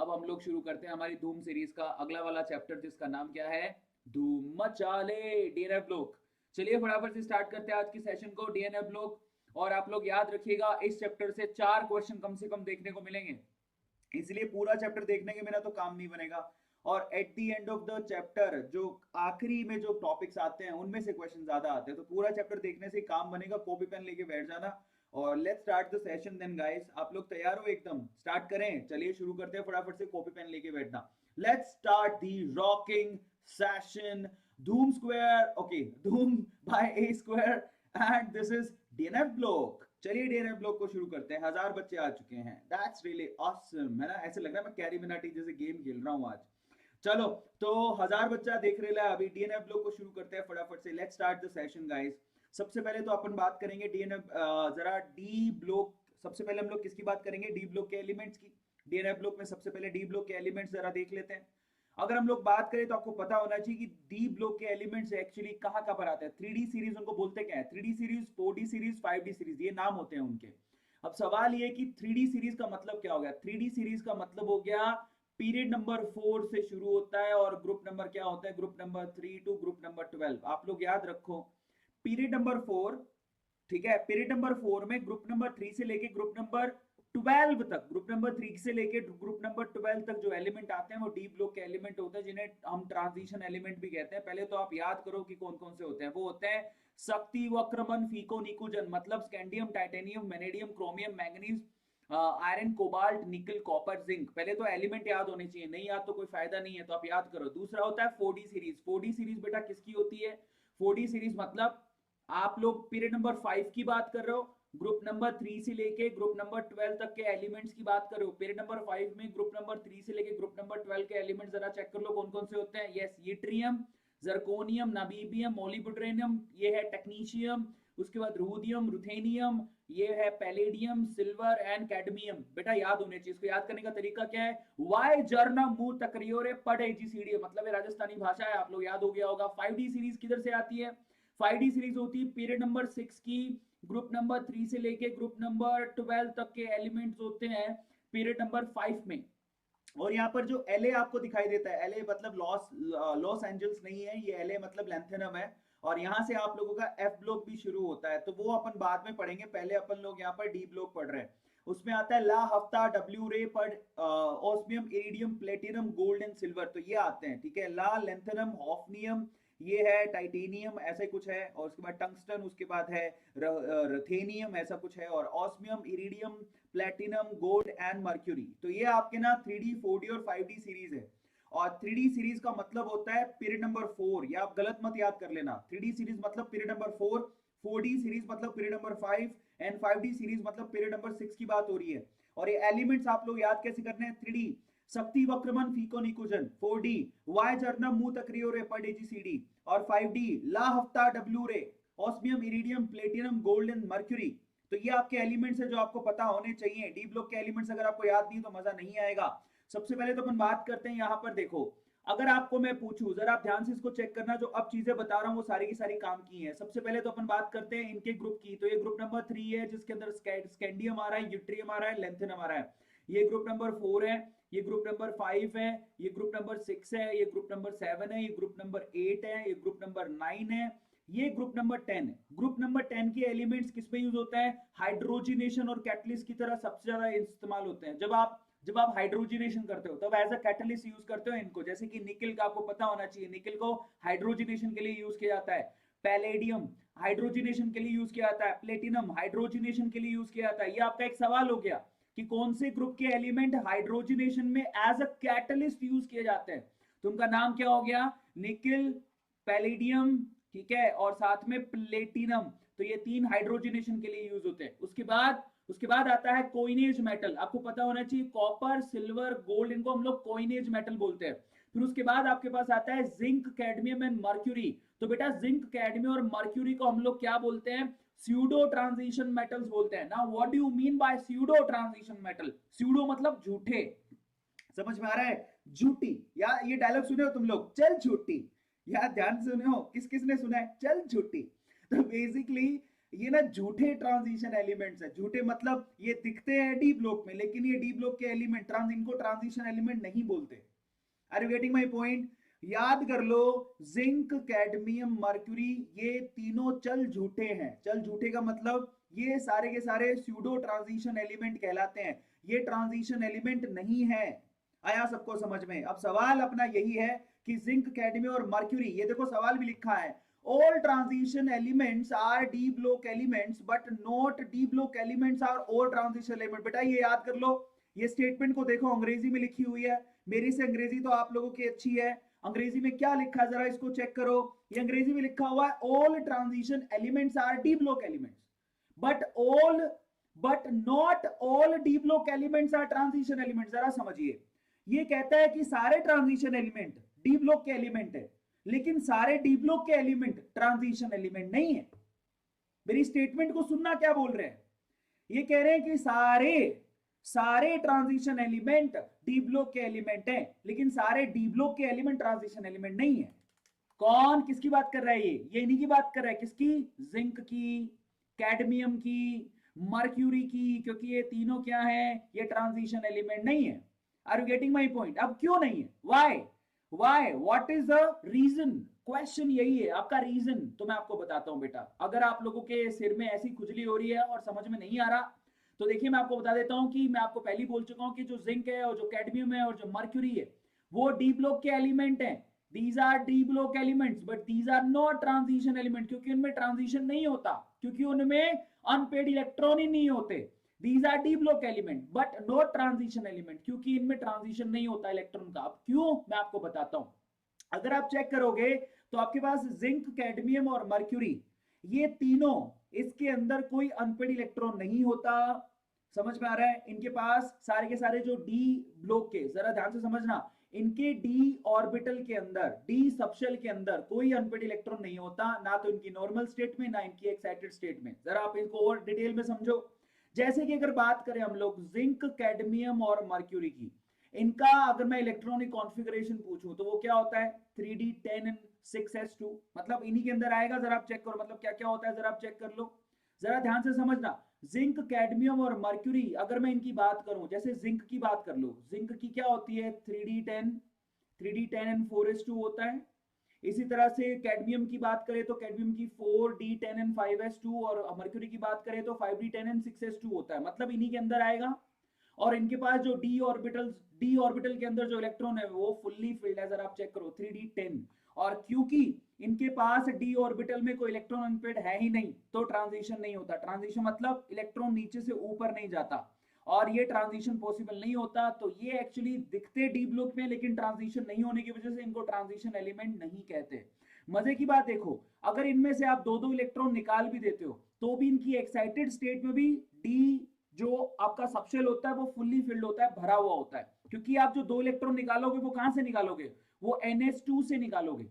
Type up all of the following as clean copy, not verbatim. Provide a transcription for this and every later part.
अब हम लोग शुरू करते हैं हमारी धूम सीरीज का अगला वाला चैप्टर, जिसका नाम क्या है, धूम मचाले, डीएनएफ ब्लॉक। चलिए फटाफट से स्टार्ट करते हैं आज की सेशन को, डीएनएफ ब्लॉक। और आप लोग याद रखिएगा, इस चैप्टर से 4 क्वेश्चन कम से कम देखने को मिलेंगे, इसलिए पूरा चैप्टर देखने के बिना तो काम नहीं बनेगा। और at the end of the chapter जो आखिरी में जो टॉपिक्स आते हैं उनमें से क्वेश्चन ज्यादा आते हैं, तो पूरा चैप्टर देखने से काम बनेगा। कॉपी पेन लेके बैठ जाना और let's start the session then guys. आप लोग तैयार हो? एकदम स्टार्ट करें, चलिए शुरू करते हैं फटाफट से, कॉपी पेन लेके बैठना। Let's start the rocking session. धूम स्क्वायर, ओके, धूम by a square and this is DNF block. चलिए डीएनएफ ब्लॉक को शुरू करते हैं। 1000 बच्चे आ चुके हैं, दैट्स रियली ऑसम, है ना? ऐसे लग रहा है मैं कैरी मिनाटी जैसे गेम खेल रहा हूं आज। चलो, तो 1000 बच्चा देख रहे हैं अभी। डीएनएफ ब्लॉक को शुरू करते हैं फटाफट से। Let's start the session guys. सबसे पहले तो अपन बात करेंगे डीएनएफ, जरा डी ब्लॉक। सबसे पहले हम लोग किसकी बात करेंगे? डी ब्लॉक के एलिमेंट्स की। डीएनएफ ब्लॉक में सबसे पहले डी ब्लॉक के एलिमेंट्स जरा देख लेते हैं। अगर हम लोग बात करें तो आपको पता होना चाहिए कि डी ब्लॉक के एलिमेंट्स एक्चुअली कहां कहां पर आते हैं। 3D सीरीज उनको बोलते क्या है? 3D series, 4D series, 5D series, ये नाम होते हैं उनके। अब सवाल ये कि 3D सीरीज का मतलब क्या हो गया? 3D सीरीज का मतलब हो गया पीरियड नंबर 4 से शुरू होता है और ग्रुप नंबर क्या होता है? Group number 3 to group number 12। आप लोग याद रखो, पीरियड नंबर 4, ठीक है, पीरियड नंबर 4 में ग्रुप नंबर 3 से लेके ग्रुप नंबर 12 तक, ग्रुप नंबर 3 से लेके ग्रुप नंबर 12 तक जो एलिमेंट आते हैं वो डी ब्लॉक के एलिमेंट होते हैं, जिन्हें हम ट्रांजिशन एलिमेंट भी कहते हैं। पहले तो आप याद करो कि कौन कौन से होते हैं। वो होते हैं शक्ति वक्रमन फीको निकुंजन, मतलब scandium, titanium, vanadium, chromium, manganese, iron, cobalt, निकल, कॉपर, जिंक। पहले तो एलिमेंट याद होने चाहिए, नहीं याद तो कोई फायदा नहीं है, तो आप याद करो। दूसरा होता है 4D सीरीज। 4D सीरीज बेटा किसकी होती है? 4D सीरीज मतलब आप लोग पीरियड नंबर 5 की बात कर रहे हो, ग्रुप नंबर 3 से लेके ग्रुप नंबर 12 तक के एलिमेंट्स की बात कर रहे हो। पीरियड नंबर 5 में ग्रुप नंबर 3 से लेके ग्रुप नंबर 12 के एलिमेंट्स जरा चेक कर लो कौन कौन से होते हैं। यस, यट्रियम, जर्कोनियम, नाबीबियम, मोलिब्डेनम, ये है टेक्नीशियम, उसके बाद रूदियम, रुथेनियम, ये है पैलेडियम, सिल्वर एंड कैडमियम। बेटा याद होने चाहिए। इसको याद करने का तरीका क्या है? वाई जर्ना मुंह तकरियोरे पढ़े जी सीढ़ी, मतलब ये राजस्थानी भाषा है, आप लोग याद हो गया होगा। 5D सीरीज किधर से आती है? 5D सीरीज होती है पीरियड नंबर 6 की, ग्रुप नंबर 3 से लेके ग्रुप नंबर 12 तक के एलिमेंट्स होते हैं पीरियड नंबर 5 में। और यहाँ पर जो एलए आपको दिखाई देता है, एलए मतलब लॉस एंजल्स नहीं है, ये एलए मतलब लैंथेनम है। और यहां से आप लोगों का एफ ब्लॉक भी शुरू होता है, तो वो अपन बाद में पढ़ेंगे। पहले अपन लोग यहाँ पर डी ब्लॉक पढ़ रहे हैं। उसमें आता है ला, हफ्ता, डब्ल्यू रे, पर osmium, iridium, platinum, gold and silver, तो ये आते हैं, ठीक है। ला, लेंथेनम, हॉफनियम, ये है टाइटेनियम, ऐसे कुछ है। और उसके बाद टंगस्टन, उसके बाद है रथेनियम, ऐसा कुछ है। और osmium, iridium, platinum, gold and mercury. तो ये आपके ना 3D, 4D और 5D सीरीज है। और 3D सीरीज का मतलब होता है पीरियड नंबर 4, या आप गलत मत याद कर लेना। 3D सीरीज मतलब पीरियड नंबर 4, 4D सीरीज मतलब period number 5 and 5D series मतलब पीरियड नंबर 6 की बात हो रही है। और ये एलिमेंट्स आप लोग याद कैसे करने हैं? 3D शक्ति वक्रमन फीको निकुंजन, 4D वाई जर्नम मुंह तकरियो रे पढ़े जी सीडी, और 5D ला, हफ्ता, डब्ल्यू रे, osmium, iridium, platinum, gold and mercury. तो ये आपके एलिमेंट्स है जो आपको पता होने चाहिए। डी ब्लॉक के एलिमेंट्स अगर आपको याद नहीं तो मजा नहीं आएगा। सबसे पहले तो अपन बात करते हैं, यहां पर देखो, अगर आपको मैं पूछूं, जरा आप ध्यान से इसको चेक करना, जो अब चीजें बता रहा हूं वो सारी की सारी काम की हैं। सबसे पहले तो अपन बात करते हैं इनके ग्रुप की। तो ये ग्रुप नंबर 3 है, जिसके अंदर स्कैंडियम आ रहा है, यूट्रियम आ रहा है, लेंथेनम आ रहा है। ये ग्रुप नंबर 4 है, ये ग्रुप नंबर 5 है, ये ग्रुप नंबर 6 है, ये ग्रुप नंबर 7 है, ये ग्रुप नंबर 8 है, ये ग्रुप नंबर 9 है, ये ग्रुप नंबर 10 है। ग्रुप नंबर 10 के एलिमेंट्स किस पे यूज होता है? हाइड्रोजिनेशन और कैटलिस्ट की तरह सबसे ज्यादा इस्तेमाल होते हैं। जब आप हाइड्रोजिनेशन करते हो तब एज अ कैटलिस्ट यूज करते हो इनको। जैसे कि निकल का आपको पता होना चाहिए, निकल को हाइड्रोजिनेशन के लिए यूज किया जाता है। पैलेडियम हाइड्रोजिनेशन के लिए यूज किया जाता है। प्लेटिनम हाइड्रोजिनेशन के लिए यूज किया जाता है। ये आपका एक सवाल हो गया कि कौन से ग्रुप के एलिमेंट हाइड्रोजिनेशन में एज अ कैटलिस्ट यूज किए जाते हैं। तो उनका नाम क्या हो गया? निकल, पैलेडियम, ठीक है, और साथ में प्लेटिनम। तो ये 3 हाइड्रोजिनेशन के लिए यूज होते हैं। उसके बाद आता है कोइनेज मेटल। आपको पता होना चाहिए, कॉपर, सिल्वर, गोल्ड, इनको हम लोग कोइनेज मेटल बोलते हैं। फिर उसके बाद आपके पास आता है जिंक, कैडमियम एंड मर्क्यूरी। तो बेटा जिंक, कैडमियम और मर्क्यूरी को हम लोग क्या बोलते हैं? स्यूडो ट्रांजिशन मेटल्स बोलते हैं ना। What do you mean by pseudo transition metal? Pseudo मतलब झूठे, समझ में आ रहा है? झूठी, या ये डायलॉग सुने हो तुम लोग, चल झूठी, या ध्यान सुने हो, किस किस ने सुना है, चल झूठी? तो बेसिकली ये ना झूठे ट्रांजिशन एलिमेंट्स है। झूठे मतलब ये दिखते हैं डी ब्लॉक में, लेकिन ये डी ब्लॉक के एलिमेंट इनको ट्रांजिशन एलिमेंट नहीं बोलते। Are you getting my point? याद कर लो, जिंक, कैडमियम, मर्क्यूरी, ये तीनों चल झूठे हैं। चल झूठे का मतलब ये सारे के सारे स्यूडो ट्रांजिशन एलिमेंट कहलाते हैं। ये ट्रांजिशन एलिमेंट नहीं है। आया सबको समझ में? अब सवाल अपना यही है कि जिंक, कैडमियम और मर्क्यूरी, ये देखो सवाल भी लिखा है, all transition elements are d block elements but not d block elements are all transition element। बेटा ये याद कर लो, ये स्टेटमेंट को देखो अंग्रेजी में लिखी हुई है। मेरी से अंग्रेजी तो आप लोगों की अच्छी है। अंग्रेजी में क्या लिखा है जरा इसको चेक करो। ये अंग्रेजी में लिखा हुआ है all transition elements are d block elements but not all d block elements are transition elements। जरा समझिए, ये कहता है कि सारे ट्रांजिशन एलिमेंट डी ब्लॉक के एलिमेंट है, लेकिन सारे डी ब्लॉक के एलिमेंट ट्रांजिशन एलिमेंट नहीं है। मेरी स्टेटमेंट को सुनना, क्या बोल रहे हैं? ये कह रहे हैं कि सारे ट्रांजिशन एलिमेंट डी ब्लॉक के एलिमेंट हैं, लेकिन सारे डी ब्लॉक के एलिमेंट ट्रांजिशन एलिमेंट नहीं है। कौन किसकी बात कर रहा है? ये इन्हीं की बात कर रहा है। किसकी? जिंक की, कैडमियम की, मर्क्यूरी की, क्योंकि ये तीनों क्या है? ये ट्रांजिशन एलिमेंट नहीं है। Are you getting my point? अब क्यों नहीं है? Why what is the reason? Question यही है आपका। रीजन तो मैं आपको बताता हूं बेटा। अगर आप लोगों के सिर में ऐसी खुजली हो रही है और समझ में नहीं आ रहा, तो देखिए मैं आपको बता देता हूं कि मैं आपको पहले बोल चुका हूं कि जो जिंक है और जो कैडमियम है और जो मर्क्यूरी है, वो डी ब्लॉक के एलिमेंट हैं। These are D block elements but these are not transition element, क्योंकि उनमें ट्रांजिशन नहीं होता, क्योंकि उनमें अनपेड इलेक्ट्रॉन ही नहीं होते। These are d block element but not transition element, क्योंकि इनमें ट्रांजिशन नहीं होता इलेक्ट्रॉन का। अब क्यों, मैं आपको बताता हूं। अगर आप चेक करोगे तो आपके पास जिंक, कैडमियम और मर्क्यूरी, ये तीनों, इसके अंदर कोई अनपेड इलेक्ट्रॉन नहीं होता। समझ में आ रहा है? इनके पास सारे के सारे जो डी ब्लॉक के, जरा ध्यान से समझना, इनके डी ऑर्बिटल के अंदर, डी सबशेल के अंदर कोई अनपेड इलेक्ट्रॉन नहीं होता, ना तो इनकी नॉर्मल स्टेट में, ना इनकी एक्साइटेड स्टेट में। जरा आप इनको और डिटेल में समझो। जैसे कि अगर बात करें हम लोग जिंक, कैडमियम और मर्क्यूरी की, इनका अगर मैं इलेक्ट्रॉनिक कॉन्फ़िगरेशन पूछूं तो वो क्या होता है? 3d10n6s2, मतलब इन्हीं के अंदर आएगा। जरा आप चेक करो, मतलब क्या क्या होता है, जरा आप चेक कर लो। जरा ध्यान से समझना, जिंक, कैडमियम और मर्क्यूरी, अगर मैं इनकी बात करूं, जैसे जिंक की बात कर लो, जिंक की क्या होती है? 3d10n4s2 होता है। इसी तरह से कैडमियम की बात करें तो कैडमियम की 4d10n5s2, और मर्क्यूरी की बात करें तो 5d10n6s2 होता है। मतलब इन्हीं के अंदर आएगा। और इनके पास जो डी ऑर्बिटल के अंदर जो इलेक्ट्रॉन है वो फुल्ली फिल्ड है। जरा आप चेक करो 3d10, और क्योंकि इनके पास डी ऑर्बिटल में कोई इलेक्ट्रॉन अनपेड है ही नहीं, तो ट्रांजिशन नहीं होता। ट्रांजिशन मतलब इलेक्ट्रॉन नीचे से ऊपर नहीं जाता, और ये ट्रांजिशन पॉसिबल नहीं होता। तो ये एक्चुअली दिखते डी ब्लॉक में, लेकिन ट्रांजिशन नहीं होने की वजह से इनको ट्रांजिशन एलिमेंट नहीं कहते। मजे की बात देखो, अगर इनमें से आप दो दो इलेक्ट्रॉन निकाल भी देते हो, तो भी इनकी एक्साइटेड स्टेट में भी डी जो आपका सबशेल होता है वो फुल्ली फिल्ड होता है, भरा हुआ होता है। क्योंकि आप जो दो इलेक्ट्रॉन निकालोगे वो कहां से निकालोगे? वो NH2 से निकालोगे।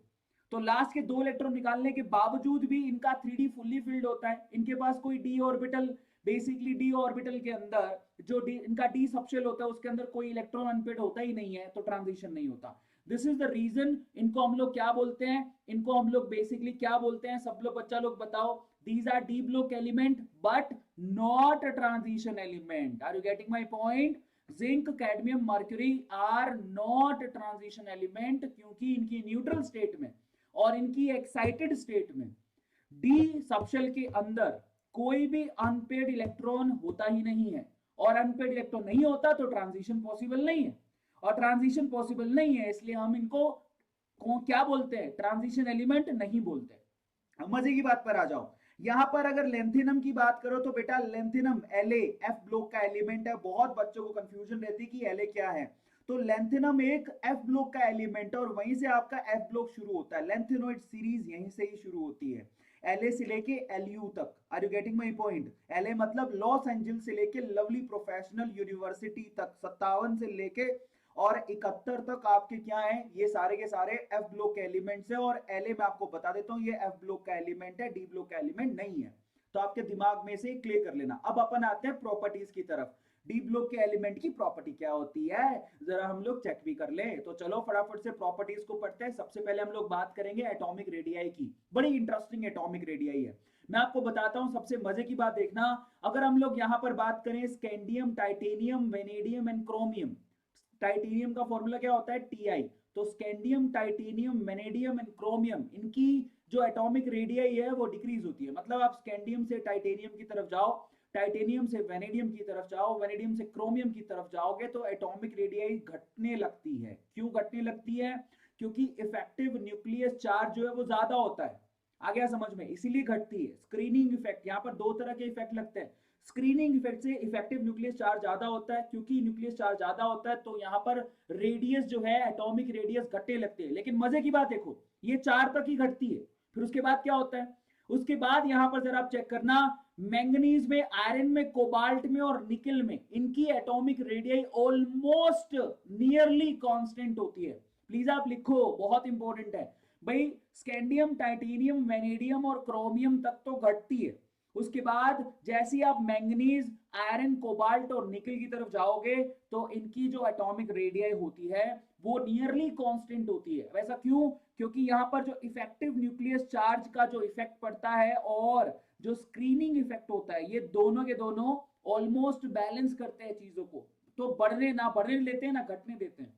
तो लास्ट के दो इलेक्ट्रॉन निकालने के बावजूद भी इनका 3d फुल्ली फिल्ड होता है। इनके पास कोई D orbital, basically D orbital के अंदर जो इनका डी सबशेल होता है उसके अंदर कोई इलेक्ट्रॉन अनपेड होता ही नहीं है, तो ट्रांजिशन नहीं होता। This is the reason. इनको हम लोग क्या बोलते हैं? इनको हम लोग बेसिकली क्या बोलते हैं? सब लोग, बच्चा लोग बताओ। These are d block element but not a transition element. Are you getting my point? Zinc, cadmium, mercury are not a transition element, क्योंकि इनकी न्यूट्रल स्टेट में और इनकी एक्साइटेड स्टेट में डी सबशेल के अंदर कोई भी अनपेड इलेक्ट्रॉन होता ही नहीं है, और अनपेड इलेक्ट्रॉन नहीं होता तो ट्रांजिशन पॉसिबल नहीं है, और ट्रांजिशन पॉसिबल नहीं है इसलिए हम इनको क्या बोलते हैं? ट्रांजिशन एलिमेंट नहीं बोलते। मजे की बात पर आ जाओ। यहां पर अगर लेंथिनम की बात करो तो बेटा लेंथिनम La F ब्लॉक का एलिमेंट है। बहुत बच्चों को कंफ्यूजन रहती है कि La क्या है। तो लेंथिनम एक F ब्लॉक का एलिमेंट है, और वहीं से आपका F ब्लॉक शुरू होता है। लेंथिनोइड सीरीज यहीं से ही शुरू होती है, La से लेके Lu तक। Are you getting my point? La मतलब लॉस एंजल्स से लेके लवली प्रोफेशनल यूनिवर्सिटी तक, 57 से लेके और 71 तक आपके क्या है? ये सारे के सारे एफ ब्लॉक के एलिमेंट्स है। और La मैं आपको बता देता हूं, ये एफ ब्लॉक का एलिमेंट है, डी ब्लॉक का एलिमेंट नहीं है। तो आपके दिमाग में से क्लियर कर लेना। अब अपन आते हैं प्रॉपर्टीज की तरफ। डी ब्लॉक के एलिमेंट की प्रॉपर्टी क्या होती है, जरा हम लोग चेक भी कर ले। तो चलो फटाफट से प्रॉपर्टीज को पढ़ते हैं। सबसे पहले हम लोग बात करेंगे एटॉमिक रेडियाई की। बड़ी इंटरेस्टिंग एटॉमिक रेडियाई है। मैं आपको बताता हूं सबसे मजे की बात देखना, अगर हम लोग यहां पर बात करें scandium, titanium, vanadium and chromium, titanium का फॉर्मूला क्या होता है, टीआई। तो scandium, titanium, vanadium and chromium, इनकी जो एटॉमिक रेडियस है वो डिक्रीज होती है। मतलब आप स्कैंडियम से टाइटेनियम की तरफ जाओ, टाइटेनियम से वेनेडियम की तरफ जाओ, वेनेडियम से क्रोमियम की तरफ जाओगे तो एटॉमिक रेडियस घटने लगती है। क्यों घटने लगती है? क्योंकि इफेक्टिव न्यूक्लियस चार्ज जो है वो ज्यादा होता है। आ गया समझ में? इसीलिए घटती है। स्क्रीनिंग इफेक्ट, यहाँ पर दो तरह के इफेक्ट लगते हैं। स्क्रीनिंग इफेक्ट से इफेक्टिव न्यूक्लियस चार्ज ज्यादा होता है, क्योंकि न्यूक्लियस चार्ज ज्यादा होता है तो यहाँ पर रेडियस जो है, एटॉमिक रेडियस घटने लगते हैं। लेकिन मजे की बात देखो, ये 4 तक ही घटती है, फिर उसके बाद क्या होता है? उसके बाद यहाँ पर जरा आप चेक करना, मैंगनीज में, आयरन में, कोबाल्ट में और निकल में इनकी atomic radius almost nearly constant होती है। प्लीज आप लिखो, बहुत इंपॉर्टेंट है भाई। स्कैंडियम, टाइटेनियम, वेनेडियम और क्रोमियम तक तो घटती है, उसके बाद जैसे आप मैंगनीज, आयरन, कोबाल्ट और निकल की तरफ जाओगे तो इनकी जो एटॉमिक रेडियस होती है वो नियरली कांस्टेंट होती है। वैसा क्यों? क्योंकि यहाँ पर जो इफेक्टिव न्यूक्लियस चार्ज का जो इफेक्ट पड़ता है और जो स्क्रीनिंग इफेक्ट होता है, ये दोनों के दोनों ऑलमोस्ट बैलेंस करते हैं चीजों को, तो बढ़ने लेते हैं ना घटने देते हैं।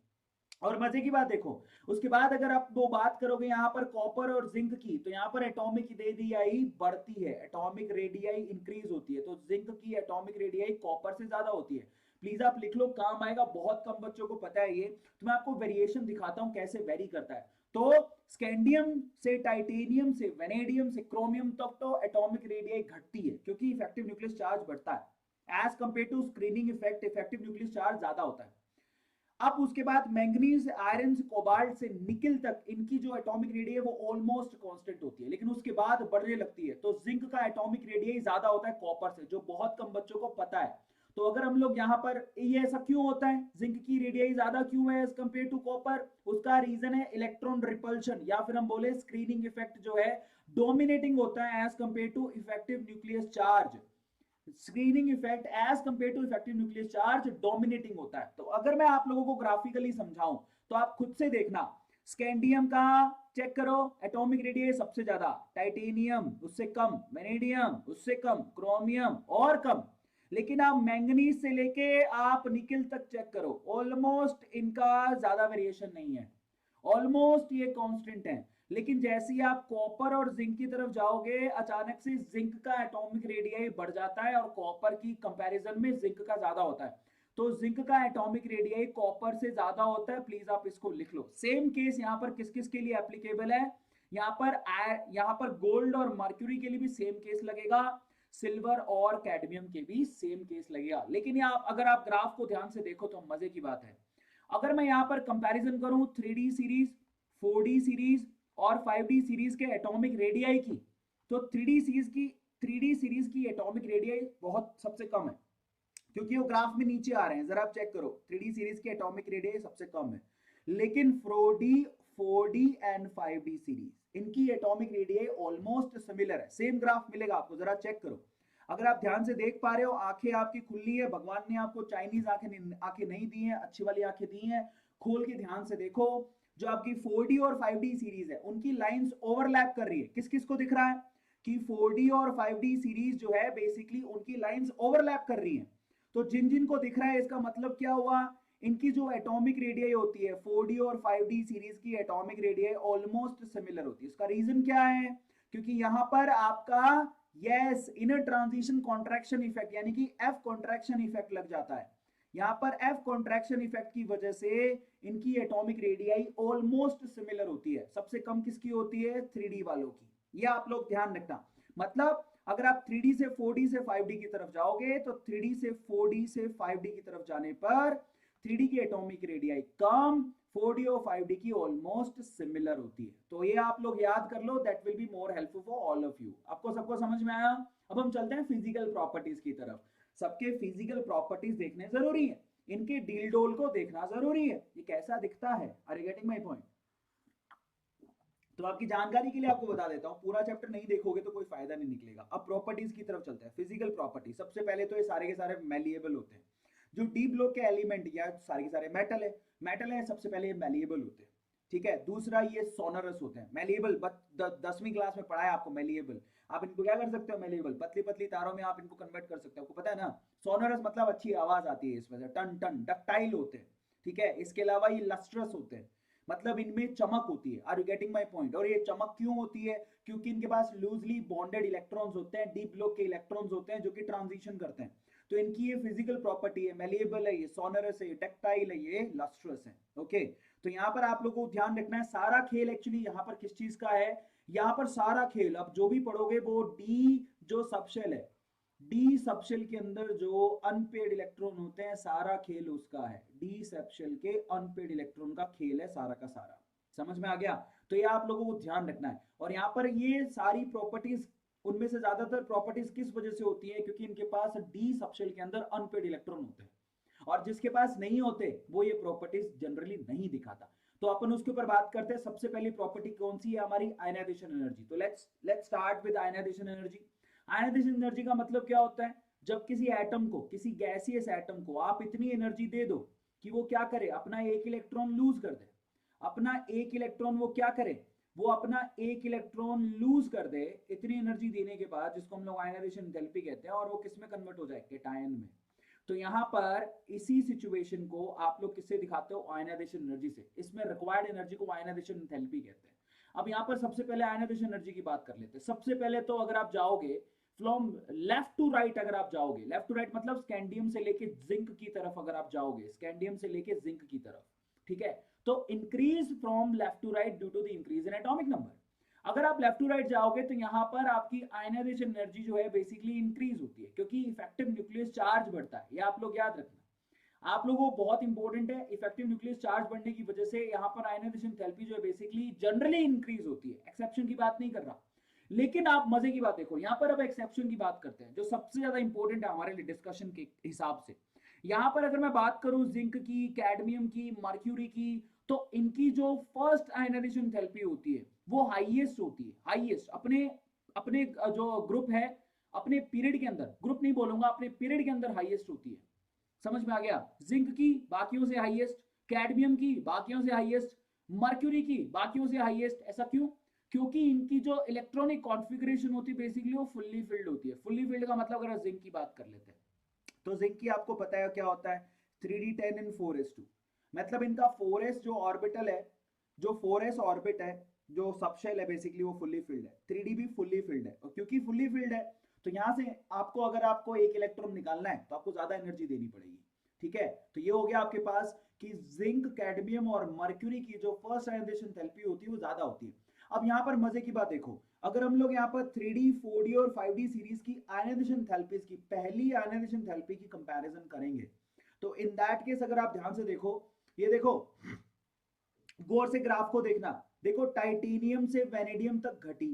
और मजे की बात देखो, उसके बाद अगर आप वो बात करोगे यहाँ पर कॉपर और जिंक की, तो यहाँ पर एटॉमिक रेडियस बढ़ती है, एटॉमिक रेडियस इंक्रीज होती है। तो जिंक की एटॉमिक रेडियस कॉपर से ज्यादा होती है। प्लीज आप लिख लो, काम आएगा, बहुत कम बच्चों को पता है ये। तो मैं आपको वेरिएशन दिखाता हूँ कैसे वेरी करता है। तो स्कैंडियम से, टाइटेनियम से, वेनेडियम से, क्रोमियम तक तो एटॉमिक रेडियस घटती है, क्योंकि इफेक्टिव न्यूक्लियस चार्ज बढ़ता है। As compared to screening effect, effective nucleus charge ज्यादा होता है। अब उसके बाद मैंगनीज से, आयरन से, कोबाल्ट से निकल तक इनकी जो एटॉमिक रेडियस वो ऑलमोस्ट कांस्टेंट होती है, लेकिन उसके बाद बढ़ने लगती है। तो जिंक का एटॉमिक रेडियस ज्यादा होता है कॉपर से, जो बहुत कम बच्चों को पता है। तो अगर हम लोग यहाँ पर, ये ऐसा क्यों होता है, जिंक की रेडियस ज्यादा क्यों है एज कंपेयर टू कॉपर? उसका रीजन है इलेक्ट्रॉन रिपल्शन, या फिर हम बोले स्क्रीनिंग इफेक्ट जो है डोमिनेटिंग होता है as compared to effective nucleus charge. Screening effect as compared to effective nucleus charge dominating होता है। तो अगर मैं आप लोगों को ग्राफिकली समझाऊं तो आप खुद से देखना, स्कैंडियम का चेक करो, एटॉमिक रेडियस सबसे ज्यादा, टाइटेनियम उससे कम, वेनेडियम उससे कम, क्रोमियम और कम। लेकिन आप मैंगनीज से लेके आप निकल तक चेक करो, ऑलमोस्ट इनका ज्यादा वेरिएशन नहीं है, ऑलमोस्ट ये कांस्टेंट है। लेकिन जैसे ही आप कॉपर और जिंक की तरफ जाओगे, अचानक से जिंक का एटॉमिक रेडियस बढ़ जाता है और कॉपर की कंपैरिजन में जिंक का ज्यादा होता है। तो जिंक का एटॉमिक रेडियस कॉपर से ज्यादा होता है। प्लीज आप इसको लिख लो। सेम केस यहाँ पर किस किस के लिए एप्लीकेबल है? यहाँ पर गोल्ड और मर्क्यूरी के लिए भी सेम केस लगेगा, सिल्वर और कैडमियम के भी सेम केस लगेगा। लेकिन यहाँ अगर आप ग्राफ को ध्यान से देखो तो मजे की बात है, अगर मैं यहाँ पर कंपैरिजन करूं 3D सीरीज, 4D सीरीज और 5D सीरीज के एटॉमिक रेडियस की, तो 3D सीरीज की एटॉमिक रेडियस बहुत सबसे कम है, क्योंकि वो ग्राफ में नीचे आ रहे हैं। जरा आप चेक करो, 3D सीरीज की एटॉमिक रेडियस सबसे कम है। लेकिन 4D एंड 5D सीरीज, इनकी एटॉमिक रेडियस ऑलमोस्ट सिमिलर है। सेम ग्राफ मिलेगा आपको, जरा चेक करो। अगर आप ध्यान से देख पा रहे हो, आंखें आपकी खुली है, भगवान ने आपको चाइनीज आंखें नहीं दी हैं, अच्छी वाली आंखें दी हैं। खोल के ध्यान से देखो, जो आपकी 4D और 5D सीरीज है उनकी लाइंस ओवरलैप कर रही है। किस किस को दिख रहा है कि 4D और 5D सीरीज जो है बेसिकली उनकी लाइंस ओवरलैप कर रही है। तो जिन जिन को दिख रहा है, इसका मतलब क्या हुआ, इनकी जो एटॉमिक रेडियस होती है 4D और 5D सीरीज की एटॉमिक रेडियस ऑलमोस्ट सिमिलर होती है। इसका रीजन क्या है? क्योंकि यहां पर आपका yes inner transition contraction effect, यानी कि एफ कॉन्ट्रैक्शन इफेक्ट लग जाता है। यहां पर एफ कॉन्ट्रैक्शन इफेक्ट की वजह से इनकी एटॉमिक रेडियस ऑलमोस्ट सिमिलर होती है। सबसे कम किसकी होती है? 3D वालों की। ये आप लोग ध्यान रखना। मतलब अगर आप 3D से 4D से 5D की तरफ जाओगे तो 3D से 4D से 5D की तरफ जाने पर 3D की एटॉमिक रेडियस कम, 4D और 5D की ऑलमोस्ट सिमिलर होती है। तो ये आप लोग याद कर लो, that will be more helpful for all of you. आपको सबको समझ में आया? अब हम चलते हैं फिजिकल प्रॉपर्टीज की तरफ। सबके फिजिकल प्रॉपर्टीज देखने जरूरी है, इनके डील डोल को देखना जरूरी है, ये कैसा दिखता है। Are you getting my point? तो आपकी जानकारी के लिए आपको बता देता हूं, पूरा चैप्टर नहीं देखोगे तो कोई फायदा नहीं निकलेगा। अब प्रॉपर्टीज की तरफ चलते हैं। फिजिकल प्रॉपर्टी, सबसे पहले तो ये सारे के सारे मैलिएबल होते हैं। जो डी ब्लॉक के एलिमेंट या सारे के सारे मेटल है सबसे पहले ये मैलिएबल होते हैं। ठीक है, दूसरा ये सोनरस होते हैं। मैलिएबल 10वीं क्लास में पढ़ा है आपको मैलिएबल। आप इनको क्या कर सकते हो, मेलेबल, पतली पतली तारों में आप इनको कन्वर्ट कर सकते हो, आपको पता है ना। सोनरस मतलब अच्छी आवाज आती है इसमें से, टन टन, डक्टाइल होते हैं, ठीक है। इसके अलावा ये लस्ट्रस होते हैं, मतलब इनमें चमक होती है। Are you getting my point? और ये चमक क्यों होती है? क्योंकि इनके पास लूजली बॉन्डेड इलेक्ट्रॉन्स होते हैं, डीप ब्लॉक के इलेक्ट्रॉन्स होते हैं जो कि ट्रांजिशन करते हैं। तो इनकी ये फिजिकल प्रॉपर्टी है, मेलेबल है, ये सोनरस है, ये टैक्टाइल है, ये लस्ट्रस है। ओके, तो यहाँ पर आप लोगों को ध्यान रखना है, सारा खेल एक्चुअली यहाँ पर किस चीज का है, यहाँ पर सारा खेल अब जो भी पढ़ोगे वो डी जो सबशेल है, डी सबशेल के अंदर जो अनपेड इलेक्ट्रॉन होते हैं, सारा खेल उसका है। डी सबशेल के अनपेड इलेक्ट्रॉन का खेल है सारा का सारा। समझ में आ गया? तो ये आप लोगों को ध्यान रखना है। और यहाँ पर ये सारी प्रॉपर्टीज, उनमें से ज्यादातर प्रॉपर्टीज किस वजह से होती है? क्योंकि इनके पास डी सबशेल के अंदर अनपेड इलेक्ट्रॉन होते हैं, और जिसके पास नहीं होते वो ये प्रॉपर्टीज जनरली नहीं दिखाता। तो अपन उसके ऊपर बात करते हैं। सबसे पहली प्रॉपर्टी कौन सी है हमारी? Ionisation energy. तो let's start with ionisation energy. Ionisation energy का मतलब क्या होता है? जब किसी एटम को, किसी गैसियस एटम को आप इतनी एनर्जी दे दो कि वो क्या करे, अपना एक इलेक्ट्रॉन लूज कर दे। अपना एक इलेक्ट्रॉन वो क्या करे, वो अपना एक इलेक्ट्रॉन लूज कर दे इतनी एनर्जी देने के बाद, जिसको हम लोग आयनाइजेशन एंथैल्पी कहते हैं, और वो किस में कन्वर्ट हो जाए? केटायन में। तो यहाँ पर इसी सिचुएशन को आप लोग किससे दिखाते हो? आयनाइजेशन एनर्जी से। इसमें रिक्वायर्ड एनर्जी को आयनाइजेशन एंथैल्पी कहते हैं। अब यहाँ पर सबसे पहले आयनाइजेशन एनर्जी की बात कर लेते हैं। सबसे पहले तो अगर आप जाओगे फ्रॉम लेफ्ट टू राइट, अगर आप जाओगे लेफ्ट टू राइट मतलब स्कैंडियम से लेके जिंक की तरफ अगर आप जाओगे, स्कैंडियम से लेके जिंक की तरफ, ठीक है, तो increase from left to right due to the increase in atomic number. अगर आप लेफ्ट टू राइट जाओगे तो यहाँ पर आपकी आयनाइजेशन एनर्जी जो है बेसिकली इंक्रीज होती है, क्योंकि इफेक्टिव न्यूक्लियस चार्ज बढ़ता है। ये आप लोग याद रखना, आप लोगों को बहुत इंपॉर्टेंट है। इफेक्टिव न्यूक्लियस चार्ज बढ़ने की वजह से यहाँ पर आयनाइजेशन एंथैल्पी जो है बेसिकली जनरली इंक्रीज होती है। एक्सेप्शन की बात नहीं कर रहा, लेकिन आप मजे की बात देखो, यहाँ पर अब एक्सेप्शन की बात करते हैं, जो सबसे ज्यादा इंपॉर्टेंट है हमारे लिए डिस्कशन के हिसाब से। यहाँ पर अगर मैं बात करूं जिंक की, कैडमियम की, मर्क्यूरी की, तो इनकी जो फर्स्ट आयनाइजेशन एंथैल्पी होती है वो हाईएस्ट होती है। हाईएस्ट अपने अपने जो ग्रुप है, अपने पीरियड के अंदर, ग्रुप नहीं बोलूंगा, अपने पीरियड के अंदर हाईएस्ट होती है। समझ में आ गया? जिंक की बाकियों से हाईएस्ट, कैडमियम की बाकियों से हाईएस्ट, मर्क्यूरी की बाकियों से हाईएस्ट। ऐसा क्यों? क्योंकि इनकी जो इलेक्ट्रॉनिक कॉन्फ़िगरेशन होती है बेसिकली वो फुल्ली फिल्ड होती है। फुल्ली फिल्ड का मतलब अगर जिंक की बात कर लेते हैं तो जिंक की आपको पता है क्या होता है? 3d10 इन 4s2, मतलब इनका 4s जो ऑर्बिटल है, जो 4s ऑर्बिट है, जो सबशेल है बेसिकली वो फुल्ली फिल्ड है। 3d भी फुल्ली फिल्ड है, और क्योंकि फुल्ली फिल्ड है तो यहाँ से आपको, अगर आपको एक इलेक्ट्रॉन निकालना है तो आपको ज्यादा एनर्जी देनी पड़ेगी, ठीक है। तो ये हो गया आपके पास कि जिंक, कैडमियम और मर्क्यूरी की जो फर्स्ट आयनाइजेशन एंथैल्पी होती है वो ज्यादा होती है। अब यहाँ पर मजे की बात देखो, अगर हम लोग यहाँ पर 3D, 4D और 5D सीरीज की आयनाइजेशन एंथैल्पीज की, पहली आयनाइजेशन एंथैल्पी की कंपैरिजन करेंगे, तो इन दैट केस अगर आप ध्यान से देखो, ये देखो, गौर से ग्राफ को देखना, देखो टाइटेनियम से वेनेडियम तक घटी,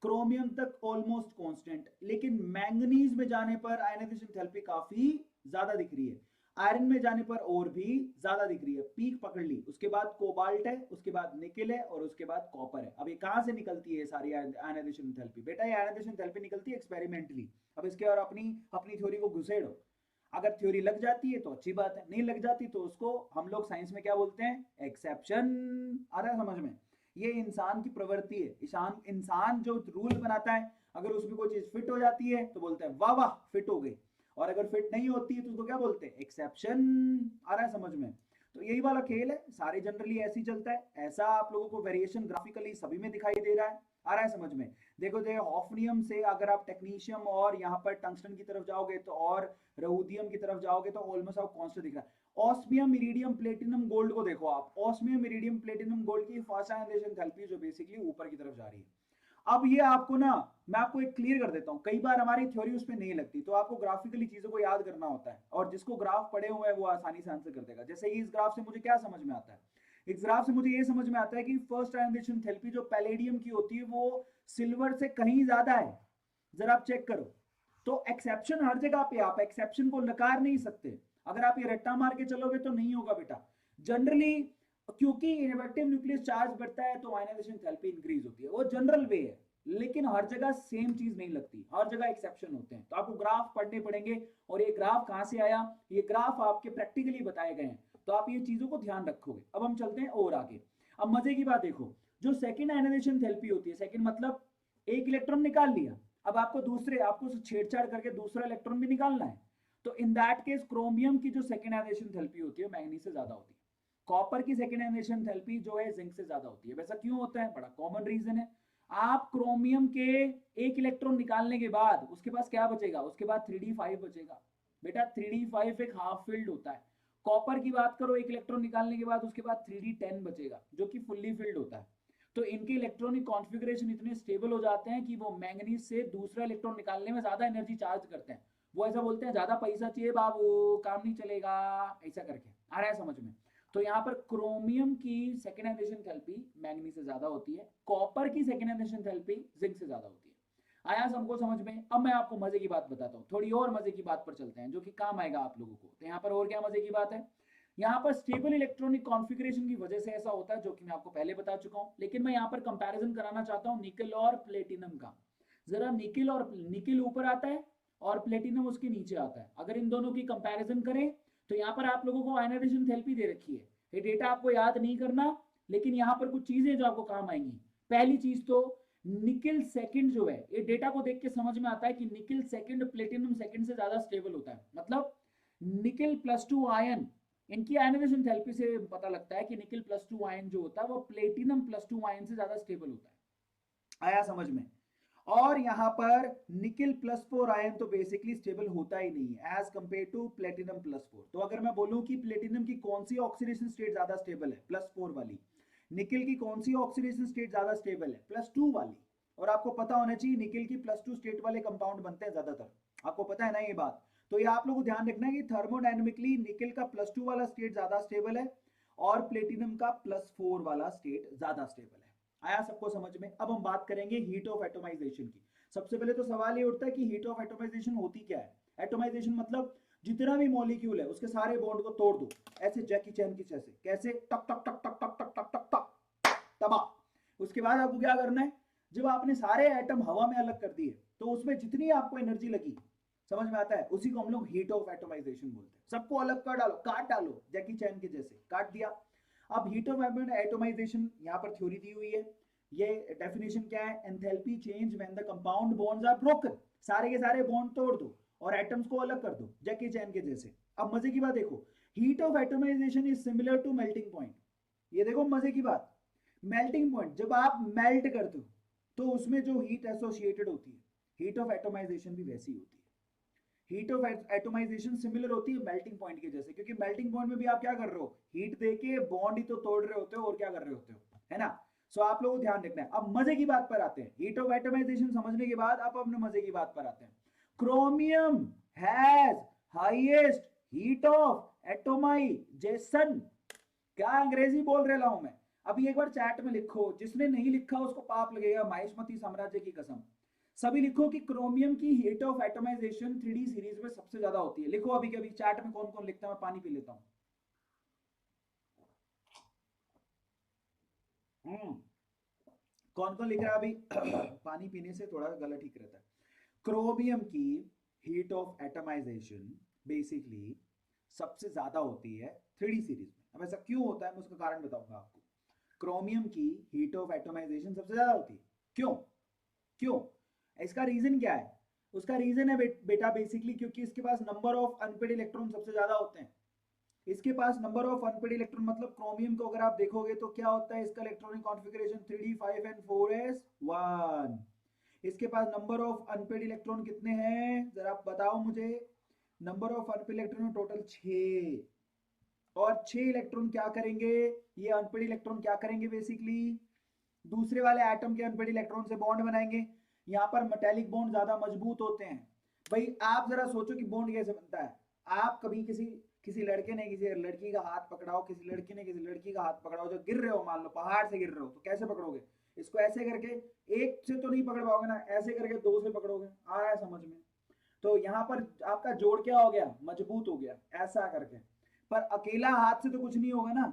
क्रोमियम तक ऑलमोस्ट कांस्टेंट, लेकिन मैंगनीज में जाने पर आयनाइजेशन एंथैल्पी काफी ज्यादा दिख रही है। आयरन में जाने पर और भी ज्यादा दिख रही है, पीक पकड़ ली। उसके बाद कोबाल्ट है, उसके बाद निकेल है, और उसके बाद कॉपर है। अब ये कहां से निकलती है सारी आयनाइजेशन एंथैल्पी? बेटा ये आयनाइजेशन एंथैल्पी निकलती है एक्सपेरिमेंटली। अब इसके और अपनी अपनी थ्योरी को घुसेड़ो। अगर थ्योरी लग जाती है तो अच्छी बात है, नहीं लग जाती तो उसको हम लोग साइंस में क्या बोलते हैं? एक्सेप्शन। आ रहा है समझ में? ये इंसान की प्रवृत्ति है। इंसान जो रूल बनाता है, अगर उसमें कोई चीज फिट हो जाती है तो बोलता है वाह वाह फिट हो गई, और अगर फिट नहीं होती है तो उसको क्या बोलते हैं? एक्सेप्शन। आ रहा है समझ में? तो यही वाला खेल है, सारे जनरली ऐसे ही चलता है। ऐसा आप लोगों को वेरिएशन ग्राफिकली सभी में दिखाई दे रहा है। आ रहा है समझ में? देखो हॉफनियम से अगर आप टेक्नीशियम और यहाँ पर टंगस्टन की तरफ जाओगे तो, और रहुदियम की तरफ जाओगे तो ऑलमोस्ट आपको कांस्टेंट दिख रहा है। ऑस्मियम, इरिडियम, प्लेटिनम, गोल्ड को देखो आप, ऑस्मियम, इरिडियम, प्लेटिनम, गोल्ड की फर्स्ट आयनाइजेशन एंथैल्पी जो बेसिकली ऊपर की तरफ जा रही है। अब ये आपको ना, मैं आपको एक क्लियर कर देता हूँ, कई बार हमारी थ्योरी उस पर नहीं लगती, तो आपको ग्राफिकली चीजों को याद करना होता है, और जिसको ग्राफ पढ़े हुए हैं वो आसानी से आंसर कर देगा। जैसे इस ग्राफ से मुझे क्या समझ में आता है? इस ग्राफ से मुझे ये समझ में आता है कि फर्स्ट आयनाइजेशन एंथैल्पी जो पैलेडियम की होती है वो सिल्वर से कहीं ज्यादा है। जरा आप चेक करो। तो एक्सेप्शन हर जगह पे, आप एक्सेप्शन को नकार नहीं सकते। अगर आप ये रट्टा मार के चलोगे तो नहीं होगा बेटा। जनरली क्योंकि इनएक्टिव न्यूक्लियस चार्ज बढ़ता है तो आयनाइजेशन एंथैल्पी इंक्रीज होती है, वो जनरल वे है, लेकिन हर जगह सेम चीज नहीं लगती, हर जगह एक्सेप्शन होते हैं। तो आपको ग्राफ पढ़ने पड़ेंगे, और ये ग्राफ कहां से आया? ये ग्राफ आपके प्रैक्टिकली बताए गए हैं, तो आप ये चीजों को ध्यान रखोगे। अब हम चलते हैं और आगे। अब मजे की बात देखो, जो सेकंड आयनाइजेशन एंथैल्पी होती है, सेकंड मतलब एक इलेक्ट्रॉन निकाल लिया, अब आपको छेड़छाड़ करके दूसरा इलेक्ट्रॉन भी निकालना है, तो इन दैट केस क्रोमियम की जो सेकेंडाइजेशन थेरेपी होती है मैंगनीज से ज्यादा होती है। कॉपर की सेकेंडाइजेशन थेरेपी जो है जिंक से ज्यादा होती है। वैसा क्यों होता है? बड़ा कॉमन रीजन है। आप क्रोमियम के एक इलेक्ट्रॉन निकालने के बाद उसके पास क्या बचेगा? उसके बाद 3d5 बचेगा। बेटा 3d5 एक हाफ फिल्ड होता है। कॉपर की बात करो, एक इलेक्ट्रॉन निकालने के बाद उसके बाद 3d10 बचेगा जो कि फुल्ली फिल्ड होता है। तो इनके इलेक्ट्रॉनिक कॉन्फ़िगरेशन इतने स्टेबल हो जाते हैं कि वो मैंगनीज से दूसरा इलेक्ट्रॉन निकालने में ज्यादा एनर्जी चार्ज करते हैं। वो ऐसा बोलते हैं ज्यादा पैसा चाहिए बाबू, काम नहीं चलेगा, ऐसा करके। आ रहा है समझ में? तो यहाँ पर क्रोमियम की सेकेंडाइजेशन थेरेपी मैंगनीज से ज्यादा होती है, कॉपर की सेकेंडाइजेशन थेरेपी जिंक से ज्यादा होती है। आया सबको समझ में? अब मैं आपको मजे की बात बताता हूँ, थोड़ी और मजे की बात पर चलते हैं जो कि काम आएगा आप लोगों को। तो यहाँ पर और क्या मजे की बात है? यहाँ पर स्टेबल इलेक्ट्रॉनिक कॉन्फ़िगरेशन की वजह से ऐसा होता है, जो कि मैं आपको पहले बता चुका हूँ। लेकिन मैं यहाँ पर कंपैरिजन कराना चाहता हूँ निकल और प्लेटिनम का। जरा निकल ऊपर आता है और प्लेटिनम उसके नीचे आता है। अगर इन दोनों की कंपैरिजन करें तो यहाँ पर आप लोगों को आयनाइजेशन थेरेपी दे रखी है। ये डेटा आपको याद नहीं करना, लेकिन यहाँ पर कुछ चीजें जो आपको काम आएंगी। पहली चीज तो निकल सेकंड जो है, ये डेटा को देख के समझ में आता है कि निकल सेकंड प्लेटिनम सेकंड से ज्यादा स्टेबल होता है। मतलब निकल +2 आयन, इनकी आयनाइजेशन थेरेपी से पता लगता है कि निकल +2 आयन जो होता है वो प्लेटिनम +2 आयन से ज्यादा स्टेबल होता है। आया समझ में? और यहाँ पर निकल +4 आयन तो बेसिकली स्टेबल होता ही नहीं है एज कंपेयर टू प्लेटिनम +4। तो अगर मैं बोलूं कि प्लेटिनम की कौन सी ऑक्सीडेशन स्टेट ज्यादा स्टेबल है? +4 वाली। निकल की कौन सी ऑक्सीडेशन स्टेट ज्यादा स्टेबल है? +2 वाली। और आपको पता होना चाहिए निकल की +2 स्टेट वाले कंपाउंड बनते हैं ज्यादातर, आपको पता है ना ये बात? तो ये आप लोगों को ध्यान रखना है कि थर्मोडायनेमिकली निकल का +2 वाला स्टेट ज्यादा स्टेबल है और प्लेटिनम का +4 वाला स्टेट ज्यादा स्टेबल है। आया सबको समझ में? अब हम बात करेंगे हीट ऑफ एटोमाइजेशन की। सबसे पहले तो सवाल ये उठता है कि हीट ऑफ एटोमाइजेशन होती क्या है? एटोमाइजेशन मतलब जितना भी मॉलिक्यूल है उसके सारे बॉन्ड को तोड़ दो, ऐसे जैकी चैन की जैसे। कैसे? टक टक टक टक टक टक टक टक टक, तबाह। उसके बाद आपको क्या करना है? जब आपने सारे एटम हवा में अलग कर दिए तो उसमें जितनी आपको एनर्जी लगी, समझ में आता है? उसी को हम लोग हीट ऑफ एटोमाइजेशन बोलते हैं। सबको अलग कर डालो, काट डालो, जैकी चैन के जैसे काट दिया। अब हीट ऑफ एटोमाइजेशन यहाँ पर थ्योरी दी हुई है। ये डेफिनेशन क्या है? Enthalpy change when the compound bonds are broken. सारे के सारे बॉन्ड तोड़ दो और एटम्स को अलग कर दो, जैकी चैन के जैसे। अब मजे की बात देखो, heat of atomization is similar to melting point. ये देखो मजे की बात, मेल्टिंग पॉइंट जब आप मेल्ट कर दो तो उसमें जो हीट एसोसिएटेड होती है, हीट ऑफ एटोमाइजेशन भी वैसी होती है। हीट ऑफ एटोमाइजेशन सिमिलर होती है मेल्टिंग पॉइंट के जैसे, क्योंकि मेल्टिंग पॉइंट में भी आप क्या कर रहे हो? हीट देके बॉन्ड ही तो तोड़ रहे होते हो और क्या कर रहे होते हो, है ना? सो आप लोगों को ध्यान रखना है। अब मजे की बात पर आते हैं। हीट ऑफ एटोमाइजेशन समझने के बाद आप अपने मजे की बात पर आते हैं। Chromium has highest heat of atomisation. क्या अंग्रेजी बोल रहे हूं मैं? अभी एक बार चैट में लिखो, जिसने नहीं लिखा उसको पाप लगेगा, माहिष्मती साम्राज्य की कसम। सभी लिखो कि क्रोमियम की heat of atomisation 3D series में सबसे ज्यादा होती है। लिखो अभी कभी चैट में कौन कौन लिखता है, मैं पानी पी लेता हूं। कौन कौन लिख रहा है अभी? पानी पीने से थोड़ा गला ठीक रहता है। क्रोमियम की हीट ऑफ एटमाइजेशन बेसिकली सबसे ज्यादा होती है 3D सीरीज में। अब ऐसा क्यों होता है मैं उसका कारण बताऊंगा आपको। क्रोमियम की हीट ऑफ एटमाइजेशन सबसे ज्यादा होती है, क्यों? क्यों? इसका रीजन क्या है? उसका रीजन है बेटा बेसिकली क्योंकि इसके पास नंबर ऑफ अनपेड इलेक्ट्रॉन सबसे ज्यादा होते हैं। इसके पास नंबर ऑफ अनपेड इलेक्ट्रॉन, मतलब क्रोमियम को अगर आप देखोगे तो क्या होता है इसका electronic configuration 3d5 and 4s1। इसके पास नंबर ऑफ अनपेड इलेक्ट्रॉन कितने हैं जरा आप बताओ मुझे? Number of unpaired electron total 6। और 6 इलेक्ट्रॉन क्या करेंगे? ये अनपेड इलेक्ट्रॉन क्या करेंगे बेसिकली? दूसरे वाले एटम के अनपेड इलेक्ट्रॉन से बॉन्ड बनाएंगे। यहाँ पर मेटेलिक बॉन्ड ज्यादा मजबूत होते हैं। भाई आप जरा सोचो कि बॉन्ड कैसे बनता है। आप कभी किसी लड़के ने किसी लड़की का हाथ पकड़ाओ, किसी लड़की ने किसी लड़की का हाथ पकड़ाओ, जो गिर रहे हो, मान लो पहाड़ से गिर रहे हो, तो कैसे पकड़ोगे इसको? ऐसे करके, एक से तो नहीं पकड़ पाओगे ना, ऐसे करके 2 से पकड़ोगे। आ रहा है समझ में? तो यहाँ पर आपका जोड़ क्या हो गया? मजबूत हो गया, ऐसा करके। पर अकेला हाथ से तो कुछ नहीं होगा ना।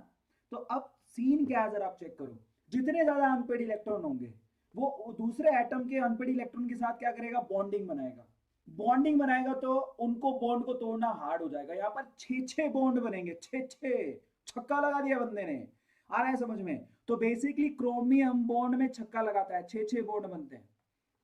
तो अब सीन क्या है जरा आप चेक करो। जितने ज्यादा अनपेड इलेक्ट्रॉन होंगे वो दूसरे एटम के अनपेड इलेक्ट्रॉन के साथ क्या करेगा? बॉन्डिंग बनाएगा। बॉन्डिंग बनाएगा तो उनको बॉन्ड को तोड़ना हार्ड हो जाएगा। यहाँ पर 6 बॉन्ड बनेंगे, 6। छक्का लगा दिया बंदे ने। आ रहा है समझ में? तो बेसिकली क्रोमियम बॉन्ड में छक्का लगाता है, 6 बॉन्ड बनते हैं।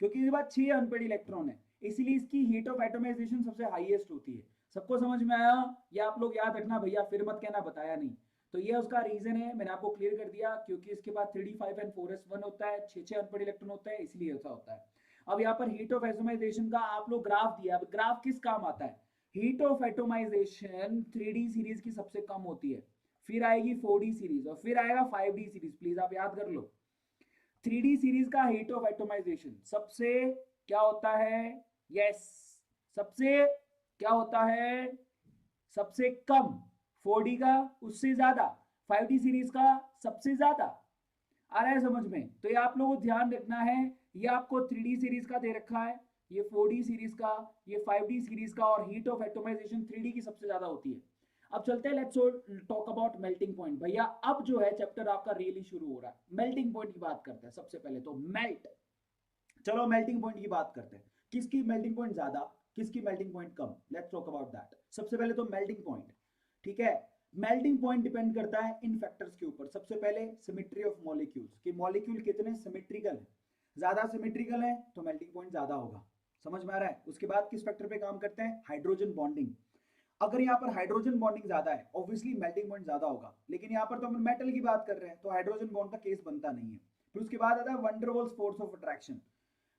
क्योंकि इसके बाद 6 अनपेड इलेक्ट्रॉन है, इसीलिए इसकी हीट ऑफ एटमाइजेशन सबसे हाईएस्ट होती है। सबको समझ में आया? ये आप लोग याद रखना भैया, फिर मत कहना बताया नहीं। तो ये उसका रीजन है, मैंने आपको क्लियर कर दिया, क्योंकि इसके बाद 3d5 एंड 4s1 होता है, 6 अनपेड इलेक्ट्रॉन होता है, इसलिए ऐसा होता है। अब यहाँ पर हीट ऑफ एटमाइजेशन का आप लोग ग्राफ दिया, अब ग्राफ किस काम आता है? Heat of atomization 3d series की सबसे कम होती है, फिर आएगी 4d सीरीज और फिर आएगा 5d सीरीज। प्लीज आप याद कर लो, 3d सीरीज का हीट ऑफ एटमाइजेशन सबसे क्या होता है? यस, सबसे क्या होता है? सबसे कम। 4d का उससे ज्यादा, 5d सीरीज का सबसे ज्यादा। आ रहा है समझ में? तो ये आप लोगों को ध्यान रखना है, ये आपको 3d सीरीज का दे रखा है, ये 4d सीरीज का, ये 5d सीरीज का, और हीट ऑफ एटमाइजेशन 3d की सबसे ज्यादा होती है। अब चलते हैं, let's talk about melting point. भैया अब जो है चैप्टर आपका रियली शुरू हो रहा है, मेल्टिंग पॉइंट की बात करते हैं। सबसे पहले तो मेल्ट, चलो मेल्टिंग पॉइंट की बात करते हैं, किसकी मेल्टिंग पॉइंट ज्यादा, किसकी melting point come. Let's talk about that. सबसे पहले तो मेल्टिंग पॉइंट, ठीक है। मेल्टिंग पॉइंट डिपेंड करता है इन फैक्टर्स के ऊपर। सबसे पहले सिमेट्री ऑफ मॉलिक्यूल्स, कि मॉलिक्यूल कितने सिमेट्रिकल है, ज्यादा सिमेट्रिकल है तो मेल्टिंग पॉइंट ज्यादा होगा। समझ में आ रहा है? उसके बाद किस फैक्टर पे काम करते हैं? Hydrogen bonding. अगर यहाँ पर हाइड्रोजन बॉन्डिंग ज्यादा है, ऑब्वियसली मेल्टिंग पॉइंट ज्यादा होगा, लेकिन यहाँ पर तो हम मेटल की बात कर रहे हैं तो हाइड्रोजन बॉन्ड का केस बनता नहीं है। फिर उसके बाद आता है वंडरवॉल्स फोर्स ऑफ अट्रैक्शन,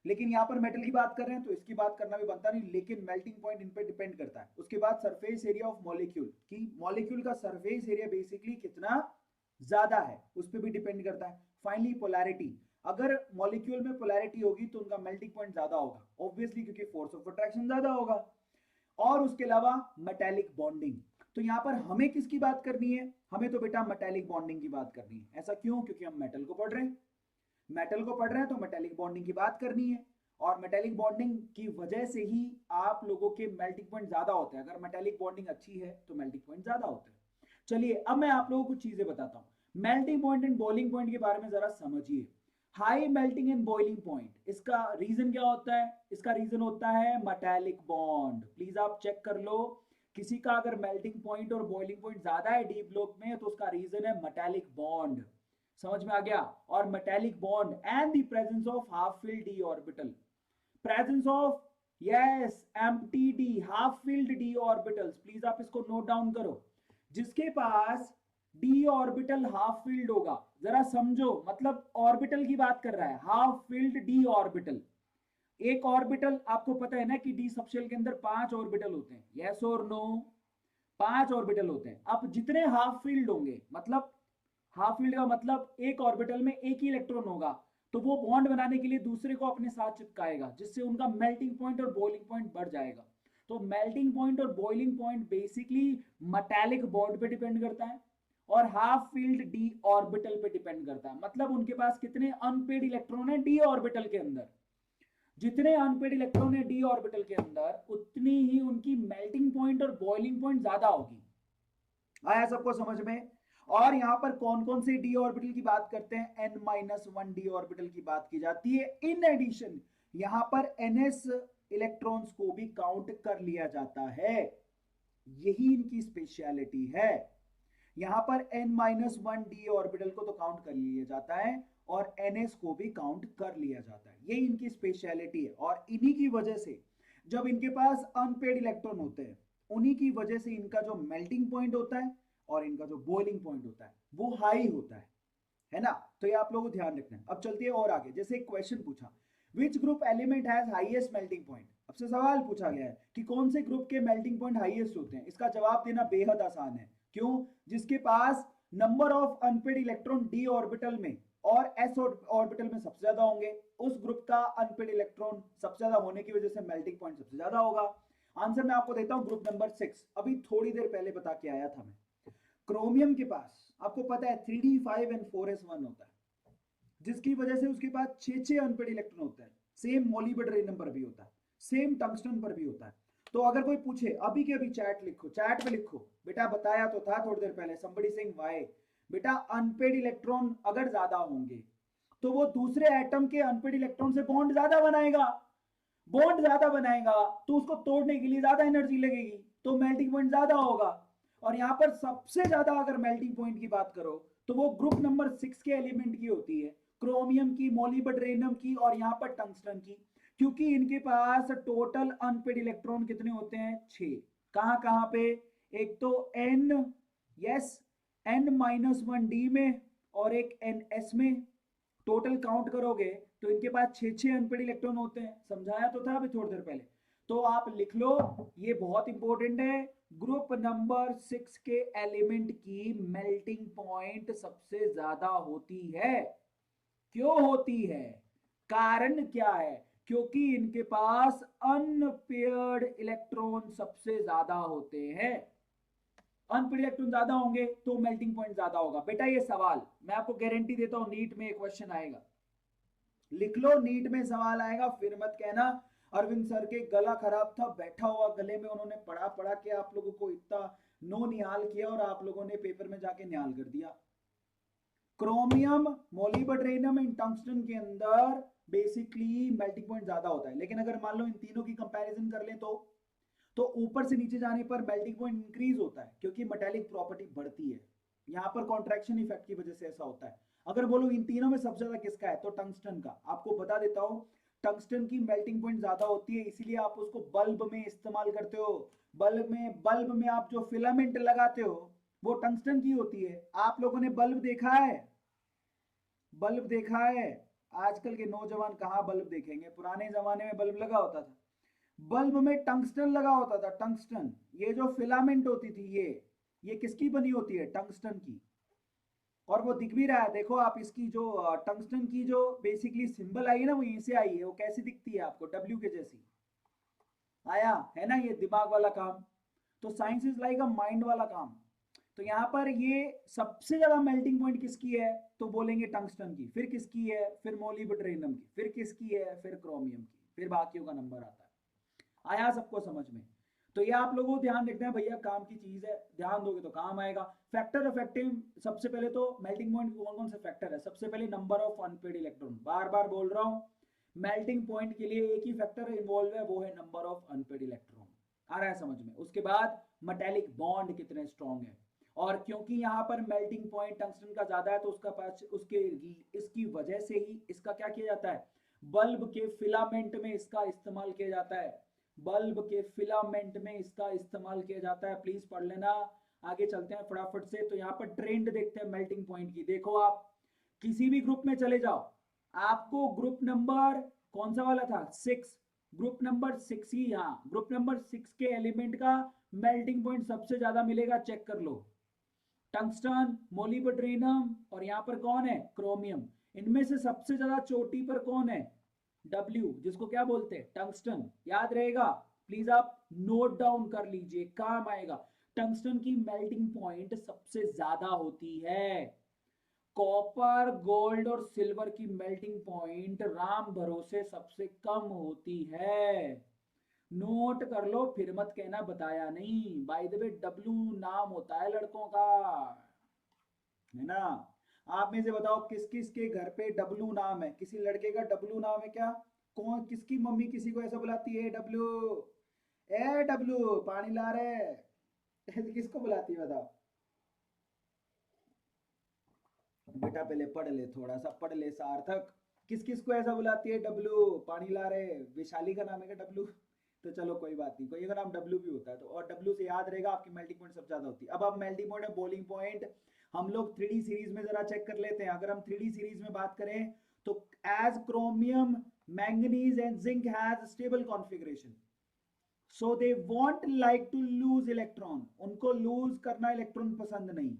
लेकिन यहाँ पर मेटल की बात कर रहे हैं तो इसकी बात करना भी बनता नहीं, लेकिन मेल्टिंग पॉइंट इन पे डिपेंड करता है। उसके बाद सरफेस एरिया ऑफ मॉलिक्यूल, कि मॉलिक्यूल का सरफेस एरिया बेसिकली कितना ज्यादा है उस पर भी डिपेंड करता है। फाइनली पोलैरिटी, अगर मॉलिक्यूल में पोलैरिटी होगी तो उनका मेल्टिंग पॉइंट ज्यादा होगा, ऑब्वियसली क्योंकि फोर्स ऑफ अट्रैक्शन ज्यादा होगा। और उसके अलावा मेटालिक बॉन्डिंग, तो यहाँ पर हमें किसकी बात करनी है? हमें तो बेटा मेटालिक बॉन्डिंग की बात करनी है। ऐसा क्यों? क्योंकि हम मेटल को पढ़ रहे हैं, मेटल को पढ़ रहे हैं तो मेटालिक बॉन्डिंग की बात करनी है, और मेटालिक बॉन्डिंग की वजह से ही आप लोगों के मेल्टिंग पॉइंट ज्यादा होते हैं। अगर मेटालिक बॉन्डिंग अच्छी है तो मेल्टिंग पॉइंट ज्यादा होते हैं। चलिए अब मैं आप लोगों को कुछ चीजें बताता हूँ। Melting point and boiling point के बारे में जरा समझिए। High melting and boiling point, इसका रीजन क्या होता है? इसका रीजन होता है मेटालिक बॉन्ड। प्लीज आप चेक कर लो, किसी का अगर मेल्टिंग पॉइंट और बॉइलिंग पॉइंट ज्यादा है डी ब्लॉक में तो उसका रीजन है मेटालिक बॉन्ड। समझ में आ गया? और metallic bond and the presence of half filled D orbital, presence of yes empty D, half filled D orbitals. Please आप इसको नोट डाउन करो। जिसके पास डी ऑर्बिटल हाफ फिल्ड होगा, जरा समझो, मतलब ऑर्बिटल की बात कर रहा है, हाफ फिल्ड डी ऑर्बिटल। एक ऑर्बिटल आपको पता है ना कि डी सबशेल के अंदर 5 ऑर्बिटल होते हैं, यस और नो? 5 ऑर्बिटल होते हैं। अब जितने हाफ फील्ड होंगे, मतलब हाफ फील्ड का मतलब एक ऑर्बिटल में एक ही इलेक्ट्रॉन होगा, तो वो बॉन्ड बनाने के लिए दूसरे को अपने साथ चिपकाएगा, जिससे उनका मेल्टिंग पॉइंट और बॉइलिंग पॉइंट बढ़ जाएगा। तो मेल्टिंग पॉइंट और boiling point basically metallic bond पे डिपेंड करता है और हाफ फील्ड डी ऑर्बिटल पे डिपेंड करता है। मतलब उनके पास कितने अनपेड इलेक्ट्रॉन है डी ऑर्बिटल के अंदर, जितने अनपेड इलेक्ट्रॉन है डी ऑर्बिटल के अंदर, उतनी ही उनकी मेल्टिंग पॉइंट और बॉइलिंग पॉइंट ज्यादा होगी। आया सबको समझ में? और यहां पर कौन कौन से डी ऑर्बिटल की बात करते हैं? n-1 डी ऑर्बिटल की बात की जाती है। इन एडिशन यहां पर ns इलेक्ट्रॉन्स को भी काउंट कर लिया जाता है, यही इनकी स्पेशलिटी है। यहां पर n-1 डी ऑर्बिटल को तो काउंट कर लिया जाता है और ns को भी काउंट कर लिया जाता है, यही इनकी स्पेशलिटी है। और इन्हीं की वजह से जब इनके पास अनपेड इलेक्ट्रॉन होते हैं, उन्हीं की वजह से इनका जो मेल्टिंग पॉइंट होता है और इनका जो बॉइलिंग पॉइंट होता है वो हाई होता है ना? तो ये आप लोगों को ध्यान रखना है। अब चलते हैं और आगे। जैसे एक क्वेश्चन पूछा, which group element has highest melting point. अब से सवाल पूछा गया है कि कौन से ग्रुप के मेल्टिंग पॉइंट हाईएस्ट होते हैं। इसका जवाब देना बेहद आसान है। क्यों? जिसके पास number of unpaired electron D orbital में और एस ऑर्बिटल में सबसे ज्यादा होंगे, उस ग्रुप का अनपेड इलेक्ट्रॉन सबसे ज्यादा होने की वजह से मेल्टिंग पॉइंट सबसे ज्यादा होगा। आंसर मैं आपको देता हूं, ग्रुप नंबर 6। अभी थोड़ी देर पहले बता के आया था मैं। क्रोमियम के पास आपको पता है 3d5 एंड 4s1 होता है, जिसकी वजह से उसके पास 6 अनपेड इलेक्ट्रॉन होता है। सेम मोलिबेड्रेनम पर भी होता है, सेम टंगस्टन पर भी होता है। तो अगर कोई पूछे, अभी के अभी चैट लिखो, चैट पे लिखो, बेटा बताया तो था थोड़ी देर पहले, somebody saying why। बेटा अनपेड इलेक्ट्रॉन अगर ज्यादा होंगे तो वो दूसरे एटम के अनपेड इलेक्ट्रॉन से बॉन्ड ज्यादा बनाएगा, बॉन्ड ज्यादा बनाएगा तो उसको तोड़ने के लिए ज्यादा एनर्जी लगेगी, तो मेल्टिंग पॉइंट ज्यादा होगा। और यहाँ पर सबसे ज्यादा अगर मेल्टिंग पॉइंट की बात करो तो वो ग्रुप नंबर 6 के एलिमेंट की होती है। क्रोमियम की, मोलिब्डेनम की और यहाँ पर टंगस्टन की, क्योंकि इनके पास टोटल अनपेड इलेक्ट्रॉन कितने होते हैं, 6। कहाँ कहाँ पे, एक तो n, यस, n-1d में और एक ns में। टोटल काउंट करोगे तो इनके पास 6 अनपेड इलेक्ट्रॉन होते हैं, समझाया तो था अभी थोड़ी देर पहले। तो आप लिख लो, ये बहुत इंपॉर्टेंट है, ग्रुप नंबर 6 के एलिमेंट की मेल्टिंग पॉइंट सबसे ज्यादा होती है। क्यों होती है, कारण क्या है, क्योंकि इनके पास अनपेयर्ड इलेक्ट्रॉन सबसे ज्यादा होते हैं। अनपेयर्ड इलेक्ट्रॉन ज्यादा होंगे तो मेल्टिंग पॉइंट ज्यादा होगा। बेटा ये सवाल मैं आपको गारंटी देता हूं, नीट में एक क्वेश्चन आएगा, लिख लो, नीट में सवाल आएगा, फिर मत कहना अरविंद सर के गला खराब था, बैठा हुआ गले में उन्होंने पढ़ा पढ़ा के आप लोगों को इतना नो निहाल किया और आप लोगों ने पेपर में जाके निहाल कर दिया। क्रोमियम, मोलिब्डेनम एंड टंगस्टन के अंदर बेसिकली मेल्टिंग पॉइंट ज्यादा होता है, लेकिन अगर मान लो इन तीनों की कंपैरिजन कर लें तो ऊपर से नीचे जाने पर मेल्टिंग पॉइंट इंक्रीज होता है, क्योंकि मेटेलिक प्रॉपर्टी बढ़ती है। यहाँ पर कॉन्ट्रैक्शन इफेक्ट की वजह से ऐसा होता है। अगर बोलो इन तीनों में सबसे ज्यादा किसका है, तो टंगस्टन का। आपको बता देता हूँ, टंगस्टन की मेल्टिंग पॉइंट ज्यादा होती है, इसीलिए आप उसको बल्ब में इस्तेमाल करते हो। बल्ब में आप जो फिलामेंट लगाते हो वो टंगस्टन की होती है। आप लोगों ने बल्ब देखा है, बल्ब देखा है? आजकल के नौजवान कहाँ बल्ब देखेंगे, पुराने जमाने में बल्ब लगा होता था, बल्ब में टंगस्टन लगा होता था, टंगस्टन। ये जो फिलामेंट होती थी ये किसकी बनी होती है, टंगस्टन की। और वो दिख भी रहा है, देखो आप, इसकी जो टंगस्टन की जो बेसिकली सिंबल आई है ना, वो यहीं से आई है। वो कैसी दिखती है आपको, डब्ल्यू के जैसी आया है ना, ये दिमाग वाला काम। तो science is like a mind वाला काम। तो यहाँ पर ये सबसे ज्यादा मेल्टिंग पॉइंट किसकी है, तो बोलेंगे टंगस्टन की, फिर किसकी है, फिर मोलिब्डेनम की, फिर किसकी है, फिर क्रोमियम की, फिर बाकियों का नंबर आता है। आया सबको समझ में? तो ये आप लोगों को ध्यान रखना है भैया, काम की चीज है, ध्यान दोगे तो काम आएगा। फैक्टर इफेक्टिव, सबसे पहले तो मेल्टिंग पॉइंट कौन कौन से फैक्टर है, सबसे पहले नंबर ऑफ अनपेड इलेक्ट्रॉन। बार बार बोल रहा हूँ, मेल्टिंग पॉइंट के लिए एक ही फैक्टर इन्वॉल्व है, वो है नंबर ऑफ अनपेड इलेक्ट्रॉन। आ रहा है समझ में? उसके बाद मेटेलिक बॉन्ड कितने स्ट्रॉन्ग है, और क्योंकि यहाँ पर मेल्टिंग पॉइंट टंगस्टन का ज्यादा है तो उसका पास उसके इसकी वजह से ही इसका क्या किया जाता है, बल्ब के फिलामेंट में इसका इस्तेमाल किया जाता है। बल्ब के फिलामेंट में इसका इस्तेमाल किया जाता है, प्लीज पढ़ लेना। आगे चलते हैं फटाफट से। तो यहाँ पर ट्रेंड देखते हैं मेल्टिंग पॉइंट की। देखो आप किसी भी ग्रुप में चले जाओ, आपको ग्रुप नंबर कौन सा वाला था, 6, ग्रुप नंबर 6 ही, यहाँ ग्रुप नंबर 6 के एलिमेंट का मेल्टिंग पॉइंट सबसे ज्यादा मिलेगा, चेक कर लो। टंगस्टन, मोलिब्डेनम और यहाँ पर कौन है, क्रोमियम। इनमें से सबसे ज्यादा चोटी पर कौन है, W, जिसको क्या बोलते हैं, टंगस्टन। याद रहेगा, प्लीज आप नोट डाउन कर लीजिए, काम आएगा। टंगस्टन की मेल्टिंग पॉइंट सबसे ज्यादा होती है। कॉपर, गोल्ड और सिल्वर की मेल्टिंग पॉइंट राम भरोसे सबसे कम होती है। नोट कर लो, फिर मत कहना बताया नहीं। बाय द वे, डब्लू नाम होता है लड़कों का, है ना। आप में से बताओ किस किस के घर पे डब्लू नाम है, किसी लड़के का डब्लू नाम है क्या? कौन, किसकी मम्मी किसी को ऐसा बुलाती है, डब्लू, ए डब्लू पानी ला रहे किसको बुलाती है बताओ? बेटा पहले पढ़ ले, थोड़ा सा पढ़ ले सार्थक। किस किस को ऐसा बुलाती है, डब्लू पानी ला रहे? विशाली का नाम है क्या डब्लू? तो चलो कोई बात नहीं, कोई का नाम डब्लू भी होता है तो, और डब्लू से याद रहेगा आपकी मेल्टिंग पॉइंट सबसे ज्यादा होती है। अब आप मेल्टिंग पॉइंट और बॉइलिंग पॉइंट हम लोग 3D सीरीज में जरा चेक कर लेते हैं। अगर हम 3D सीरीज में बात करें तो as chromium, manganese and zinc has stable configuration, so they want like to lose electron, उनको लूज करना इलेक्ट्रॉन पसंद नहीं,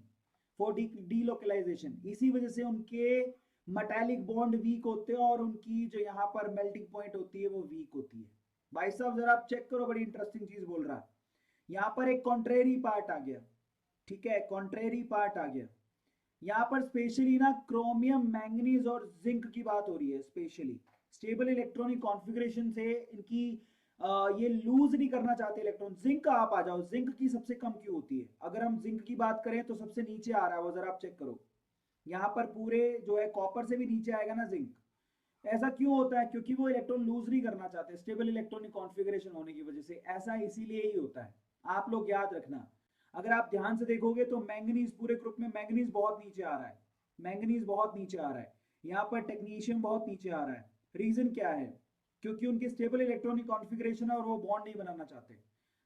फॉर डीलोकलाइजेशन। इसी वजह से उनके मेटालिक बॉन्ड वीक होते हैं और उनकी जो यहाँ पर मेल्टिंग पॉइंट होती है वो वीक होती है। भाई साहब जरा आप चेक करो, बड़ी इंटरेस्टिंग चीज बोल रहा है। यहाँ पर एक कॉन्ट्रेरी पार्ट आ गया, ठीक है, कॉन्ट्रेरी पार्ट आ गया। यहाँ पर स्पेशली ना क्रोमियम, मैंगनीज और जिंक की बात हो रही है स्पेशली। स्टेबल इलेक्ट्रॉनिक कॉन्फ़िगरेशन से इनकी ये लूज नहीं करना चाहते इलेक्ट्रॉन। जिंक आप आ जाओ, जिंक की सबसे कम क्यों होती है? अगर हम जिंक की बात करें तो सबसे नीचे आ रहा है वो, जरा आप चेक करो। यहाँ पर पूरे जो है कॉपर से भी नीचे आएगा ना जिंक। ऐसा क्यों होता है? क्योंकि वो इलेक्ट्रॉन लूज नहीं करना चाहते, स्टेबल इलेक्ट्रॉनिक कॉन्फ़िगरेशन होने की वजह से। ऐसा इसीलिए ही होता है, आप लोग याद रखना। अगर आप ध्यान से देखोगे तो मैंगनीज, पूरे ग्रुप में मैंगनीज बहुत नीचे आ रहा है, मैंगनीज बहुत नीचे आ रहा है। यहाँ पर टेक्नीशियम बहुत नीचे आ रहा है। रीजन क्या है? क्योंकि उनकी स्टेबल इलेक्ट्रॉनिक कॉन्फ़िगरेशन है और वो बॉन्ड नहीं बनाना चाहते,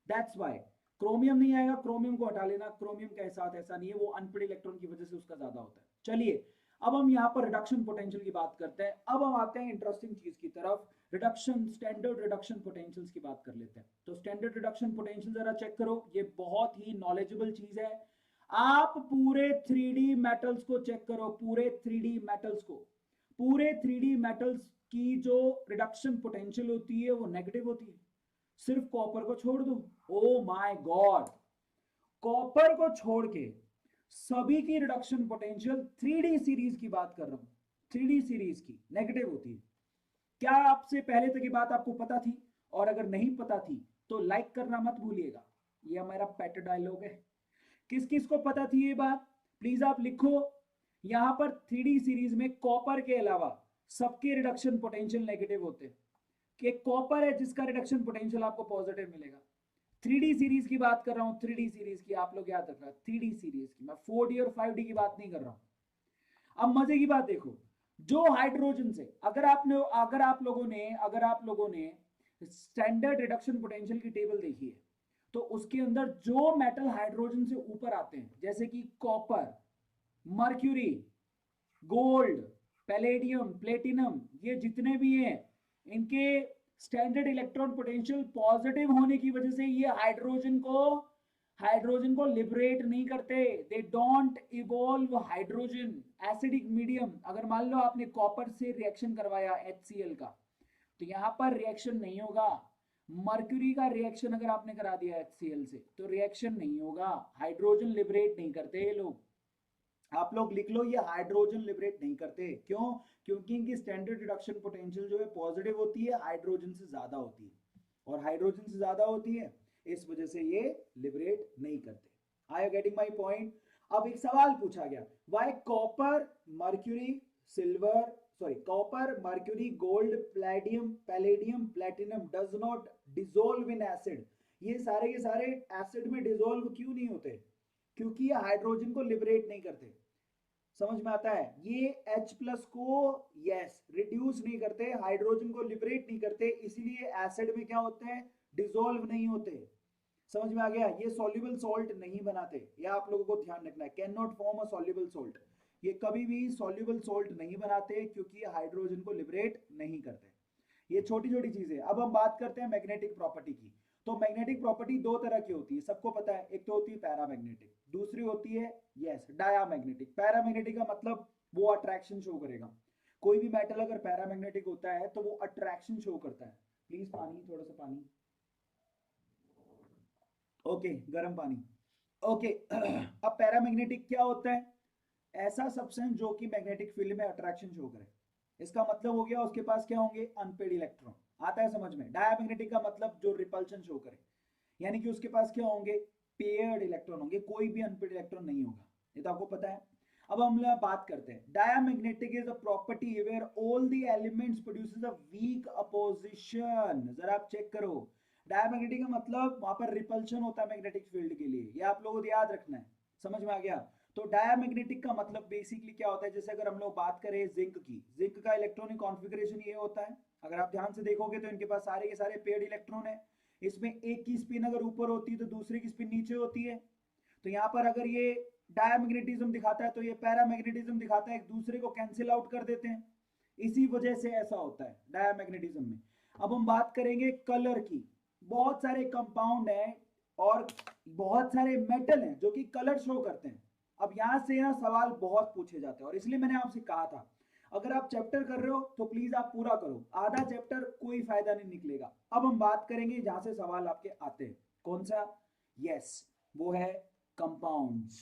दैट्स वाई। क्रोमियम नहीं आएगा, क्रोमियम को हटा लेना, क्रोमियम के साथ ऐसा नहीं है, वो अनपेड इलेक्ट्रॉन की वजह से उसका ज्यादा होता है। चलिए अब हम यहाँ पर रिडक्शन पोटेंशियल की बात करते हैं। अब हम आते हैं इंटरेस्टिंग चीज की तरफ, रिडक्शन, स्टैंडर्ड रिडक्शन पोटेंशियल्स की बात कर लेते हैं। तो स्टैंडर्ड रिडक्शन पोटेंशियल जरा चेक करो, ये बहुत ही नॉलेजेबल चीज है। आप पूरे 3D मेटल्स को चेक करो, पूरे 3D मेटल्स को, पूरे 3D मेटल्स की जो रिडक्शन पोटेंशियल होती है वो नेगेटिव होती है, सिर्फ कॉपर को छोड़ दो। ओ माय गॉड, कॉपर को छोड़ के सभी की रिडक्शन पोटेंशियल 3D सीरीज की बात कर रहा हूं, 3D सीरीज की नेगेटिव होती है। क्या आपसे पहले तक ये बात आपको पता थी? और अगर नहीं पता थी तो लाइक करना मत भूलिएगा, ये हमारा पेट डायलॉग है। किस किस को पता थी ये बात, प्लीज आप लिखो। यहां पर 3D सीरीज में कॉपर के अलावा सबके रिडक्शन पोटेंशियल नेगेटिव होते हैं, कि कॉपर है जिसका रिडक्शन पोटेंशियल आपको पॉजिटिव मिलेगा। 3D सीरीज की बात कर रहा हूं, 3D सीरीज की, आप लोग याद रखना, 3D सीरीज की, मैं 4D और 5D की बात नहीं कर रहा हूं। अब मजे की बात देखो, जो हाइड्रोजन से, अगर आप लोगों ने स्टैंडर्ड रिडक्शन पोटेंशियल की टेबल देखी है, तो उसके अंदर जो मेटल हाइड्रोजन से ऊपर आते हैं, जैसे कि copper, mercury, gold, palladium, platinum, ये जितने भी हैं, इनके स्टैंडर्ड इलेक्ट्रॉन पोटेंशियल पॉजिटिव होने की वजह से ये हाइड्रोजन को लिबरेट नहीं करते, they don't evolve hydrogen. Acidic medium, अगर मान लो आपने कॉपर से रिएक्शन करवाया HCl का, तो यहां पर रिएक्शन नहीं होगा। मर्क्यूरी का रिएक्शन अगर आपने करा दिया HCl से, तो रिएक्शन नहीं होगा, हाइड्रोजन लिबरेट नहीं करते ये लोग। आप लोग लिख लो, ये हाइड्रोजन लिबरेट नहीं करते। क्यों? क्योंकि इनकी स्टैंडर्ड रिडक्शन पोटेंशियल जो है पॉजिटिव होती है, हाइड्रोजन से ज्यादा होती है, और हाइड्रोजन से ज्यादा होती है, इस वजह से ये लिबरेट नहीं करते। Are you getting my point? अब एक सवाल पूछा गया, why copper, mercury, silver, sorry, copper, mercury, gold, platinum, palladium, platinum does not dissolve in acid. ये सारे के सारे एसिड में डिसॉल्व क्यों नहीं होते? क्योंकि ये हाइड्रोजन को लिबरेट नहीं करते। समझ में आता है? ये H प्लस को यस रिड्यूस नहीं करते, हाइड्रोजन को लिबरेट नहीं करते, इसीलिए एसिड में क्या होते हैं, डिसॉल्व नहीं होते। समझ में आ गया? ये सॉल्युबल सॉल्ट नहीं बनाते, ये आप लोगों को ध्यान रखना है, can not form a soluble salt. ये कभी भी सॉल्युबल सॉल्ट नहीं बनाते, क्योंकि ये हाइड्रोजन को लिबरेट नहीं करते। ये छोटी छोटी चीजें। अब हम बात करते हैं मैग्नेटिक प्रॉपर्टी की। तो मैग्नेटिक प्रॉपर्टी दो तरह की होती है, सबको पता है, एक तो होती है पैरामैग्नेटिक, दूसरी होती है यस डायामैग्नेटिक। पैरामैग्नेटिक का मतलब वो अट्रैक्शन शो करेगा। कोई भी मेटल अगर पैरामैग्नेटिक होता है तो वो अट्रैक्शन शो करता है। प्लीज पानी, थोड़ा सा पानी, ओके, गर्म पानी, ओके। अब पैरामैग्नेटिक क्या होता है? ऐसा सब्सटेंस जो कि मैग्नेटिक फील्ड में अट्रैक्शन शो करे। इसका मतलब हो गया उसके पास क्या होंगे, अनपेड इलेक्ट्रॉन। आता है समझ में? डायामैग्नेटिक का मतलब जो रिपल्शन शो करे, यानी कि उसके पास क्या होंगे, पेयर्ड इलेक्ट्रॉन होंगे, कोई भी अनपेड इलेक्ट्रॉन नहीं होगा। ये तो आपको पता है। अब हम लोग बात करते हैं, diamagnetic is a property where all the elements produces a weak opposition. जरा आप चेक करो, डायामैग्नेटिक का मतलब वहां पर रिपल्शन होता है मैग्नेटिक फील्ड के लिए, ये आप लोगों को याद रखना है। समझ में आ गया? तो डायामैग्नेटिक का मतलब बेसिकली क्या होता है, जैसे अगर हम लोग बात करें जिंक की, जिंक का इलेक्ट्रॉनिक कॉन्फ़िगरेशन ये होता है। अगर आप ध्यान से देखोगे तो इनके पास सारे के सारे पेयर्ड इलेक्ट्रॉन है। इसमें एक की स्पिन अगर ऊपर होती है तो दूसरे की स्पिन नीचे होती है। तो यहाँ पर अगर ये डायामैग्नेटिज्म दिखाता है तो ये पैरामैग्नेटिज्म दिखाता है, एक दूसरे को कैंसिल आउट कर देते हैं। इसी वजह से ऐसा होता है डायामैग्नेटिज्म में। अब हम बात करेंगे कलर की। बहुत सारे कंपाउंड हैं और बहुत सारे मेटल हैं जो कि कलर शो करते हैं। अब यहां से ना सवाल बहुत पूछे जाते हैं, और इसलिए मैंने आपसे कहा था अगर आप चैप्टर कर रहे हो तो प्लीज आप पूरा करो, आधा चैप्टर कोई फायदा नहीं निकलेगा। अब हम बात करेंगे जहां से सवाल आपके आते हैं, कौन सा? यस, वो है कंपाउंड्स,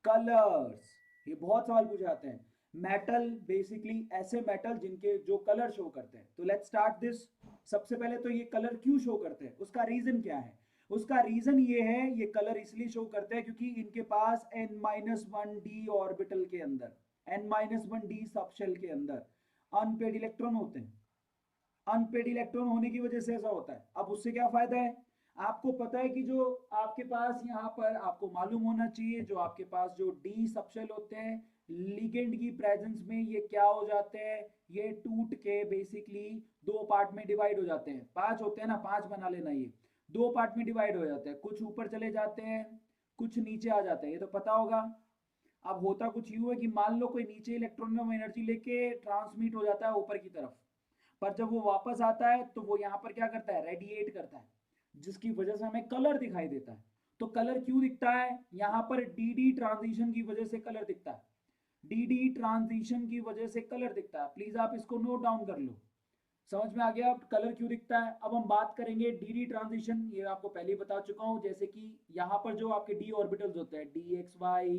कलर्स। ये बहुत सवाल पूछे जाते हैं। मेटल, बेसिकली ऐसे मेटल जिनके जो कलर शो करते हैं। तो लेट्स स्टार्ट दिस। सबसे पहले तो ये कलर क्यों शो करते हैं, उसका रीजन क्या है? उसका रीजन ये है, ये कलर इसलिए शो करते हैं क्योंकि इनके पास n-1d ऑर्बिटल के अंदर, n-1d सबशेल के अंदर अनपेड इलेक्ट्रॉन होते हैं। अनपेड इलेक्ट्रॉन होने की वजह से ऐसा होता है। अब उससे क्या फायदा है? आपको पता है कि जो आपके पास यहाँ पर आपको मालूम होना चाहिए, जो आपके पास जो डी सबशेल होते हैं, लिगेंड की प्रेजेंस में ये क्या हो जाते हैं, ये टूट के बेसिकली दो पार्ट में डिवाइड हो जाते हैं। पांच होते हैं ना, पांच बना लेना, ये दो पार्ट में डिवाइड हो जाते हैं, कुछ ऊपर चले जाते हैं, कुछ नीचे आ जाते हैं, ये तो पता होगा। अब होता कुछ यूं है कि मान लो कोई नीचे इलेक्ट्रॉन में एनर्जी लेके ट्रांसमिट हो जाता है ऊपर की तरफ, पर जब वो वापस आता है तो वो यहाँ पर क्या करता है, रेडिएट करता है, जिसकी वजह से हमें कलर दिखाई देता है। तो कलर क्यों दिखता है, यहाँ पर डी ट्रांजिशन की वजह से कलर दिखता है, डी ट्रांजिशन की वजह से कलर दिखता है। प्लीज आप इसको नोट डाउन कर लो, समझ में आ गया अब कलर क्यों दिखता है। अब हम बात करेंगे डी ट्रांजिशन, ये आपको पहले ही बता चुका हूं, जैसे कि यहाँ पर जो आपके डी ऑर्बिटल्स होते हैं, d x y,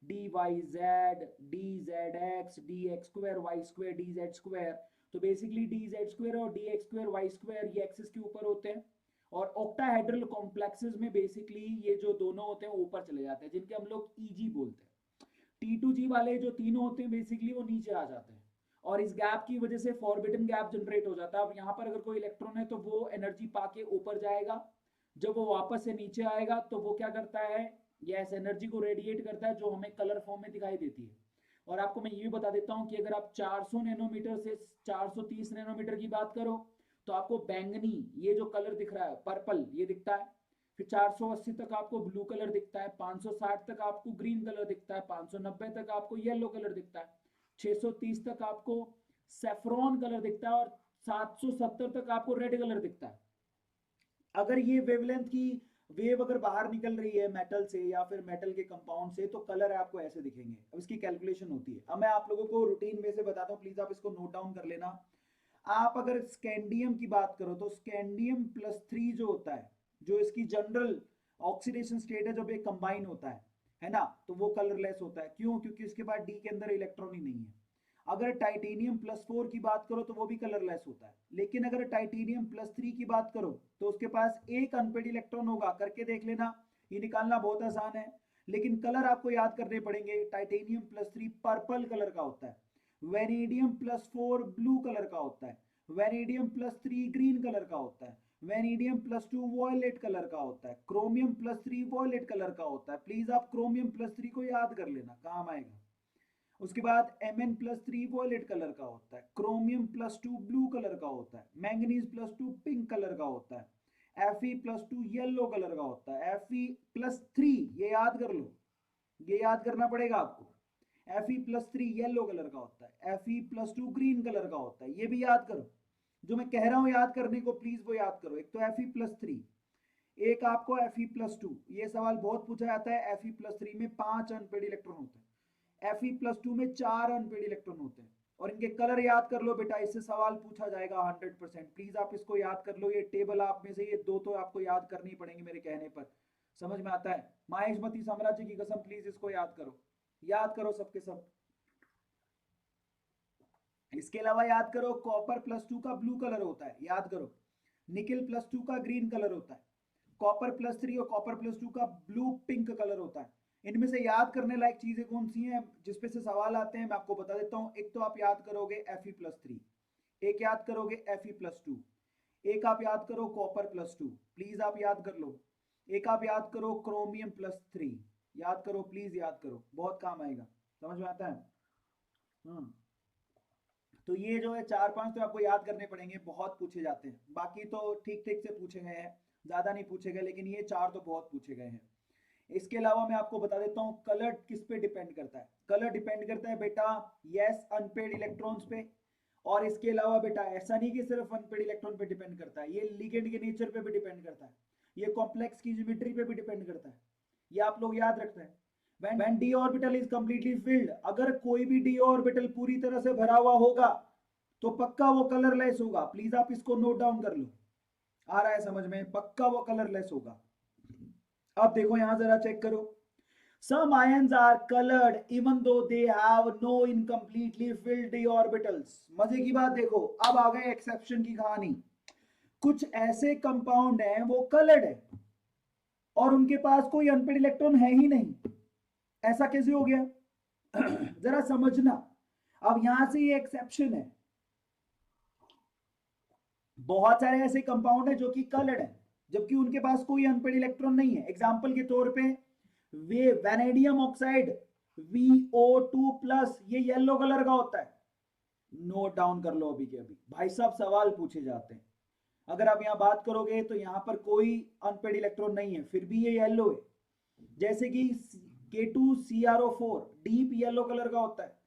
d y z, d z x, d x square y square, d z square, तो बेसिकली डी जेड स्क्वायर और d x square y square ये एक्सिस के ऊपर होते हैं, और ऑक्टाहेड्रल कॉम्प्लेक्सेस में बेसिकली ये जो दोनों होते हैं ऊपर चले जाते हैं, जिनके हम लोग ईजी बोलते हैं। T2G वाले जो तीनों होते हैं बेसिकली वो नीचे आ जाते हैं, और इस गैप की वजह से फॉरबिडन गैप जनरेट हो जाता है। अब यहाँ पर अगर कोई इलेक्ट्रॉन है तो वो एनर्जी पाके ऊपर जाएगा, जब वो वापस से नीचे आएगा तो वो क्या करता है, यस एनर्जी को रेडिएट करता है, जो हमें कलर फॉर्म में दिखाई देती है। और आपको मैं ये भी बता देता हूँ कि अगर आप 400 नैनोमीटर से 430 नैनोमीटर की बात करो तो आपको बैंगनी ये जो कलर दिख रहा है, पर्पल, ये दिखता है। फिर 480 तक आपको ब्लू कलर दिखता है, 560 तक आपको ग्रीन कलर दिखता है, 590 तक आपको येलो कलर दिखता है, 630 तक आपको सेफ्रॉन कलर दिखता है, और 770 तक आपको रेड कलर दिखता है। अगर ये वेवलेंथ की वेव अगर बाहर निकल रही है मेटल से या फिर मेटल के कंपाउंड से, तो कलर आपको ऐसे दिखेंगे। अब इसकी कैलकुलेशन होती है, अब मैं आप लोगों को रूटीन वे से बताता हूँ, प्लीज आप इसको नोट डाउन कर लेना। आप अगर स्कैंडियम की बात करो तो स्कैंडियम +3 जो होता है, जो इसकी जनरल ऑक्सीडेशन स्टेट है, जब ये कंबाइन होता है ना, तो वो कलरलेस होता है। क्यों, क्योंकि इसके बाद डी के अंदर इलेक्ट्रॉन ही नहीं है। अगर टाइटेनियम +4 की बात करो तो वो भी कलरलेस होता है, लेकिन अगर टाइटेनियम +3 की बात करो तो उसके पास एक अनपेड इलेक्ट्रॉन होगा। करके देख लेना, ये निकालना बहुत आसान है, लेकिन कलर आपको याद करने पड़ेंगे। टाइटेनियम +3 पर्पल कलर का होता है, वेनेडियम +4 ब्लू कलर का होता है, वेनेडियम +3 ग्रीन कलर का होता है, वेनेडियम +2 वॉयलेट कलर का होता है, क्रोमियम +3 वॉयलेट कलर का होता है। प्लीज आप क्रोमियम +3 को याद कर लेना, काम आएगा। उसके बाद Mn+3 वॉयलेट कलर का होता है, क्रोमियम +2 ब्लू कलर का होता है, मैंगनीज +2 पिंक कलर का होता है, Fe+2 येलो कलर का होता है, Fe+3 ये याद कर लो, ये याद करना पड़ेगा आपको। Fe+3 येलो कलर का होता है, Fe+2 ग्रीन कलर का होता है, ये भी याद करो। जो मैं कह रहा हूं याद करने को, प्लीज वो याद करो। एक तो Fe+3, एक आपको Fe+2, ये सवाल बहुत पूछा जाता है। Fe+3 में 5 अनपेड इलेक्ट्रॉन होते हैं, Fe+2 में 4 अनपेड इलेक्ट्रॉन होते हैं, और इनके कलर याद कर लो बेटा, इससे सवाल पूछा जाएगा 100%। प्लीज आप इसको याद कर लो, ये टेबल आप में से ये दो तो आपको याद करनी पड़ेंगे मेरे कहने पर, समझ में आता है। माहेशमती साम्राज्य की कसम, प्लीज इसको याद करो, याद करो सबके सब। इसके अलावा याद करो, कॉपर +2 का ब्लू कलर होता है, याद करो। निकिल +2 का ग्रीन कलर होता है, कॉपर +3 और कॉपर +2 का ब्लू पिंक कलर होता है। इनमें से याद करने लायक चीजें कौन सी हैं जिसपे से सवाल आते हैं, मैं आपको बता देता हूं। एक तो आप याद करोगे Fe+3, एक याद करोगे Fe+2, एक आप याद करो कॉपर +2, प्लीज आप याद कर लो। एक आप याद करो क्रोमियम +3, याद करो, प्लीज याद करो, बहुत काम आएगा, समझ में आता है। तो ये जो है 4-5 तो आपको याद करने पड़ेंगे, बहुत पूछे जाते हैं। बाकी तो ठीक ठीक से पूछे गए हैं, ज्यादा नहीं पूछे गए, लेकिन ये 4 तो बहुत पूछे गए हैं। इसके अलावा मैं आपको बता देता हूँ कलर किस पे डिपेंड करता है। कलर डिपेंड करता है बेटा, यस अनपेड इलेक्ट्रॉन्स पे, और इसके अलावा बेटा ऐसा नहीं कि सिर्फ अनपेड इलेक्ट्रॉन पे डिपेंड करता है, ये लिगेंड के नेचर पे भी डिपेंड करता है, ये कॉम्प्लेक्स की ज्योमेट्री पे भी डिपेंड करता है, ये आप लोग याद रखते हैं। when d orbital is completely filled, अगर कोई भी d orbital पूरी तरह से भरा हुआ होगा तो पक्का वो कलरलेस होगा। प्लीज आप इसको नोट डाउन कर लो, आ रहा है समझ में, पक्का वो कलरलेस होगा। अब देखो यहां जरा चेक करो, some ions are colored even though they have no incompletely filled d orbitals। मजे की बात देखो, अब आ गए एक्सेप्शन की कहानी। कुछ ऐसे कंपाउंड हैं वो कलर्ड है और उनके पास कोई अनपेड इलेक्ट्रॉन है ही नहीं, ऐसा कैसे हो गया जरा समझना। अब यहां से ये एक्सेप्शन है, बहुत सारे ऐसे कंपाउंड है जो कि कलर्ड है जबकि उनके पास कोई अनपेड इलेक्ट्रॉन नहीं है। एग्जांपल के तौर पे वे वैनेडियम ऑक्साइड VO2 प्लस, ये येलो कलर का होता है। नोट डाउन कर लो अभी के अभी, भाई साहब सवाल पूछे जाते हैं। अगर आप यहाँ बात करोगे तो यहाँ पर कोई अनपेड इलेक्ट्रॉन नहीं है, फिर भी ये येलो है। जैसे कि K2CrO4 डीप येलो कलर का होता है,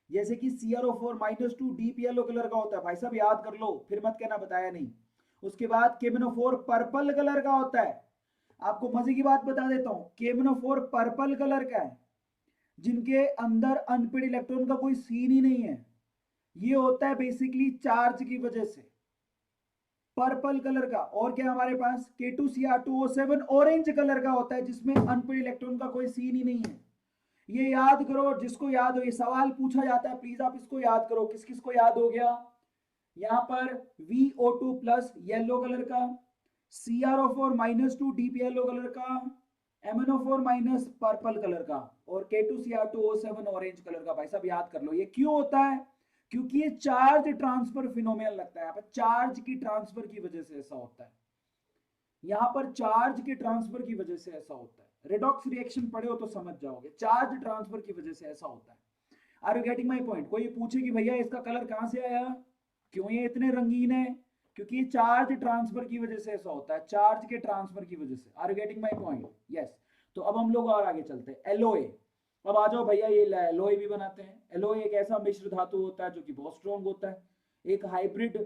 जैसे कि CrO4-2 डीप येलो कलर का होता है। भाई साहब याद कर लो, फिर मत कहना बताया नहीं। उसके बाद KMnO4 पर्पल कलर का होता है। आपको मजे की बात बता देता हूं, KMnO4 पर्पल कलर का है, जिनके अंदर अनपेड इलेक्ट्रॉन का कोई सीन ही नहीं है। ये होता है बेसिकली चार्ज की वजह से, पर्पल कलर का। और क्या हमारे पास K2Cr2O7 ऑरेंज कलर का होता है, जिसमें अनपेड इलेक्ट्रॉन का कोई सीन ही नहीं है। ये याद करो, जिसको याद हो, ये सवाल पूछा जाता है, प्लीज आप इसको याद करो। किस किस को याद हो गया? यहाँ पर VO2 प्लस येलो कलर का, CrO4-2 डीप येलो कलर का, MnO4 माइनस पर्पल कलर का, और K2Cr2O7 ऑरेंज कलर का। भाई साहब याद कर लो, ये क्यों होता है? क्योंकि ये चार्ज ट्रांसफर फिनोमेनन लगता है। यहाँ पर चार्ज की ट्रांसफर की वजह से ऐसा होता है, यहाँ पर चार्ज के ट्रांसफर की वजह से ऐसा होता है। रेडॉक्स रिएक्शन पढ़े हो तो समझ जाओगे, चार्ज ट्रांसफर की वजह से ऐसा होता है। Are you getting my point? कोई पूछे कि भैया इसका कलर कहां से आया, क्यों ये इतने रंगीन है? क्योंकि ये चार्ज ट्रांसफर की वजह से ऐसा होता है, चार्ज के ट्रांसफर की वजह से। Are you getting my point? Yes. तो अब हम लोग और आगे चलते हैं। एलोए, अब आ जाओ भैया, ये एलोए भी बनाते हैं। एलोए एक ऐसा मिश्र धातु होता है जो कि बहुत स्ट्रॉन्ग होता है, एक हाइब्रिड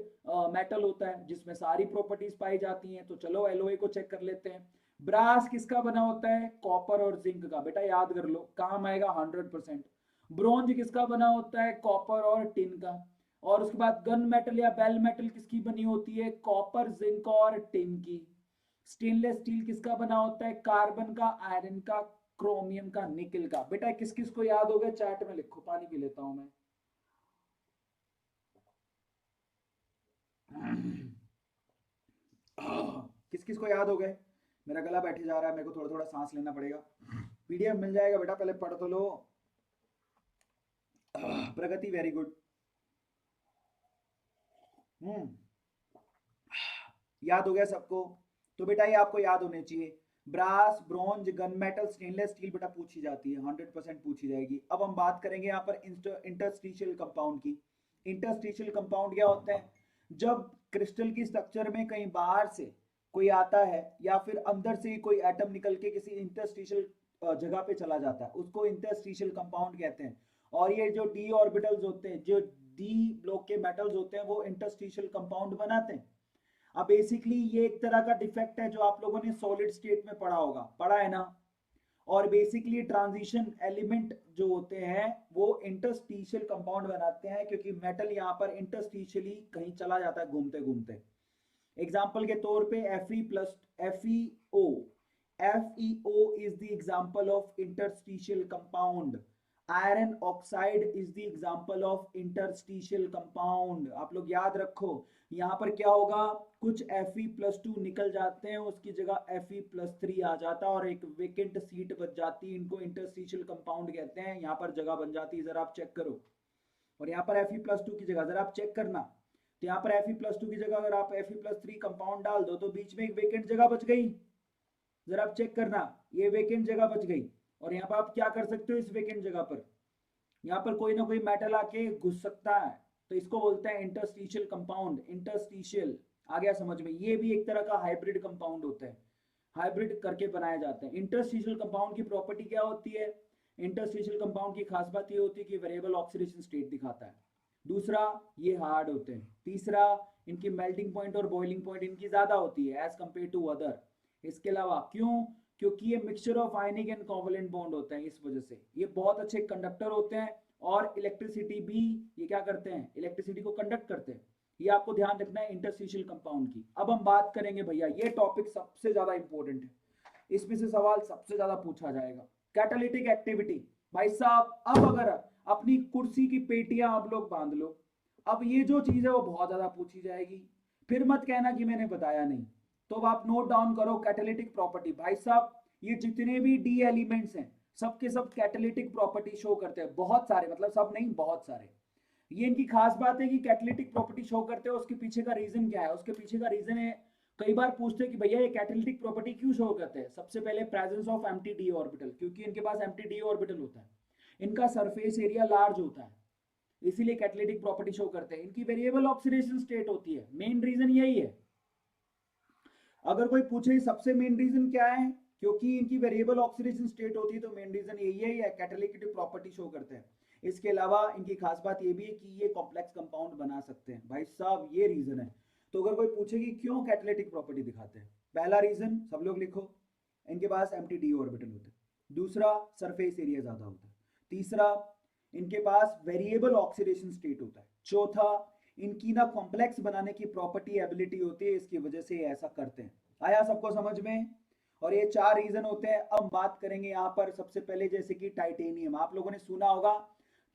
मेटल होता है जिसमें सारी प्रॉपर्टीज पाई जाती हैं। तो चलो एलोए को चेक कर लेते हैं। ब्रास किसका बना होता है? कॉपर और जिंक का। बेटा याद कर लो, काम आएगा 100%। ब्रॉन्ज किसका बना होता है? कॉपर और टिन का। और उसके बाद गन मेटल या बेल मेटल किसकी बनी होती है? कॉपर, जिंक और टिन की। स्टेनलेस स्टील किसका बना होता है? कार्बन का, आयरन का, क्रोमियम का, निकल का। बेटा किस किस को याद हो गया? चैट में लिखो, पानी पी लेता हूं मैं। किस किस को याद हो गए? मेरा गला बैठे जा रहा है, मेरे को थोड़ा थोड़ा सांस लेना पड़ेगा। पीडीएफ मिल जाएगा बेटा, पहले पढ़ तो लो। प्रगति वेरी गुड। याद हो गया सबको? तो बेटा ये आपको याद होने चाहिए। Brass, bronze, gun metal, stainless steel बेटा पूछी जाती है, 100% पूछी जाएगी। अब हम बात करेंगे यहाँ पर इंटरस्टिशियल कंपाउंड की। इंटरस्टिशियल कंपाउंड क्या होते हैं? जब क्रिस्टल की स्ट्रक्चर में कहीं बाहर से कोई आता है या फिर अंदर से ही कोई एटम निकल के किसी इंटरस्टिशियल जगह पे चला जाता है, उसको इंटरस्टिशियल कंपाउंड कहते हैं। और ये जो डी ऑर्बिटल्स होते हैं, जो डी ब्लॉक के मेटल्स होते हैं, वो इंटरस्टिशियल कंपाउंड बनाते हैं। अब बेसिकली ये एक तरह का डिफेक्ट है जो आप लोगों ने सॉलिड स्टेट में पढ़ा होगा, पढ़ा है ना? और बेसिकली ट्रांजिशन एलिमेंट जो होते हैं वो इंटरस्टिशियल कंपाउंड बनाते हैं, क्योंकि मेटल यहाँ पर इंटरस्टिशियली कहीं चला जाता है घूमते घूमते। एग्जाम्पल के तौर पे Fe plus FeO, FeO is the example of interstitial compound. Iron oxide is the example of interstitial compound. आप लोग याद रखो, यहाँ पर क्या होगा? कुछ Fe+2 निकल जाते हैं, उसकी जगह Fe+3 आ जाता है और एक वेकेंट सीट बच जाती है। इनको इंटरस्टिशियल कंपाउंड कहते हैं। यहाँ पर जगह बन जाती है, जरा आप चेक करो। और यहाँ पर Fe+2 की जगह जरा आप चेक करना, तो यहाँ पर Fe+2 की जगह अगर आप Fe+3 कंपाउंड डाल दो तो बीच में एक वेकेंट जगह बच गई। जरा आप चेक करना, ये वेकेंट जगह बच गई। और यहाँ पर आप क्या कर सकते हो? इस वेकेंट जगह पर यहाँ पर कोई ना कोई मेटल आके घुस सकता है, तो इसको बोलते हैं इंटरस्टिशियल कंपाउंड। इंटरस्टिशियल आ गया समझ में? ये भी एक तरह का हाइब्रिड कंपाउंड होता है, हाइब्रिड करके बनाए जाते हैं। इंटरस्टिशियल कंपाउंड की प्रॉपर्टी क्या होती है? इंटरस्टिशियल कंपाउंड की खास बात ये होती है कि वेरिएबल ऑक्सीडेशन स्टेट दिखाता है। दूसरा, ये हार्ड होते हैं। तीसरा, इनकी मेल्टिंग पॉइंट और बॉइलिंग पॉइंट इनकी ज्यादा होती है एज कंपेयर टू अदर। इसके अलावा क्यों? क्योंकि ये mixture of ionic and covalent bond होते हैं, इस वजह से ये बहुत अच्छे कंडक्टर होते हैं। और इलेक्ट्रिसिटी भी ये क्या करते हैं? इलेक्ट्रिसिटी को कंडक्ट करते हैं। ये आपको ध्यान रखना है इंटरस्टिशियल कंपाउंड की। अब हम बात करेंगे भैया, ये टॉपिक सबसे ज्यादा इंपॉर्टेंट है, इसमें से सवाल सबसे ज्यादा पूछा जाएगा। Catalytic activity. भाई साहब अब अगर अपनी कुर्सी की पेटियां आप लोग बांध लो, अब ये जो चीज है वो बहुत ज्यादा पूछी जाएगी, फिर मत कहना कि मैंने बताया नहीं। तो अब आप नोट डाउन करो कैटालिटिक प्रॉपर्टी। भाई साहब ये जितने भी डी एलिमेंट्स हैं सब के सब कैटालिटिक प्रॉपर्टी शो करते हैं, बहुत सारे, मतलब सब नहीं बहुत सारे। ये इनकी खास बात है कि कैटालिटिक प्रॉपर्टी शो करते हैं। उसके पीछे का रीजन क्या है? उसके पीछे का रीजन है, कई बार पूछते हैं कि भैया ये कैटालिटिक प्रॉपर्टी क्यों शो करते हैं। सबसे पहले presence of empty D orbital, क्योंकि इनके पास एम्प्टी डी ऑर्बिटल होता है। इनका सरफेस एरिया लार्ज होता है, इसीलिए कैटालिटिक प्रॉपर्टी शो करते हैं। इनकी वेरिएबल ऑक्सीडेशन स्टेट होती है, मेन रीजन यही है। अगर कोई पूछे सबसे मेन रीजन क्या है, क्योंकि इनकी वेरिएबल ऑक्सीडेशन स्टेट होती है, तो मेन रीजन यही है, ये कैटालिटिक प्रॉपर्टी शो करते हैं। इसके अलावा इनकी खास बात ये भी है कि ये कॉम्प्लेक्स कंपाउंड बना सकते हैं। भाई साहब ये रीजन है। तो अगर कोई पूछे कि क्यों कैटालिटिक प्रॉपर्टी दिखाते हैं, पहला रीजन सब लोग लिखो, इनके पास एम्प्टी डी ऑर्बिटल होते हैं। दूसरा, सरफेस एरिया ज्यादा होता है। तीसरा, इनके पास वेरिएबल ऑक्सीडेशन स्टेट होता है। चौथा, इनकी ना कॉम्प्लेक्स बनाने की प्रॉपर्टी एबिलिटी होती है, इसकी वजह से ऐसा करते हैं। आया सबको समझ में? और ये 4 रीजन होते हैं। अब बात करेंगे यहाँ पर सबसे पहले, जैसे कि टाइटेनियम, आप लोगों ने सुना होगा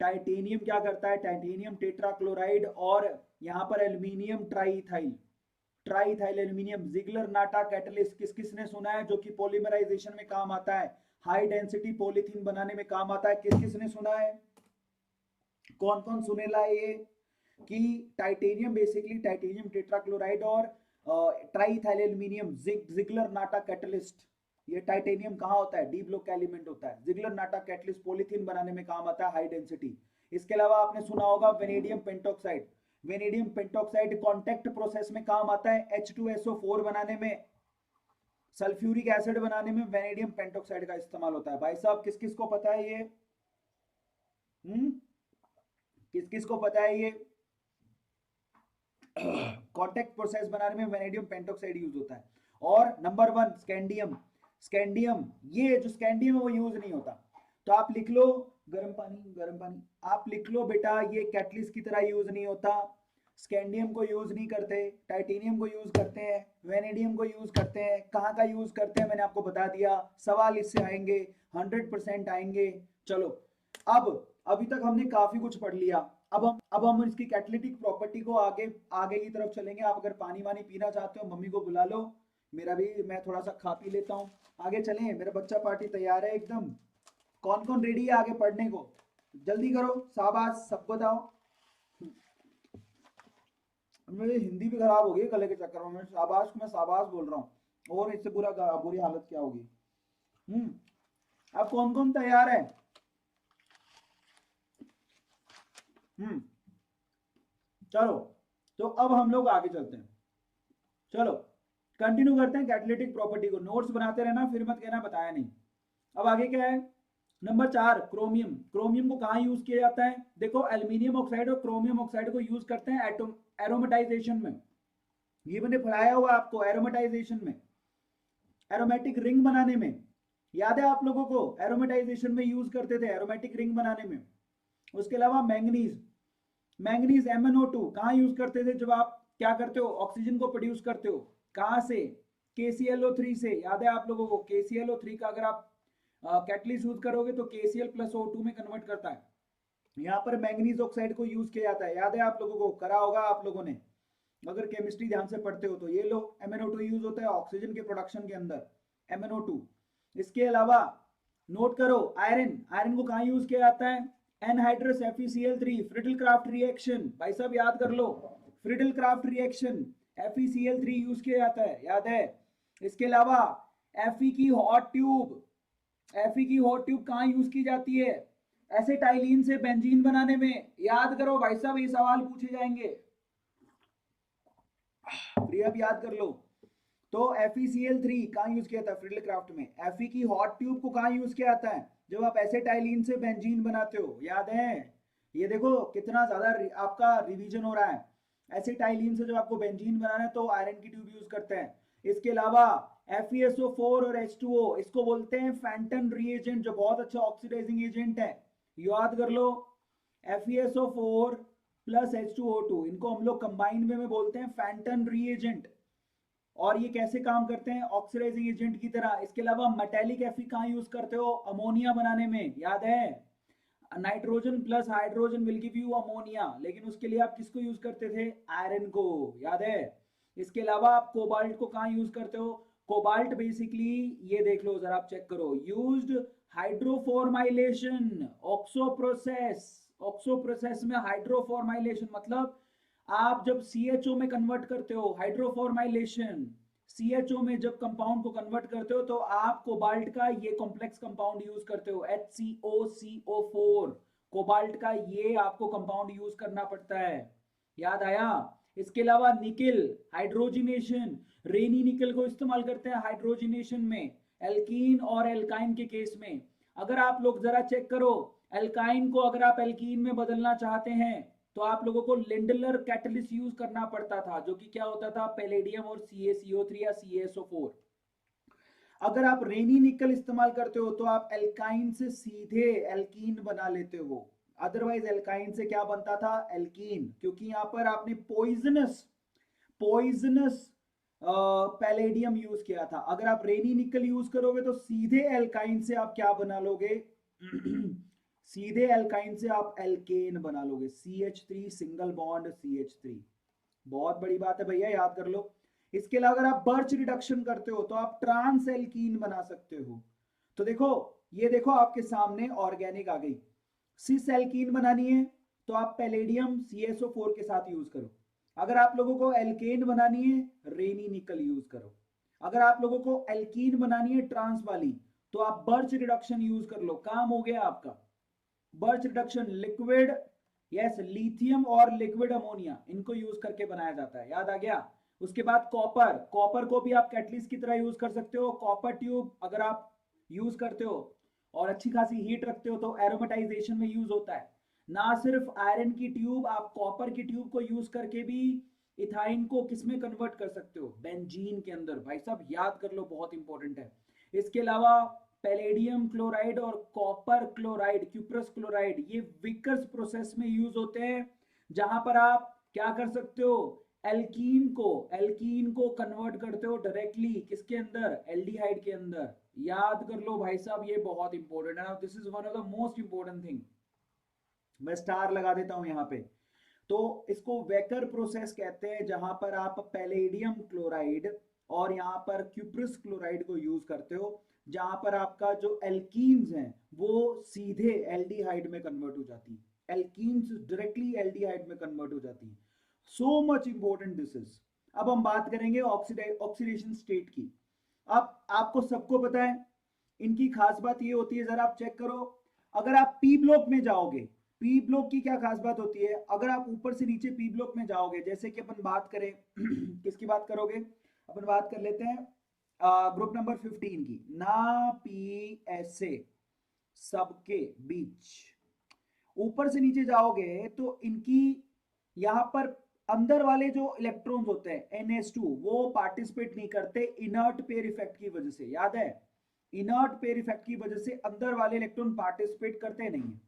टाइटेनियम क्या करता है, टाइटेनियम टेट्राक्लोराइड और यहाँ पर aluminium triethyl aluminium Ziegler Natta catalyst किस किस ने सुना है, जो कि पॉलीमराइजेशन में काम आता है, हाई डेंसिटी पॉलीथीन बनाने में काम आता है। किस किस ने सुना है, कौन कौन सुनेला ये कि टाइटेनियम बेसिकली टाइटेनियम टेट्राक्लोराइड और triethyl aluminium Ziegler Natta catalyst, ये टाइटेनियम कहाँ होता है, डी ब्लॉक का एलिमेंट होता है। जिगलर नाटा कैटलिस्ट पॉलीथीन बनाने में काम आता है, हाई डेंसिटी। इसके अलावा आपने सुना होगा vanadium pentoxide, vanadium pentoxide contact process में काम आता है, H2SO4 बनाने में, सल्फ्यूरिक एसिड बनाने में वेनेडियम पेंटॉक्साइड का इस्तेमाल होता है। भाई साहब किस किस को पता है ये? किस किस को पता है ये? कांटेक्ट प्रोसेस बनाने में वेनेडियम पेंटॉक्साइड यूज होता है। और नंबर 1 स्कैंडियम, स्कैंडियम, ये जो स्कैंडियम है वो यूज नहीं होता, तो आप लिख लो गर्म पानी, आप लिख लो बेटा, ये कैटलिस्ट की तरह यूज नहीं होता। स्कैंडियम को यूज नहीं करते, टाइटेनियम को यूज करते हैं, वेनेडियम को यूज करते हैं। कहाँ का यूज करते हैं मैंने आपको बता दिया, सवाल इससे आएंगे, 100% आएंगे। चलो अब अभी तक हमने काफी कुछ पढ़ लिया, अब हम इसकी कैटालिटिक प्रॉपर्टी को आगे आगे की तरफ चलेंगे। आप अगर पानी वानी पीना चाहते हो मम्मी को बुला लो, मेरा भी, मैं थोड़ा सा खा पी लेता हूँ। आगे चलें, मेरा बच्चा पार्टी तैयार है एकदम। कौन कौन रेडी है आगे पढ़ने को? जल्दी करो, शाबाश, सबको बताओ। मेरी हिंदी भी खराब हो गई गले के चक्कर में, मैं शाबाश बोल रहा हूँ, और इससे बुरी हालत क्या होगी। अब कौन कौन तैयार है? चलो, तो अब हम लोग आगे चलते हैं। चलो कंटिन्यू करते हैं कैटालिटिक प्रॉपर्टी को। नोट्स बनाते रहना, फिर मत कहना बताया नहीं। अब आगे क्या है? Number 4 chromium. क्रोमियम को कहाँ यूज किया जाता है? देखो एल्यूमिनियम ऑक्साइड और क्रोमियम ऑक्साइड को यूज करते हैं एरोमेटाइजेशन में। ये मैंने पढ़ाया हुआ आपको, एरोमेटाइजेशन में, एरोमेटिक रिंग बनाने में, याद है आप लोगों को? एरोमेटाइजेशन में यूज करते थे, एरोमेटिक रिंग बनाने में। उसके अलावा मैंगनीज, मैंगनीज MnO2 कहाँ यूज करते थे? जब आप क्या करते हो, ऑक्सीजन को प्रोड्यूस करते हो, कहाँ से? KClO3 से। याद है आप लोगों को? KClO3 का अगर आप कैटलिस्ट यूज करोगे तो KCl+O2 में कन्वर्ट करता है। यहाँ पर मैंगनीज ऑक्साइड को यूज किया जाता है, याद है आप लोगों को? करा होगा आप लोगों ने, अगर केमिस्ट्री ध्यान से पढ़ते हो तो। ये लो MnO2 यूज होता है ऑक्सीजन के प्रोडक्शन के अंदर, MnO2। इसके अलावा नोट करो आयरन, आयरन को कहाँ यूज किया जाता है? Anhydrous FeCl3, Friedel-craft reaction. भाई साहब याद कर लो, फ्रिडल-क्राफ्ट रिएक्शन, FeCl3 यूज किया जाता है, याद है? इसके अलावा Fe की हॉट ट्यूब, Fe की हॉट ट्यूब कहाँ यूज की जाती है? एसिटाइलिन से बेंजीन बनाने में। याद करो भाई साहब, ये सवाल पूछे जाएंगे, अब याद कर लो। तो FeCl3 कहाँ यूज किया था? फ्रिडल-क्राफ्ट में। Fe की हॉट ट्यूब को कहाँ यूज किया जाता है? जब आप एसिटाइलिन से बेंजीन बनाते हो, याद है? ये देखो कितना ज्यादा आपका रिवीजन हो रहा है। एसिटाइलिन से जब आपको बेंजीन बनाना है तो आयरन की ट्यूब यूज करते हैं। इसके अलावा FeSO4 और H2O, इसको बोलते हैं फैंटन रिएजेंट, जो बहुत अच्छा ऑक्सीडाइजिंग एजेंट है। याद कर लो, FeSO4 प्लस H2O2, इनको हम लोग कंबाइन में बोलते हैं फैंटन रिएजेंट। और ये कैसे काम करते हैं? ऑक्सीडाइजिंग एजेंट की तरह। इसके अलावा मेटालिक Fe कहाँ यूज करते हो? अमोनिया बनाने में, याद है? Nitrogen plus hydrogen will give you ammonia, लेकिन उसके लिए आप किसको यूज करते थे? आयरन को, याद है? इसके अलावा आप कोबाल्ट को कहाँ यूज करते हो? कोबाल्ट बेसिकली, ये देख लो जरा, आप चेक करो, used hydroformylation, oxo process. Oxo process में हाइड्रोफॉर्माइलेशन मतलब आप जब CHO में कन्वर्ट करते हो, हाइड्रोफॉर्माइलेशन, CHO में जब कंपाउंड को कन्वर्ट करते हो तो आप कोबाल्ट का ये कॉम्प्लेक्स कंपाउंड यूज करते हो, HCOCO4, कोबाल्ट का ये आपको कंपाउंड यूज करना पड़ता है, याद आया। इसके अलावा निकिल हाइड्रोजिनेशन, रेनी निकल को इस्तेमाल करते हैं हाइड्रोजिनेशन में, एल्कीन और एल्काइन के केस में। अगर आप लोग जरा चेक करो, एल्काइन को अगर आप एल्कीन में बदलना चाहते हैं तो आप लोगों को लिंडलर कैटलिस्ट यूज करना पड़ता था, जो कि क्या होता था, पैलेडियम और CaCO3 या CaSO4। अगर आप रेनी निकल इस्तेमाल करते हो तो आप एल्काइन से सीधे एल्कीन बना लेते हो, अदरवाइज एल्काइन से क्या बनता था, एल्कीन, क्योंकि यहां पर आपने पॉइजनस पॉइजनस पैलेडियम यूज किया था। अगर आप रेनी निकल यूज करोगे तो सीधे एल्काइन से आप क्या बना लोगे सीधे एल्काइन से आप एल्केन बना लोगे, CH3 सिंगल बॉन्ड CH3। बहुत बड़ी बात है भैया, याद कर लो। इसके अलावा अगर आप बर्च रिडक्शन करते हो तो आप ट्रांस एल्कीन बना सकते हो। तो देखो, ये देखो आपके सामने ऑर्गेनिक आ गई। सिस एल्कीन बनानी है तो आप पैलेडियम CSO4 के साथ यूज करो। अगर आप लोगों को एल्केन बनानी है, रेनी निकल यूज करो। अगर आप लोगों को एल्कीन बनानी है ट्रांस वाली तो आप बर्च रिडक्शन यूज कर लो, काम हो गया आपका। Birch reduction liquid, yes, lithium और लिक्विड अमोनिया, इनको यूज करके बनाया जाता है, याद आ गया। उसके बाद कॉपर, कॉपर को भी आप कैटलिस्ट की तरह यूज कर सकते हो। कॉपर ट्यूब अगर आप यूज करते हो और अच्छी खासी हीट रखते हो तो एरोमेटाइजेशन में यूज होता है। ना सिर्फ आयरन की ट्यूब, आप कॉपर की ट्यूब को यूज करके भी इथाइन को किसमें कन्वर्ट कर सकते हो, बेंजीन के अंदर। भाई साहब याद कर लो, बहुत इंपॉर्टेंट है। इसके अलावा पैलेडियम क्लोराइड और कॉपर क्लोराइड, क्यूप्रस क्लोराइड, ये विकर्स प्रोसेस में यूज होते हैं, जहां पर आप क्या कर सकते हो, एल्कीन को कन्वर्ट करते हो डायरेक्टली किसके अंदर, एल्डिहाइड के अंदर। याद कर लो भाई साहब, ये बहुत इंपॉर्टेंट है। This is one of the most important thing, मैं स्टार लगा देता हूं यहाँ पे। तो इसको वेकर प्रोसेस कहते हैं, जहां पर आप पैलेडियम क्लोराइड और यहाँ पर क्यूप्रस क्लोराइड को यूज करते हो, जहां पर आपका जो एल्कीन्स हैं वो सीधे एल्डिहाइड में कन्वर्ट हो जाती है, एल्कीन्स डायरेक्टली एल्डिहाइड में कन्वर्ट हो जाती है। So much important this is. अब हम बात करेंगे ऑक्सीडेशन स्टेट की। अब आपको सबको पता है इनकी खास बात ये होती है, जरा आप चेक करो। अगर आप पी ब्लॉक में जाओगे, पी ब्लॉक की क्या खास बात होती है, अगर आप ऊपर से नीचे पी ब्लॉक में जाओगे, जैसे कि अपन बात करें किसकी बात करोगे, अपन बात कर लेते हैं ग्रुप नंबर 15 की, ना पी ऐसे सबके बीच ऊपर से नीचे जाओगे तो इनकी यहां पर अंदर वाले जो इलेक्ट्रॉन्स होते हैं NH2 वो पार्टिसिपेट नहीं करते इनर्ट पेयर इफेक्ट की वजह से, याद है, इनर्ट पेयर इफेक्ट की वजह से अंदर वाले इलेक्ट्रॉन पार्टिसिपेट करते नहीं है।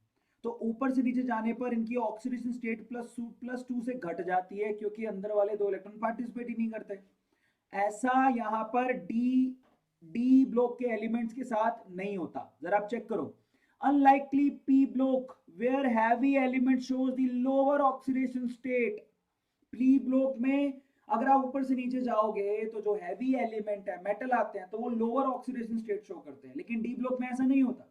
तो ऊपर से नीचे जाने पर इनकी ऑक्सीडेशन स्टेट +2 से घट जाती है, क्योंकि अंदर वाले दो इलेक्ट्रॉन पार्टिसिपेट ही नहीं करते। ऐसा यहाँ पर डी ब्लॉक के एलिमेंट्स के साथ नहीं होता, जरा आप चेक करो। Unlikely P block where heavy element shows the lower oxidation state. P block में अगर आप ऊपर से नीचे जाओगे तो जो हैवी एलिमेंट है, मेटल आते हैं, तो वो लोअर ऑक्सीडेशन स्टेट शो करते हैं, लेकिन डी ब्लॉक में ऐसा नहीं होता।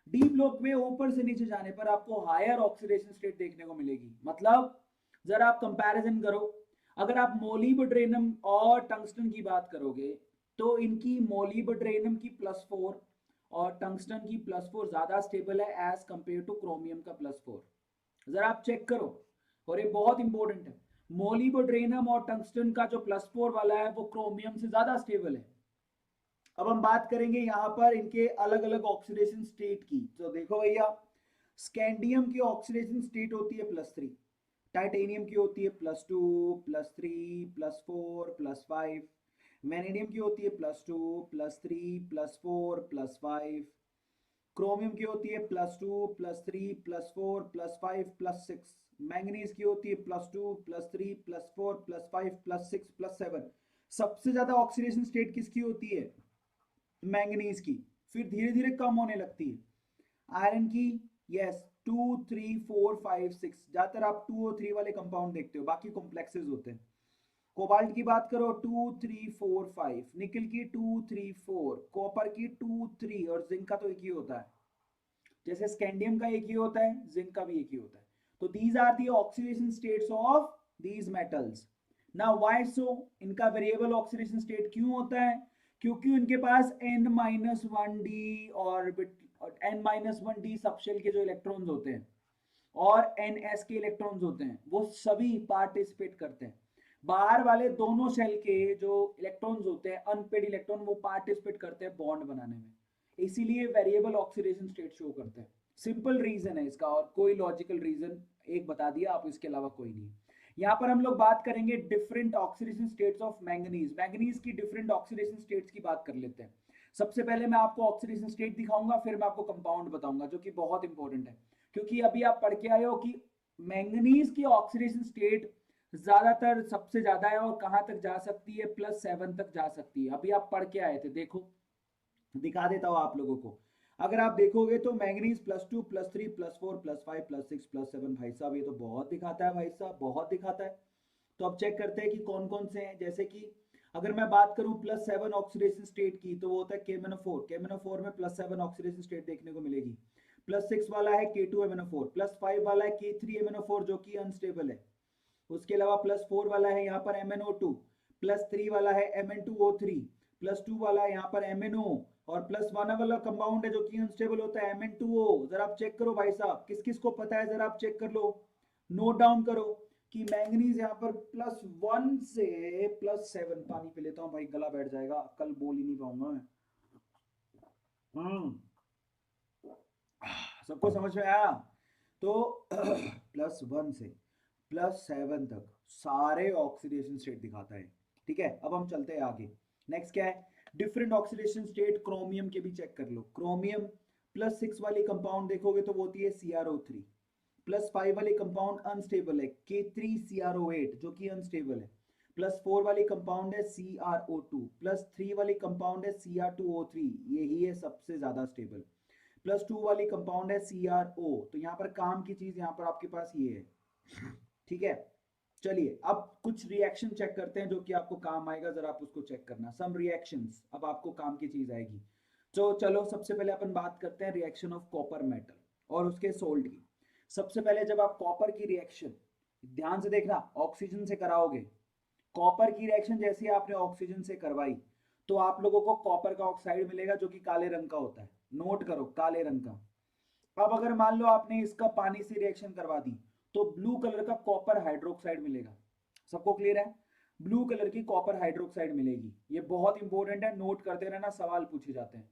डी ब्लॉक में ऊपर से नीचे जाने पर आपको हायर ऑक्सीडेशन स्टेट देखने को मिलेगी। मतलब जरा आप कंपैरिजन करो, अगर आप मोलिब्डेनम और टंगस्टन की बात करोगे तो इनकी मोलिब्डेनम की +4 और टंगस्टन की +4 ज्यादा स्टेबल है एज कंपेयर टू क्रोमियम का +4। जरा आप चेक करो, और ये बहुत इंपॉर्टेंट है, मोलिब्डेनम और टंगस्टन का जो +4 वाला है वो क्रोमियम से ज्यादा स्टेबल है। अब हम बात करेंगे यहाँ पर इनके अलग अलग ऑक्सीडेशन स्टेट की। तो देखो भैया, स्कैंडियम की ऑक्सीडेशन स्टेट होती है +3, टाइटेनियम की होती है +2, +3, +4, +5, वेनेडियम की होती है +2, +3, +4, +5, क्रोमियम की होती है +2, +3, +4, +5, +6, मैंगनीज की होती है +2, +3, +4, +5, +6, +7। सबसे ज्यादा ऑक्सीडेशन स्टेट किसकी होती है, मैंगनीज की, फिर धीरे धीरे कम होने लगती है। आयरन की यस 2, 3, 4, 5, 6, ज्यादातर आप 2 और 3 वाले कंपाउंड देखते हो, बाकी कॉम्प्लेक्सेस होते हैं। कोबाल्ट की बात करो 2, 3, 4, 5, निकल की 2, 3, 4, कॉपर की 2, 3, और जिंक का तो एक ही होता है, जैसे स्कैंडियम का एक ही होता है, जिंक का भी एक ही होता है। तो these are the oxidation states of these metals. ना वाई सो, इनका वेरिएबल ऑक्सीडेशन स्टेट क्यों होता है? क्योंकि उनके पास n-1d ऑर्बिट n-1d सबशेल के जो इलेक्ट्रॉन्स होते हैं और ns के इलेक्ट्रॉन्स होते हैं वो सभी पार्टिसिपेट करते हैं। बाहर वाले दोनों शेल के जो इलेक्ट्रॉन्स होते हैं अनपेड इलेक्ट्रॉन वो पार्टिसिपेट करते हैं बॉन्ड बनाने में, इसीलिए वेरिएबल ऑक्सीडेशन स्टेट शो करते हैं। सिंपल रीजन है इसका और कोई लॉजिकल रीजन एक बता दिया, आप इसके अलावा कोई नहीं। यहाँ पर हम लोग बात करेंगे different oxidation states of manganese. Manganese की डिफरेंट ऑक्सीडेशन स्टेट्स की बात कर लेते हैं। सबसे पहले मैं आपको ऑक्सीडेशन स्टेट दिखाऊंगा, फिर मैं आपको कंपाउंड बताऊंगा जो कि बहुत इंपॉर्टेंट है, क्योंकि अभी आप पढ़ के आए हो कि मैंगनीज की ऑक्सीडेशन स्टेट ज्यादातर सबसे ज्यादा है और कहां तक जा सकती है, +7 तक जा सकती है। अभी आप पढ़ के आए थे, देखो दिखा देता हूं आप लोगों को। अगर आप देखोगे तो मैंगनीज +2 +3 +4 +5 +6 +7, भाई साहब ये तो बहुत दिखाता है, भाई साहब बहुत दिखाता है। तो अब चेक करते हैं कि कौन कौन से हैं। जैसे कि अगर मैं बात करूं +7 ऑक्सीडेशन स्टेट की तो वो होता है KMnO4। KMnO4 में +7 ऑक्सीडेशन स्टेट देखने को मिलेगी। +6 वाला है K2MnO4, +5 वाला है K3MnO4 जो कि अनस्टेबल है। उसके अलावा +4 वाला है यहाँ पर MnO2, +3 वाला है Mn2O3, +2 वाला है यहाँ पर MnO और +1 वाला कंपाउंड है जो कि अनस्टेबल होता है Mn2O। जरा आप चेक करो भाई साहब, किस किस को पता है जरा आप चेक कर लो, नोट डाउन करो कि मैंगनीज यहाँ पर +1 से +7। पानी पी लेता हूँ भाई, गला बैठ जाएगा, कल बोल ही नहीं पाऊंगा मैं। सबको समझ में आया? तो +1 से +7 तक सारे ऑक्सीडेशन स्टेट दिखाता है। ठीक है, अब हम चलते हैं आगे। नेक्स्ट क्या है? डिफरेंट ऑक्सीडेशन स्टेट क्रोमियम के भी चेक कर लो। क्रोमियम +6 वाली कंपाउंड देखोगे तो वो होती है CrO3। +5 वाली कंपाउंड अनस्टेबल है K3CrO8 जो कि अनस्टेबल है। +4 वाली कंपाउंड है CrO2, +3 वाली कंपाउंड है Cr2O3, यही है सबसे ज्यादा स्टेबल। +2 वाली कंपाउंड है CrO। तो यहाँ पर काम की चीज यहाँ पर आपके पास ये है। ठीक है, चलिए अब कुछ रिएक्शन चेक करते हैं जो कि आपको काम आएगा, जरा आप उसको चेक करना। सम रिएक्शंस, अब आपको काम की चीज आएगी। तो चलो सबसे पहले अपन बात करते हैं रिएक्शन ऑफ कॉपर मेटल और उसके सोल्ट की। सबसे पहले जब आप कॉपर की रिएक्शन ध्यान से देखना ऑक्सीजन से कराओगे, कॉपर की रिएक्शन जैसे आपने ऑक्सीजन से करवाई तो आप लोगों को कॉपर का ऑक्साइड मिलेगा जो कि काले रंग का होता है। नोट करो, काले रंग का। अब अगर मान लो आपने इसका पानी से रिएक्शन करवा दी तो ब्लू कलर का कॉपर हाइड्रोक्साइड मिलेगा। सबको क्लियर है? ब्लू कलर की कॉपर हाइड्रोक्साइड मिलेगी। ये बहुत इंपॉर्टेंट है, नोट करते रहना, सवाल पूछे जाते हैं।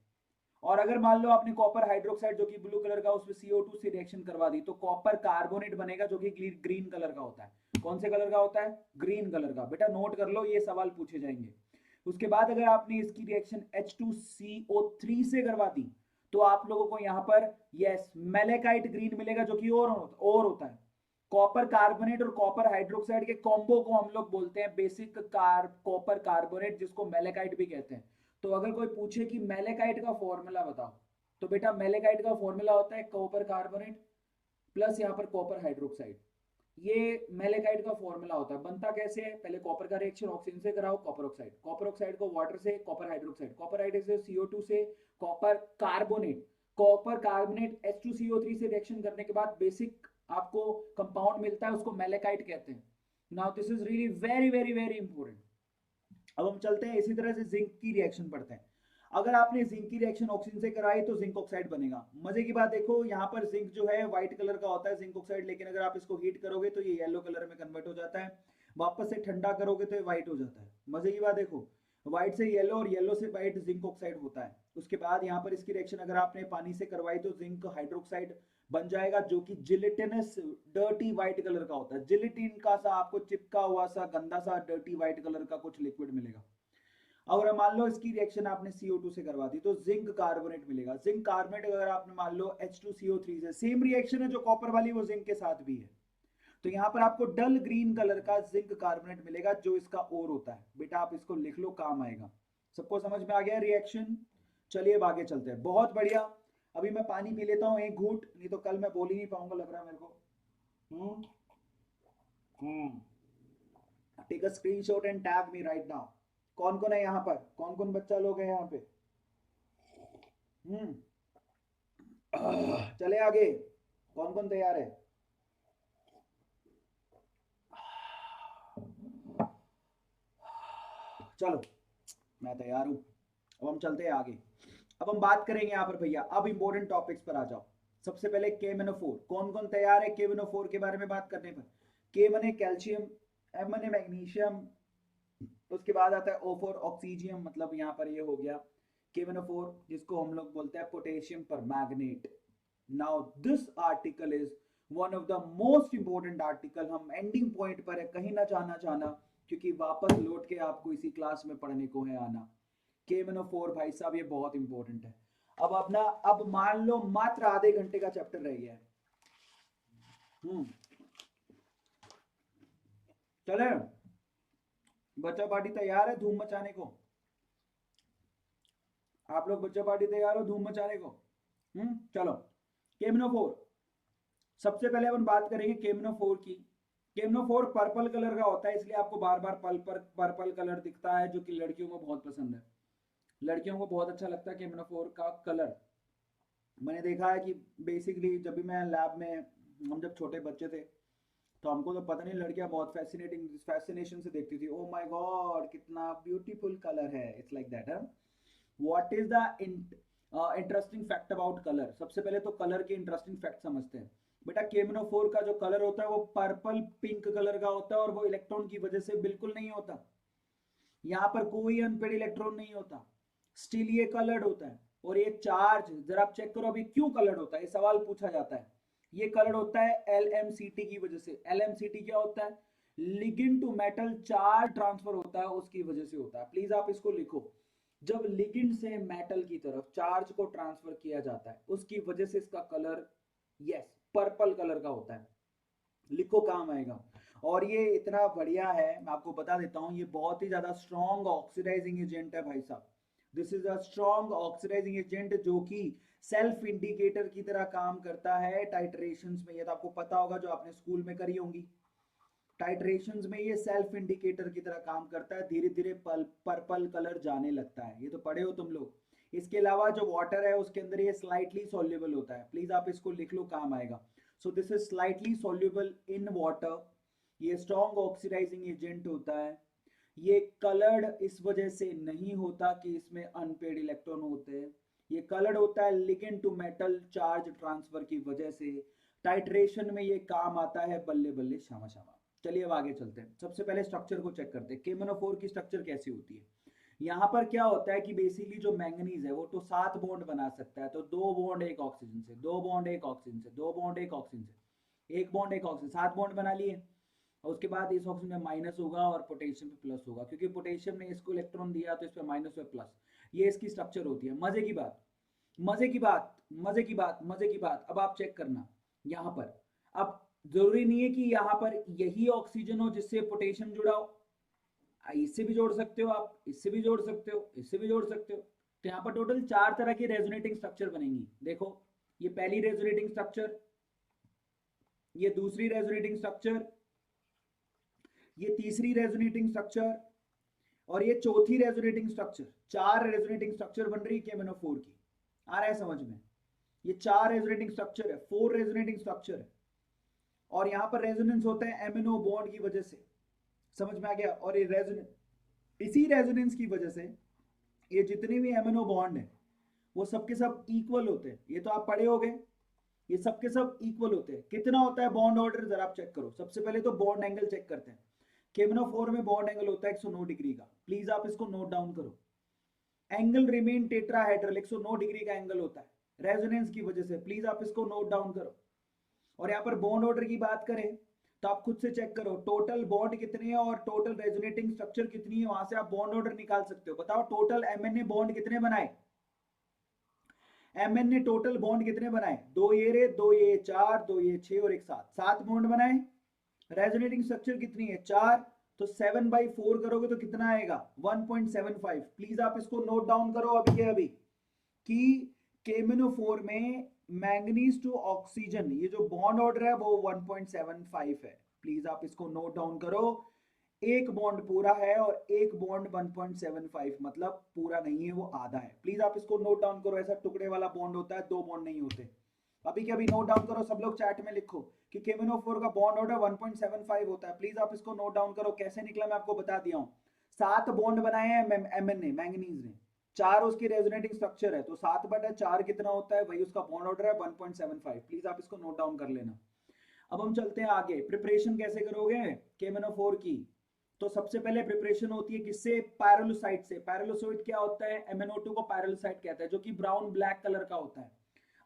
और अगर मान लो आपने कॉपर हाइड्रोक्साइड जो कि ब्लू कलर का उसमें CO2 से रिएक्शन करवा दी तो कॉपर कार्बोनेट बनेगा जो कि ग्रीन कलर का होता है। कौन से कलर का होता है? ग्रीन कलर का। बेटा नोट कर लो, ये सवाल पूछे जाएंगे। उसके बाद अगर आपने इसकी रिएक्शन H2CO3 से करवा दी तो आप लोगों को यहाँ पर यस मेलेकाइट ग्रीन मिलेगा जो कि और होता है। कॉपर कार्बोनेट और कॉपर हाइड्रोक्साइड के कॉम्बो को हम लोग बोलते हैं बेसिक कॉपर कार्बोनेट, जिसको मेलेकाइट भी कहते हैं। तो अगर कोई पूछे कि मेलेकाइट का फॉर्मूला बताओ तो बेटा मेलेकाइट का फॉर्मूला होता है कॉपर कार्बोनेट प्लस यहाँ पर कॉपर हाइड्रोक्साइड। ये मेलेकाइट का फॉर्मूला होता है। बनता कैसे है? पहले कॉपर का रिएक्शन ऑक्सीजन से कराओ, कॉपर ऑक्साइड, कॉपर ऑक्साइड को वाटर से, copper hydroxide, copper hydroxide CO2 से, copper carbonate, copper carbonate H2CO3 से रिएक्शन करने के बाद बेसिक आपको कंपाउंड मिलता है, उसको मेलेकाइट कहते हैं। Now this is really very very very important. अब हम चलते हैं इसी तरह से जिंक की रिएक्शन पढ़ते हैं। अगर आपने जिंक की रिएक्शन ऑक्सीजन से कराई तो जिंक ऑक्साइड बनेगा। मजे की बात देखो, यहाँ पर जिंक जो है व्हाइट कलर का होता है जिंक ऑक्साइड, लेकिन अगर आप इसको हीट करोगे तो ये येलो कलर में कन्वर्ट हो जाता है। वापस से ठंडा करोगे तो ये व्हाइट हो जाता है। मजे की बात देखो, व्हाइट से येलो और येलो से व्हाइट जिंक ऑक्साइड होता है। उसके बाद यहाँ पर इसकी रिएक्शन अगर आपने पानी से करवाई तो जिंक हाइड्रोक्साइड बन जाएगा जो कि जिलेटिनस डर्टी व्हाइट कलर का होता है। जिलेटिन का सा आपको चिपका हुआ सा गंदा सा डर्टी व्हाइट कलर का कुछ लिक्विड मिलेगा। और मान लो इसकी रिएक्शन आपने CO2 से करवा दी तो जिंक कार्बोनेट मिलेगा। जिंक कार्बोनेट अगर आपने मान लो H2CO3 से, सेम रिएक्शन है जो कॉपर वाली वो जिंक के साथ भी है, तो यहाँ पर आपको डल ग्रीन कलर का जिंक कार्बोनेट मिलेगा जो इसका और होता है। बेटा आप इसको लिख लो, काम आएगा। सबको समझ में आ गया रिएक्शन? चलिए अब आगे चलते हैं। बहुत बढ़िया। अभी मैं पानी पी लेता हूँ एक घूंट, नहीं तो कल मैं बोल ही नहीं पाऊंगा लग रहा है मेरे को। Take a screenshot and tag me right now. कौन कौन है यहाँ पर? कौन कौन बच्चा लोग हैं यहाँ पे? हम्म चले आगे, कौन कौन तैयार है? चलो मैं तैयार हूँ, अब हम चलते हैं आगे। अब हम बात करेंगे यहाँ पर भैया, अब इंपॉर्टेंट टॉपिक्स पर आ जाओ। सबसे पहले KMnO4, कौन कौन तैयार है KMnO4 के बारे में बात करने पर? K माने कैल्शियम, M माने मैग्नीशियम, उसके बाद आता है O4 ऑक्सीजियम, मतलब यहाँ पर ये हो गया KMnO4, जिसको हम लोग बोलते हैं पोटेशियम पर magnet. Now this article is one of the most important article. हम एंडिंग पॉइंट पर है, कहीं ना जाना, क्योंकि वापस लौट के आपको इसी क्लास में पढ़ने को है आना। KMnO4 भाई साहब ये बहुत इंपॉर्टेंट है। अब मान लो मात्र आधे घंटे का चैप्टर रह गया है। चले बच्चा पार्टी तैयार है धूम मचाने को? आप लोग बच्चा पार्टी तैयार हो धूम मचाने को? चलो KMnO4, सबसे पहले अपन बात करेंगे KMnO4 की। KMnO4 पर्पल कलर का होता है, इसलिए आपको बार बार पर्पल कलर दिखता है, जो कि लड़कियों को बहुत पसंद है। लड़कियों को बहुत अच्छा लगता है KMnO4 का कलर। मैंने देखा है कि बेसिकली जब भी मैं लैब में, हम जब छोटे बच्चे थे तो हमको तो पता नहीं, लड़कियां बहुत फैसिनेशन से देखती थी। ओ माय गॉड कितना ब्यूटीफुल कलर है, it's like that. What is the interesting fact about colour? सबसे पहले तो कलर के इंटरेस्टिंग फैक्ट समझते हैं। बेटा KMnO4 का जो कलर होता है वो पर्पल पिंक कलर का होता है, और वो इलेक्ट्रॉन की वजह से बिल्कुल नहीं होता। यहाँ पर कोई अनपेड इलेक्ट्रॉन नहीं होता, स्टिल ये कलर्ड होता है। और ये चार्ज जरा आप चेक करो अभी क्यों कलर्ड होता है, ये सवाल पूछा जाता है। ये कलर्ड होता है LMCT की वजह से। LMCT क्या होता है? Ligand to metal charge transfer होता है, उसकी वजह से होता है। प्लीज आप इसको लिखो, जब लिगेंड से मेटल की तरफ चार्ज को ट्रांसफर किया जाता है उसकी वजह से इसका कलर यस पर्पल कलर का होता है। लिखो काम आएगा। और ये इतना बढ़िया है, मैं आपको बता देता हूँ, ये बहुत ही ज्यादा स्ट्रॉन्ग ऑक्सीडाइजिंग एजेंट है भाई साहब। This is a strong oxidising agent जो कि सेल्फ इंडिकेटर की तरह काम करता है टाइट्रेशंस में। ये तो आपको पता होगा, जो आपने स्कूल में करी होंगी। टाइट्रेशंस में ये सेल्फ इंडिकेटर की तरह काम करता है, धीरे धीरे पर्पल कलर जाने लगता है। ये तो पढ़े हो तुम लोग। इसके अलावा जो वाटर है उसके अंदर ये स्लाइटली सॉल्युबल होता है। प्लीज आप इसको लिख लो, काम आएगा। So this is slightly soluble in water. ये स्ट्रॉन्ग ऑक्सीडाइजिंग एजेंट होता है। ये कलर्ड इस वजह से नहीं होता कि इसमें अनपेड इलेक्ट्रॉन होते हैं। ये कलर्ड होता है ligand to metal charge transfer की वजह से। टाइट्रेशन में ये काम आता है, बल्ले बल्ले शामा शामा। चलिए अब आगे चलते हैं। सबसे पहले स्ट्रक्चर को चेक करते हैं, KMnO4 की स्ट्रक्चर कैसी होती है। यहाँ पर क्या होता है कि बेसिकली जो मैंगनीज है वो तो 7 बॉन्ड बना सकता है। तो 2 बॉन्ड एक ऑक्सीजन से, 2 बॉन्ड एक ऑक्सीजन से, 2 बॉन्ड एक ऑक्सीजन से, 1 बॉन्ड एक ऑक्सीजन, 7 बॉन्ड बना लिए। और उसके बाद इस ऑक्सीजन में माइनस होगा और पोटेशियम पे प्लस होगा, क्योंकि पोटेशियम ने इसको इलेक्ट्रॉन दिया तो इस पे माइनस पे प्लस। ये इसकी स्ट्रक्चर होती है। मजे की बात, मजे की बात, मजे की बात, मजे की बात। अब आप चेक करना यहाँ पर। अब जरूरी नहीं है कि यहाँ पर यही ऑक्सीजन हो जिससे पोटेशियम जुड़ा हो, इससे भी जोड़ सकते हो आप, इससे भी जोड़ सकते हो, इससे भी जोड़ सकते हो। तो यहाँ पर टोटल 4 तरह की रेजोनेटिंग स्ट्रक्चर बनेंगी। देखो, ये पहली रेजोनेटिंग स्ट्रक्चर, ये दूसरी रेजोनेटिंग स्ट्रक्चर, ये तीसरी रेजोनेटिंग स्ट्रक्चर, और ये चौथी रेजोनेटिंग स्ट्रक्चर। 4 रेजोनेटिंग स्ट्रक्चर बन रही है KMnO4 की। आ रहा है समझ में? ये 4 रेजोनेटिंग स्ट्रक्चर है, 4 रेजोनेटिंग स्ट्रक्चर है। और यहाँ पर रेजोनेंस होता है MNO बॉन्ड की वजह से। समझ में आ गया? और ये रेजोनेंस, इसी रेजोनेंस की वजह से ये जितने भी MNO बॉन्ड है वो सबके सब इक्वल होते हैं। ये तो आप पढ़े होगे, ये सबके सब इक्वल होते हैं। कितना होता है बॉन्ड ऑर्डर, जरा आप चेक करो। सबसे पहले तो बॉन्ड एंगल चेक करते हैं। KMnO4 में बॉन्ड एंगल होता है 109 डिग्री का। प्लीज आप इसको नोट डाउन करो। एंगल रिमेन टेट्राहेड्रल, 109 डिग्री का एंगल होता है रेजोनेंस की वजह से। प्लीज आप इसको नोट डाउन करो। और यहाँ पर बॉन्ड ऑर्डर की बात करें तो आप खुद से चेक करो, टोटल बॉन्ड कितने हैं और टोटल रेजोनेटिंग स्ट्रक्चर कितनी है, वहां से आप बॉन्ड ऑर्डर निकाल सकते हो। बताओ टोटल MN ने बॉन्ड कितने बनाए? MN ने टोटल बॉन्ड कितने बनाए? 2 ये रे, 2 ये 4, 2 ये 6 और एक 7 बॉन्ड बनाए। रेजोनेटिंग स्ट्रक्चर कितनी है? 4। तो 7/4 करोगे तो कितना आएगा? 1.75। प्लीज आप इसको नोट डाउन करो अभी के अभी कि KMnO4 में मैंगनीज टू ऑक्सीजन ये जो बॉन्ड ऑर्डर है वो 1.75 है। प्लीज आप इसको नोट डाउन करो। एक बॉन्ड पूरा है और एक बॉन्ड 1.75, मतलब पूरा नहीं है, वो आधा है। प्लीज आप इसको नोट डाउन करो। ऐसा टुकड़े वाला बॉन्ड होता है, 2 बॉन्ड नहीं होते। अभी के अभी नोट डाउन करो सब लोग, चैट में लिखो कि KMnO4 का बॉन्ड ऑर्डर 1.75 होता है। प्लीज आप इसको नोट डाउन करो। कैसे निकला मैं आपको बता दिया हूँ। 7 बॉन्ड बनाए हैं एमएन ने, मैंगनीज ने, 4 उसकी रेजोनेटिंग स्ट्रक्चर है, तो 7/4 कितना होता है, वही उसका बॉन्ड ऑर्डर है 1.75। प्लीज आप इसको नोट डाउन कर लेना। अब हम चलते हैं आगे, प्रिपरेशन कैसे करोगे KMnO4 की। तो सबसे पहले प्रिपरेशन होती है किससे, पायरोलोसाइट से। पायरोलोसाइट क्या होता है, MnO2 को पायरोलोसाइट कहता है, जो कि ब्राउन ब्लैक कलर का होता है।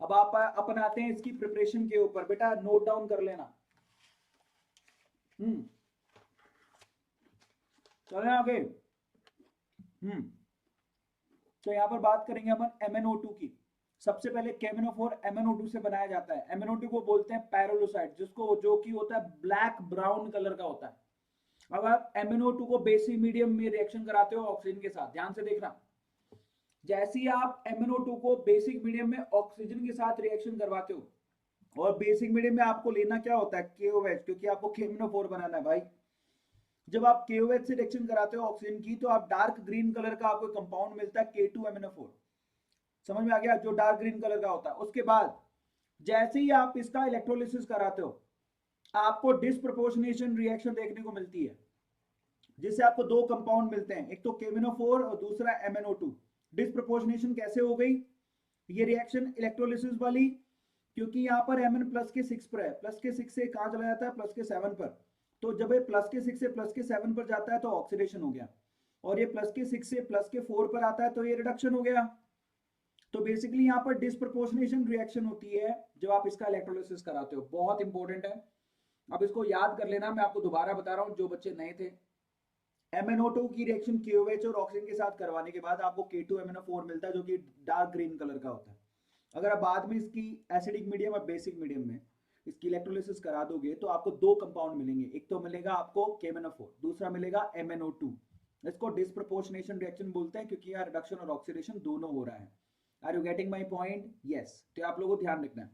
अब आप अपन आते हैं इसकी प्रिपरेशन के ऊपर, बेटा नोट डाउन कर लेना। चले आगे। तो यहाँ पर बात करेंगे अपन MnO2 की। सबसे पहले KMnO4 MnO2 से बनाया जाता है। MnO2 को बोलते हैं पायरोलोसाइट, जिसको जो कि होता है ब्लैक ब्राउन कलर का होता है। अब आप MnO2 को बेसिक मीडियम में रिएक्शन कराते हो ऑक्सीजन के साथ, ध्यान से देखना। जैसे ही आप MnO2 को बेसिक मीडियम में ऑक्सीजन के साथ रिएक्शन करवाते हो, और बेसिक मीडियम में आपको लेना क्या होता है, KOH, क्योंकि आपको KMnO4 बनाना है भाई। जब आप KOH से रिएक्शन कराते हो ऑक्सीजन की, तो आप डार्क ग्रीन कलर का आपको कंपाउंड मिलता है K2MnO4। समझ में आ गया, जो डार्क ग्रीन कलर का होता है। उसके बाद जैसे ही आप इसका इलेक्ट्रोलिसिस कराते हो, आपको डिस्प्रोपोर्शनेशन रिएक्शन देखने को मिलती है, जिससे आपको 2 कंपाउंड मिलते हैं, एक तो KMnO4 और दूसरा MnO2। डिस्प्रोपोर्शनेशन कैसे हो गई ये रिएक्शन इलेक्ट्रोलिसिस वाली, क्योंकि यहाँ पर Mn प्लस के 6 पर है, प्लस के 6 से कहां चला जाता है, प्लस के 7 पर। तो जब ये प्लस के 6 से प्लस के 7 पर जाता है तो ऑक्सीडेशन हो गया, और ये प्लस के 6 से प्लस के 4 पर आता है तो ये रिडक्शन हो गया। तो बेसिकली यहाँ पर डिस्प्रोपोर्शनेशन रिएक्शन होती है जब आप इसका इलेक्ट्रोलिसिस कराते हो, बहुत इंपॉर्टेंट है। अब इसको याद कर लेना, मैं आपको दोबारा बता रहा हूँ जो बच्चे नए थे। MnO2 की रिएक्शन KOH और ऑक्सीजन के साथ करवाने के बाद आपको K2MnO4 मिलता है, जो कि डार्क ग्रीन कलर का होता है। अगर आप बाद में इसकी एसिडिक मीडियम और बेसिक मीडियम में इसकी इलेक्ट्रोलिसिस करा दोगे तो आपको 2 कंपाउंड मिलेंगे, एक तो मिलेगा आपको KMnO4, दूसरा मिलेगा MnO2। इसको डिस्प्रोपोर्शनेशन रिएक्शन बोलते हैं, क्योंकि यहाँ रिडक्शन और ऑक्सीडेशन दोनों हो रहा है। Are you getting my point? Yes. तो आप लोगों को ध्यान रखना है।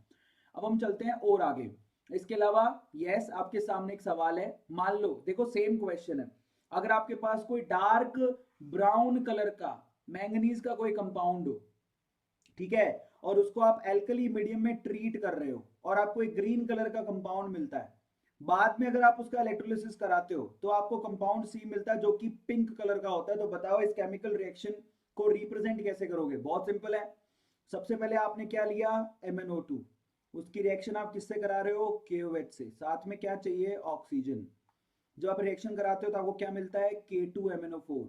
अब हम चलते हैं और आगे। इसके अलावा यस, आपके सामने एक सवाल है। मान लो, देखो सेम क्वेश्चन है, अगर आपके पास कोई डार्क ब्राउन कलर का मैंगनीज का कोई कंपाउंड हो, ठीक है, और उसको आप एल्कली मीडियम में ट्रीट कर रहे हो, और आपको एक ग्रीन कलर का कंपाउंड मिलता है, बाद में अगर आप उसका इलेक्ट्रोलिसिस कराते हो तो आपको कंपाउंड सी मिलता है जो कि पिंक कलर का होता है। तो बताओ इस केमिकल रिएक्शन को रिप्रेजेंट कैसे करोगे? बहुत सिंपल है। सबसे पहले आपने क्या लिया, MnO2, उसकी रिएक्शन आप किससे करा रहे हो, KOH से, साथ में क्या चाहिए, ऑक्सीजन। जब आप रिएक्शन कराते हो तो आपको क्या मिलता है, K2MnO4,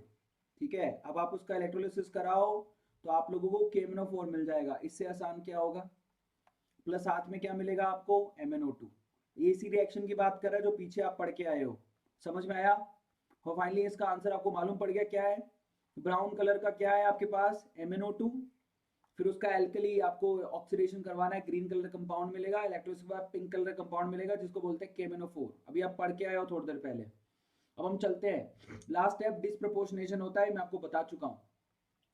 ठीक है। अब आप उसका इलेक्ट्रोलिसिस कराओ तो आप लोगों को KMnO4 मिल जाएगा। इससे आसान क्या होगा, प्लस साथ में क्या मिलेगा आपको, MnO2। ये इसी रिएक्शन की बात कर रहा है जो पीछे आप पढ़ के आए हो, समझ में आया? और फाइनली इसका आंसर आपको मालूम पड़ गया क्या है, ब्राउन कलर का क्या है आपके पास, MnO2, फिर उसका एल्कली आपको ऑक्सीडेशन करवाना है, ग्रीन कलर कंपाउंड मिलेगा, इलेक्ट्रोलिसिस के बाद पिंक कलर कंपाउंड मिलेगा जिसको बोलते हैं KMnO4। अभी आप पढ़ के आए हो थोड़ी देर पहले। अब हम चलते हैं, लास्ट स्टेप डिस्प्रोपोर्शनेशन होता है, मैं आपको बता चुका हूं।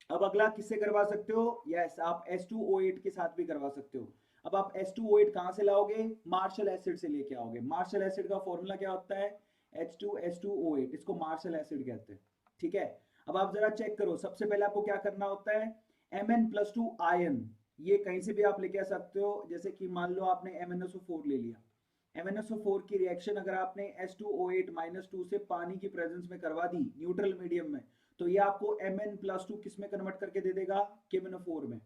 अब अगला किससे करवा सकते हो, यस, आप H2O8 के साथ भी करवा सकते हो। अब आप H2O8 कहां से लाओगे, मार्शल एसिड से लेके आओगे। मार्शल एसिड का फॉर्मूला क्या होता है, H2H2O8, इसको मार्शल एसिड कहते हैं, ठीक है। अब आप जरा चेक करो, सबसे पहले आपको क्या करना होता है, Mn+2 आयन, ये कहीं से भी आप लेके आ सकते हो। जैसे कि मान लो आपने MnSO4 ले लिया, MnSO4 की रिएक्शन अगर आपने H2O8-2 से पानी की प्रेजेंस में करवा दी, न्यूट्रल मीडियम में, तो ये आपको Mn+2 किस में कन्वर्ट करके दे देगा, KMnO4 में।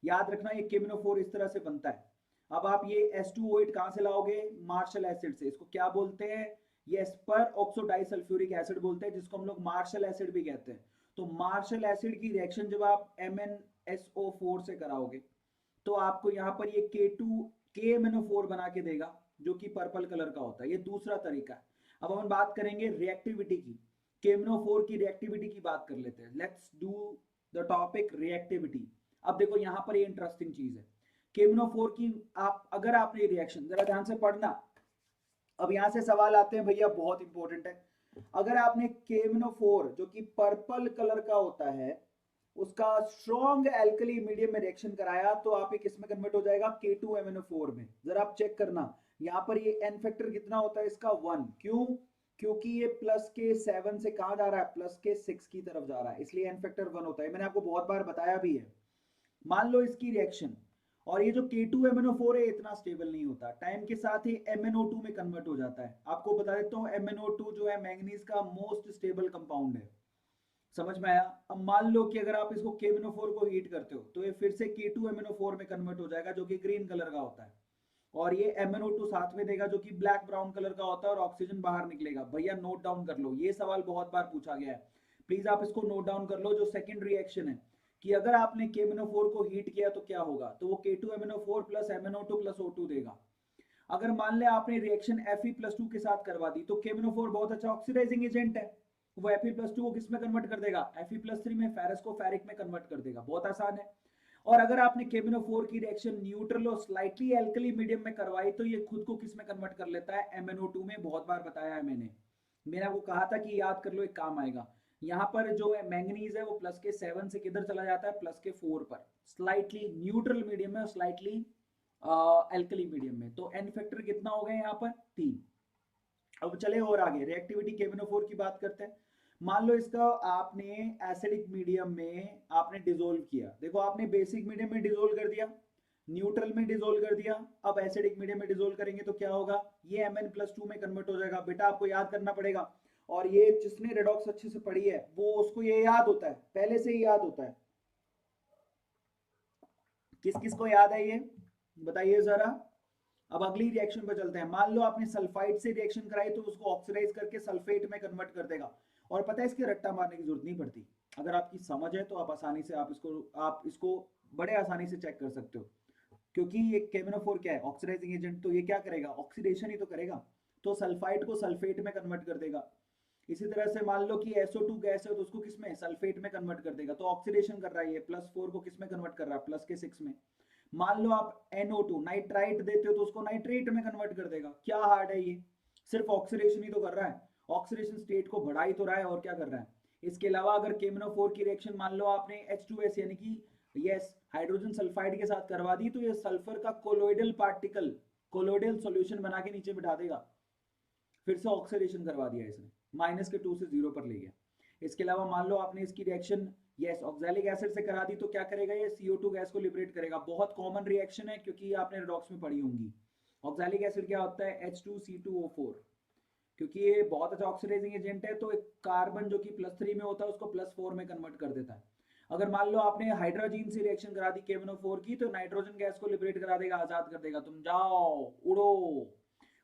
याद रखना ये KMnO4 इस तरह से बनता है। अब आप ये H2O8 कहां से लाओगे, मार्शल एसिड से। इसको क्या बोलते हैं, ये पर ऑक्सोडाइसल्फ्यूरिक एसिड बोलते हैं, जिसको हम लोग मार्शल एसिड भी कहते हैं। तो मार्शल एसिड की रिएक्शन जब आप MnSO4 से कराओगे तो आपको यहाँ पर ये KMnO4 बना के देगा, जो कि पर्पल कलर का होता है। ये दूसरा तरीका है। अब हम बात करेंगे रिएक्टिविटी की, KMnO4 की रिएक्टिविटी की बात कर लेते हैं। Let's do the topic reactivity. अब देखो यहाँ पर ये इंटरेस्टिंग चीज है, KMnO4 की आप अगर आपने रिएक्शन जरा ध्यान से पढ़ना। अब यहाँ से सवाल आते हैं भैया, बहुत इंपॉर्टेंट है। अगर आपने KMnO4 जो कि पर्पल कलर का होता है उसका स्ट्रॉन्ग एल्कली मीडियम में रिएक्शन कराया, तो आप ये किस में कन्वर्ट हो जाएगा, K2MnO4 में। जरा आप चेक करना, यहाँ पर ये n फैक्टर कितना होता है इसका, 1। क्यों, क्योंकि ये प्लस के 7 से कहां जा रहा है, प्लस के 6 की तरफ जा रहा है, इसलिए n फैक्टर 1 होता है। मैंने आपको बहुत बार बताया भी है। मान लो इसकी रिएक्शन, और ये जो K2MnO4 है इतना स्टेबल नहीं होता, टाइम के साथ ही MnO2 में कन्वर्ट हो जाता है। आपको बता देता हूँ MnO2 जो है मैंगनीज का मोस्ट स्टेबल कंपाउंड है। समझ में आया? अब मान लो कि अगर आप इसको KMnO4 को हीट करते हो तो ये फिर से K2MnO4 में कन्वर्ट हो जाएगा जो कि ग्रीन कलर का होता है, और ये MnO2 साथ में देगा जो कि ब्लैक ब्राउन कलर का होता है, और ऑक्सीजन बाहर निकलेगा। भैया नोट डाउन कर लो, ये सवाल बहुत बार पूछा गया है, प्लीज आप इसको नोट डाउन कर लो। जो सेकंड रिएक्शन है कि अगर आपने KMnO4 को हीट किया तो क्या होगा, तो वो K2MnO4 plus MnO2 plus O2 देगा। अगर मान ले आपने रिएक्शन Fe+2 के साथ करवा दी तो KMnO4 बहुत अच्छा ऑक्सीडाइजिंग एजेंट है, वो Fe+2 को किस में कन्वर्ट कर देगा, Fe+3 में, फेरस को फेरिक में कन्वर्ट कर देगा। बहुत आसान है। और अगर आपने KMnO4 की रिएक्शन न्यूट्रल और स्लाइटली एल्कली मीडियम में करवाई तो ये खुद को किस में कन्वर्ट कर लेता है, MnO2 में। बहुत बार बताया है मैंने आपको कहा था कि याद कर लो, एक काम आएगा। यहाँ पर जो है मैंगनीज है वो प्लस के 7 से किधर चला जाता है, प्लस के 4 पर, स्लाइटली न्यूट्रल मीडियम में और स्लाइटली एल्कली मीडियम में। तो एन फैक्टर कितना हो गए यहाँ पर, 3। अब चले और आगे, रिएक्टिविटी KMnO4 की बात करते हैं। मान लो इसका आपने एसिडिक मीडियम में आपने डिसोल्व किया, देखो आपने बेसिक मीडियम में डिसोल्व कर दिया, न्यूट्रल में डिसोल्व कर दिया, अब एसिडिक मीडियम में डिसोल्व करेंगे तो क्या होगा, ये Mn+2 में कन्वर्ट हो जाएगा। बेटा आपको याद करना पड़ेगा, और ये जिसने रेडॉक्स अच्छे से पढ़ी है वो उसको ये याद होता है, पहले से ही याद होता है। किस किस को याद है ये बताइए जरा। अब अगली रिएक्शन पर चलते हैं। मान लो आपने सल्फाइड से रिएक्शन कराई तो उसको ऑक्सीडाइज करके सल्फेट में कन्वर्ट कर देगा, और पता है इसके रट्टा मारने की जरूरत नहीं पड़ती। अगर आपकी समझ है तो आप आसानी से आप इसको बड़े आसानी से चेक कर सकते हो, क्योंकि ये KMnO4 क्या है, ऑक्सीडाइजिंग एजेंट, तो ये क्या करेगा, ऑक्सीडेशन ही तो करेगा। तो सल्फाइड को सल्फेट में कन्वर्ट कर देगा। इसी तरह से मान लो कि SO2 गैस है तो उसको किस में, सल्फेट में कन्वर्ट कर देगा। तो ऑक्सीडेशन कर रहा है ये, +4 को किस में कन्वर्ट कर रहा है, प्लस के 6 में। मान लो आप NO2 नाइट्राइट देते हो तो उसको नाइट्रेट में कन्वर्ट कर देगा। क्या हार्ड है ये, सिर्फ ऑक्सीडेशन ही तो कर रहा है, ऑक्सीडेशन स्टेट को बढ़ा ही तो रहा है, और क्या कर रहा है। इसके अलावा अगर KMnO4 की रिएक्शन मान लो आपने H2S यानी कि यस हाइड्रोजन सल्फाइड के साथ करवा दी तो ये सल्फर का कोलोइडल पार्टिकल, कोलोइडल सॉल्यूशन बना के नीचे बिठा देगा। फिर से ऑक्सीडेशन करवा दिया इसने, -2 से 0 पर ले गया। इसके अलावा मान लो आपने इसकी रिएक्शन यस ऑक्सैलिक एसिड से करा दी तो क्या करेगा, ये CO2 गैस को लिबरेट करेगा। बहुत कॉमन रिएक्शन है क्योंकि आपने रेडॉक्स में पढ़ी होंगी। ऑक्सैलिक एसिड क्या होता है, H2C2O4, क्योंकि ये बहुत अच्छा ऑक्सीडाइजिंग एजेंट है तो एक कार्बन जो कि +3 में होता है उसको +4 में कन्वर्ट कर देता है। अगर मान लो आपने हाइड्रोजन से रिएक्शन करा दी KMnO4 की तो नाइट्रोजन गैस को लिबरेट करा देगा, आजाद कर देगा, तुम जाओ उड़ो।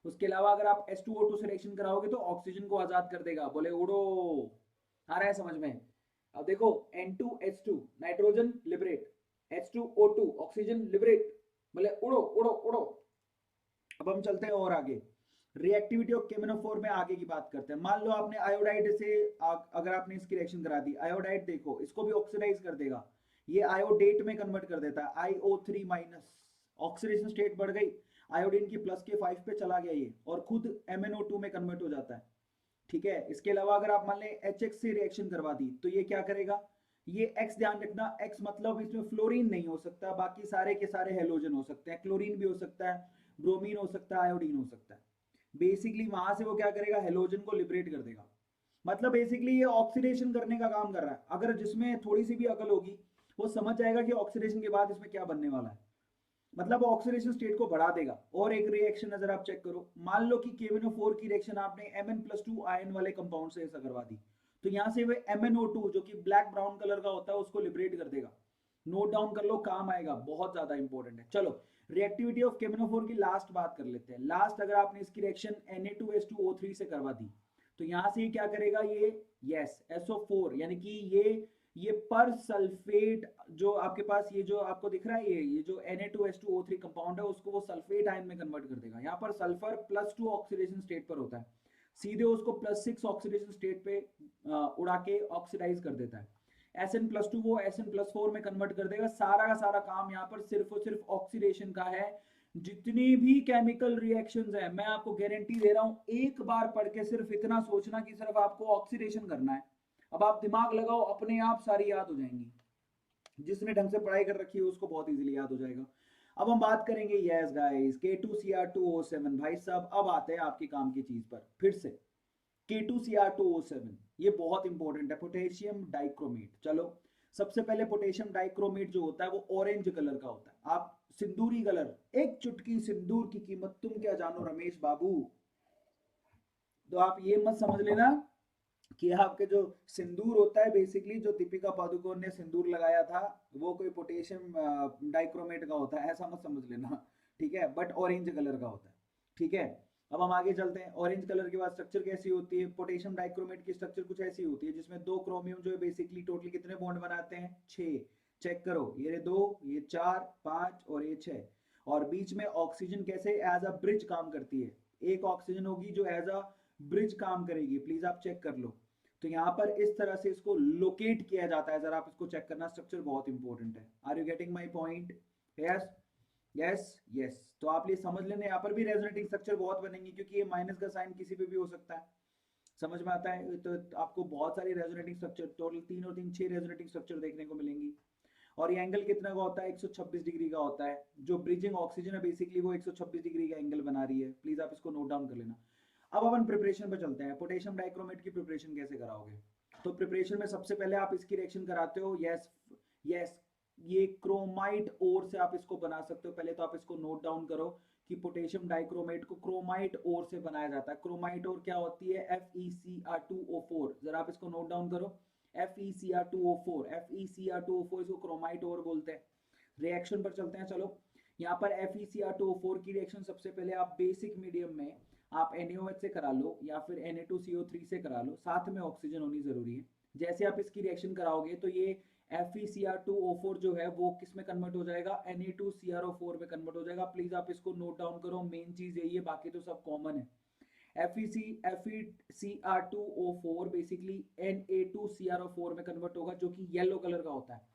उसके अलावा अगर आप H2O2 से रिएक्शन कराओगे तो ऑक्सीजन को आजाद कर देगा, बोले उड़ो। आ रहा है समझ में? अब देखो N2H2 nitrogen liberate, H2O2 oxygen liberate, बोले उड़ो उड़ो उड़ो। अब हम चलते हैं और आगे, रिएक्टिविटी ऑफ KMnO4 में आगे की बात करते हैं। मान लो आपने आयोडाइड से अगर आपने इसकी रिएक्शन करा दी, आयोडाइड देखो इसको भी ऑक्सीडाइज कर देगा, ये आयोडेट में कन्वर्ट कर देता है, IO3-, ऑक्सीडेशन स्टेट बढ़ गई, आयोडीन की प्लस के 5 पे चला गया ये, और खुद MnO2 में कन्वर्ट हो जाता है। ठीक है, इसके अलावा अगर आप मान लें HX से रिएक्शन करवा दी तो ये क्या करेगा, ये X ध्यान रखना, X मतलब इसमें फ्लोरीन नहीं हो सकता, बाकी सारे के सारे हेलोजन हो सकते हैं, क्लोरीन भी हो सकता है, ब्रोमीन हो सकता है, आयोडीन हो सकता है। बेसिकली वहां से वो क्या करेगा, हेलोजन को लिबरेट कर देगा। मतलब बेसिकली ये ऑक्सीडेशन करने का काम कर रहा है। अगर जिसमें थोड़ी सी भी अकल होगी वो समझ जाएगा कि ऑक्सीडेशन के बाद इसमें क्या बनने वाला है, मतलब ऑक्सीडेशन स्टेट को बढ़ा देगा। और एक रिएक्शन अगर आप चेक करो, मान लो कि KMnO4 की रिएक्शन आपने Mn+2 आयन वाले कंपाउंड से ऐसा करवा दी तो यहाँ से वे MnO2 जो कि ब्लैक ब्राउन कलर का होता है उसको लिबरेट कर देगा। नोट डाउन कर लो, काम आएगा, बहुत ज्यादा इंपॉर्टेंट है। चलो रिएक्टिविटी ऑफ KMnO4 की लास्ट बात कर लेते हैं। लास्ट अगर आपने इसकी रिएक्शन Na2H2O3 से करवा दी तो यहाँ से क्या करेगा, ये यस SO4 यानी कि ये पर सल्फेट जो आपके पास ये जो आपको दिख रहा है ये जो Na2H2O3 कंपाउंड है उसको वो सल्फेट आयन में कन्वर्ट कर देगा। यहाँ पर सल्फर +2 ऑक्सीडेशन स्टेट पर होता है, सीधे उसको +6 ऑक्सीडेशन स्टेट पे उड़ा के ऑक्सीडाइज कर देता है। Sn+2 वो Sn+4 में कन्वर्ट कर देगा। सारा का सारा काम यहाँ पर सिर्फ और सिर्फ ऑक्सीडेशन का है। जितनी भी केमिकल रिएक्शंस है मैं आपको गारंटी दे रहा हूँ, एक बार पढ़ के सिर्फ इतना सोचना कि सिर्फ आपको ऑक्सीडेशन करना है। अब आप दिमाग लगाओ, अपने आप सारी याद हो जाएंगी। जिसने ढंग से पढ़ाई कर रखी है उसको बहुत इजीली याद हो जाएगा। अब हम बात करेंगे यस गाइस K2Cr2O7। भाई साहब अब आते हैं आपके काम की चीज पर फिर से, K2Cr2O7 ये बहुत इंपॉर्टेंट है, पोटेशियम डाइक्रोमेट। चलो सबसे पहले पोटेशियम डाइक्रोमेट जो होता है वो ऑरेंज कलर का होता है। आप सिंदूरी कलर, एक चुटकी सिंदूर की कीमत तुम क्या जानो रमेश बाबू। तो आप ये मत समझ लेना कि आपके जो सिंदूर होता है बेसिकली, जो दीपिका पादुकोण ने सिंदूर लगाया था वो कोई पोटेशियम डाइक्रोमेट का होता है, ऐसा मत समझ लेना, ठीक है, बट ऑरेंज कलर का होता है, ठीक है। अब हम आगे चलते हैं, ऑरेंज कलर के बाद स्ट्रक्चर कैसी होती है, पोटेशियम डाइक्रोमेट की स्ट्रक्चर कुछ ऐसी होती है जिसमें दो क्रोमियम जो है बेसिकली टोटल कितने बॉन्ड बनाते हैं, 6। चेक करो, ये 2, ये 4, 5 और ये 6, और बीच में ऑक्सीजन कैसे एज अ ब्रिज काम करती है, एक ऑक्सीजन होगी जो एज अ ब्रिज काम करेगी, प्लीज आप चेक कर लो। तो यहाँ पर इस तरह से इसको लोकेट किया जाता है, जरा आप इसको चेक करना, स्ट्रक्चर बहुत इंपॉर्टेंट है। Are you getting my point? Yes yes yes. तो आप ये समझ लेना, यहाँ पर भी रेजोनेटिंग स्ट्रक्चर बहुत बनेंगे क्योंकि ये माइनस का साइन किसी पे भी हो सकता है, समझ में आता है। तो आपको बहुत सारी रेजोनेटिंग स्ट्रक्चर, टोटल 3 और 3 6 रेजोनेटिंग स्ट्रक्चर देखने को मिलेंगी। और ये एंगल कितना का होता है, 126 डिग्री का होता है। जो ब्रिजिंग ऑक्सीजन है बेसिकली वो 126 डिग्री का एंगल बना रही है, प्लीज आप इसको नोट डाउन कर लेना। अब अपन प्रिपरेशन पे चलते हैं, पोटेशियम डाइक्रोमेट की प्रिपरेशन कैसे कराओगे। तो प्रिपरेशन में सबसे पहले आप इसकी रिएक्शन कराते हो, यस यस, ये क्रोमाइट ओर से आप इसको बना सकते हो। पहले तो आप इसको नोट डाउन करो कि पोटेशियम डाइक्रोमेट को क्रोमाइट ओर से बनाया जाता है। क्रोमाइट ओर क्या होती है, FeCr2O4, जरा आप इसको नोट डाउन करो, FeCr2O4, FeCr2O4 इसको क्रोमाइट ओर बोलते हैं। रिएक्शन पर चलते हैं, चलो। यहाँ पर FeCr2O4 की रिएक्शन सबसे पहले आप बेसिक मीडियम में आप NaOH से करा लो या फिर Na2CO3 से करा लो, साथ में ऑक्सीजन होनी जरूरी है। जैसे आप इसकी रिएक्शन कराओगे तो ये FeCr2O4 जो है वो किस में कन्वर्ट हो जाएगा, Na2CrO4 में कन्वर्ट हो जाएगा। प्लीज आप इसको नोट डाउन करो, मेन चीज यही है, बाकी तो सब कॉमन है। FeCr2O4 बेसिकली Na2CrO4 में कन्वर्ट होगा जो कि येलो कलर का होता है।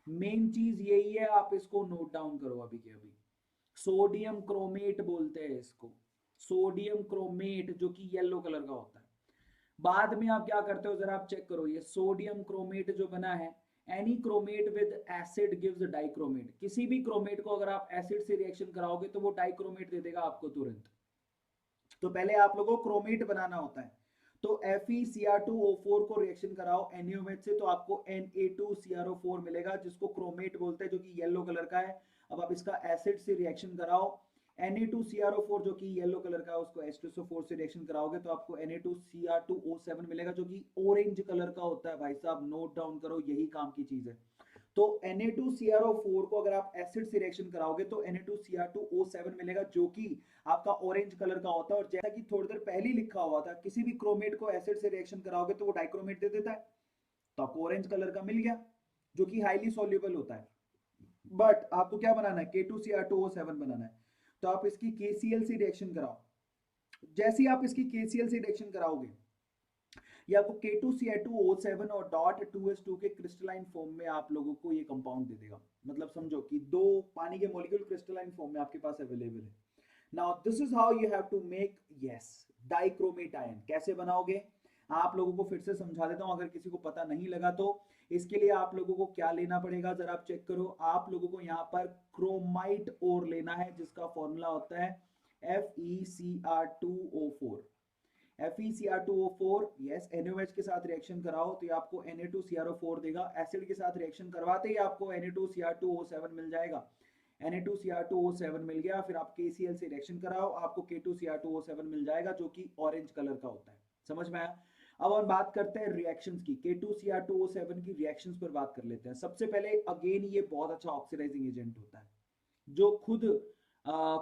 मेन चीज यही है, आप इसको नोट डाउन करो अभी के अभी। सोडियम क्रोमेट बोलते हैं इसको, सोडियम क्रोमेट, जो कि येलो कलर का होता है। बाद में आप क्या करते हो, जरा आप चेक करो, ये सोडियम क्रोमेट जो बना है, any chromate with acid gives dichromate. किसी भी क्रोमेट को अगर आप एसिड से रिएक्शन कराओगे तो वो डाइक्रोमेट दे देगा आपको तुरंत। तो पहले आप लोगों को क्रोमेट बनाना होता है। तो FeCr2O4 को रिएक्शन कराओ NaOH से तो आपको Na2CrO4 मिलेगा, जिसको क्रोमेट बोलते हैं, जो कि येलो कलर का है। अब आप इसका एसिड से रिएक्शन कराओ, Na2CrO4 जो कि येलो कलर का है उसको H2SO4 से रिएक्शन कराओगे तो आपको Na2Cr2O7 मिलेगा, जो कि ऑरेंज कलर का होता है। भाई साहब नोट डाउन करो, यही काम की चीज है। तो Na2CrO4 को अगर आप एसिड से रिएक्शन कराओगे तो Na2Cr2O7 मिलेगा, जो कि आपका ऑरेंज कलर का होता है। और जैसा कि थोड़ी देर पहले लिखा हुआ था, किसी भी क्रोमेट को एसिड से रिएक्शन कराओगे तो वो डाइक्रोमेट दे देता है, तो आपको ऑरेंज कलर का मिल गया, जो कि हाईली सॉल्युबल होता है। बट आपको क्या बनाना है, K2Cr2O7 बनाना है। तो आप इसकी KCl से रिएक्शन कराओ। जैसे ही आप इसकी KCl से रिएक्शन कराओगे, ये आपको K2Cl2O7 और .2H2 के क्रिस्टलाइन फॉर्म में आप लोगों को ये कंपाउंड दे देगा। मतलब समझो कि 2 पानी के मॉलिक्यूल क्रिस्टलाइन फॉर्म में आपके पास अवेलेबल है। Now this is how you have to make, yes, dichromate ion. कैसे बनाओगे आप लोगों को फिर से समझा देता हूं, अगर किसी को पता नहीं लगा तो। इसके लिए आप लोगों को क्या लेना पड़ेगा, जरा आप चेक करो। आप लोगों को यहाँ पर क्रोमाइट ओर लेना है, जिसका फॉर्मूला होता है FeCr2O4। FeCr2O4, यस, NaOH के साथ रिएक्शन कराओ तो ये आपको Na2CrO4 देगा। एसिड के साथ रिएक्शन करवाते ही आपको Na2Cr2O7 मिल जाएगा। Na2Cr2O7 मिल गया, फिर आप KCl से रिएक्शन कराओ, आपको K2Cr2O7 मिल जाएगा, जो कि ऑरेंज कलर का होता है। समझ में आया? अब हम बात करते हैं रिएक्शंस की, K2Cr2O7 की रिएक्शंस पर बात कर लेते हैं। सबसे पहले अगेन ये बहुत अच्छा ऑक्सीडाइजिंग एजेंट होता है, जो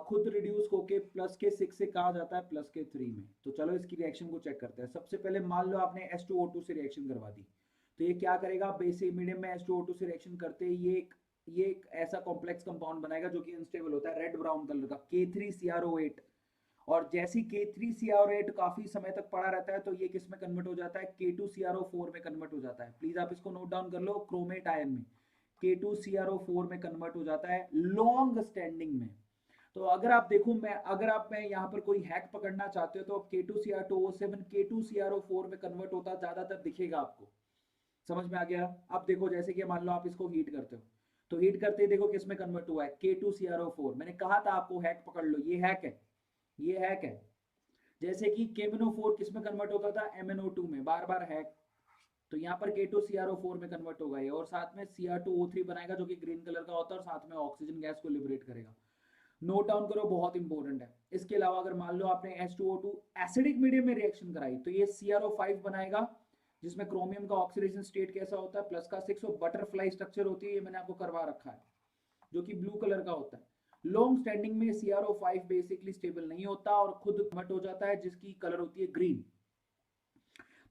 खुद रिड्यूस होके प्लस के 6 से कहा जाता है प्लस के 3 में। तो चलो इसकी रिएक्शन को चेक करते हैं। सबसे पहले मान लो आपने H2O2 से रिएक्शन करवा दी, तो ये क्या करेगा, बेसिक मीडियम में H2O2 से रिएक्शन करते ही ये एक ऐसा कॉम्प्लेक्स कंपाउंड बनाएगा जो कि अनस्टेबल होता है, रेड ब्राउन कलर का, K3CrO8। और जैसी K3CrO8 काफी समय तक पड़ा रहता है तो ये किस में कन्वर्ट हो जाता है, K2CrO4 में कन्वर्ट हो जाता है। प्लीज आप इसको नोट डाउन कर लो, क्रोमेट आयन में K2CrO4 में कन्वर्ट हो जाता है लॉन्ग स्टैंडिंग में। तो अगर आप देखो, अगर आप मैं यहाँ पर कोई हैक पकड़ना चाहते हो तो K2Cr2O7 K2CrO4 में कन्वर्ट होता ज्यादातर दिखेगा आपको। समझ में आ गया? अब देखो, जैसे कि मान लो आप इसको हीट करते हो, तो हीट करते ही देखो किस में कन्वर्ट हुआ है, K2CrO4। मैंने कहा था आपको हैक पकड़ लो, ये हैक है, ये हैक है। जैसे कि KMnO4 किस में कन्वर्ट होता था, MnO2 में, बार बार हैक। तो यहाँ पर K2CrO4 में कन्वर्ट होगा ये, और साथ में Cr2O3 बनाएगा जो कि ग्रीन कलर का होता है, और साथ में ऑक्सीजन गैस को लिबरेट करेगा। नोट डाउन करो, बहुत इंपॉर्टेंट है। इसके अलावा अगर मान लो आपने H2O2 एसिडिक मीडियम में रिएक्शन कराई तो ये CrO5 बनाएगा, जिसमें क्रोमियम का ऑक्सीडेशन स्टेट कैसा होता है +6 और बटरफ्लाई स्ट्रक्चर होती है, ये मैंने आपको करवा रखा है, जो कि ब्लू कलर का होता है। लॉन्ग स्टैंडिंग में CrO5 बेसिकली स्टेबल नहीं होता और खुद कन्वर्ट हो जाता है, जिसकी कलर होती है ग्रीन।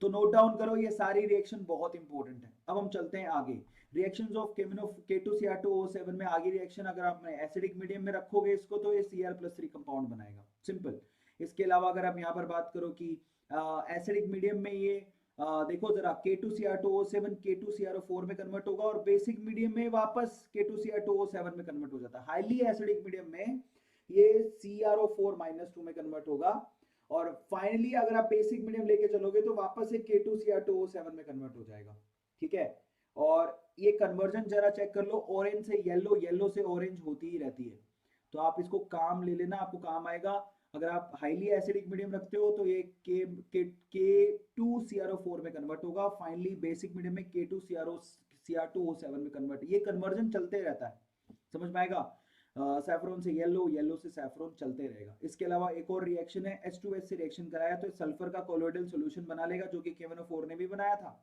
तो नोट डाउन करो, ये सारी रिएक्शन बहुत इंपॉर्टेंट है। अब हम चलते हैं आगे। रिएक्शंस ऑफ K2Cr2O7 में आगे रिएक्शन अगर आपने एसिडिक मीडियम में रखोगे इसको तो ये Cr+3 कंपाउंड बनाएगा, सिंपल। इसके अलावा अगर आप यहाँ पर बात करो कि एसिडिक मीडियम में ये देखो जरा K2Cr2O7 K2CrO4 में कन्वर्ट होगा और बेसिक मीडियम में वापस K2Cr2O7 में कन्वर्ट हो जाता है। हाईली एसिडिक मीडियम में ये CrO4-2 में कन्वर्ट होगा और फाइनली अगर आप बेसिक मीडियम लेके चलोगे तो वापस से K2Cr2O7 में कन्वर्ट हो जाएगा, ठीक है। और ये कन्वर्जन जरा चेक कर लो, ऑरेंज से येलो, येलो से ऑरेंज होती ही रहती है, तो आप इसको काम ले लेना, आपको काम आएगा। अगर आप हाईली एसिडिक मीडियम रखते हो तो ये K2CrO4 में कन्वर्ट होगा, फाइनली बेसिक मीडियम में K2Cr2O7 में कन्वर्ट। ये कन्वर्जन चलते रहता है, समझ में आएगा। सैफरॉन से येलो, येलो से सैफरॉन चलते रहेगा। इसके अलावा एक और रिएक्शन है, H2S से रिएक्शन कराया तो सल्फर का कोलोइडल सॉल्यूशन बना लेगा, जो कि KMnO4 ने भी बनाया था,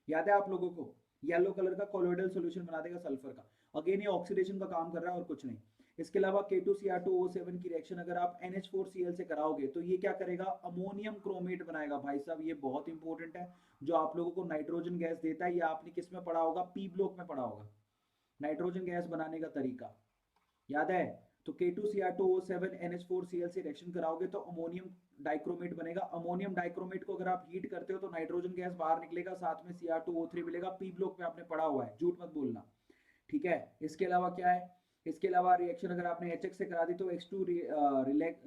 याद है आप लोगों को। येलो कलर का कोलोइडल सॉल्यूशन बना देगा सल्फर का। अगेन ये ऑक्सीडेशन का काम कर रहा है और कुछ नहीं। इसके अलावा K2Cr2O7 की रिएक्शन अगर आप NH4Cl से कराओगे तो ये क्या करेगा, अमोनियम क्रोमेट बनाएगा। भाई साहब ये बहुत इंपॉर्टेंट है, जो आप लोगों को नाइट्रोजन गैस देता है। ये आपने किस में पढ़ा होगा, P ब्लॉक में पढ़ा होगा, नाइट्रोजन गैस बनाने का तरीका याद है। तो K2Cr2O7 NH4Cl से रिएक्शन कराओगे तो अमोनियम डाइक्रोमेट बनेगा। अमोनियम डाइक्रोमेट को अगर आप हीट करते हो तो नाइट्रोजन गैस बाहर निकलेगा, साथ में Cr2O3 मिलेगा। P ब्लॉक में आपने पढ़ा हुआ है, झूठ मत बोलना, ठीक है। इसके अलावा क्या है, इसके अलावा रिएक्शन अगर आपने HX से करा दी तो H2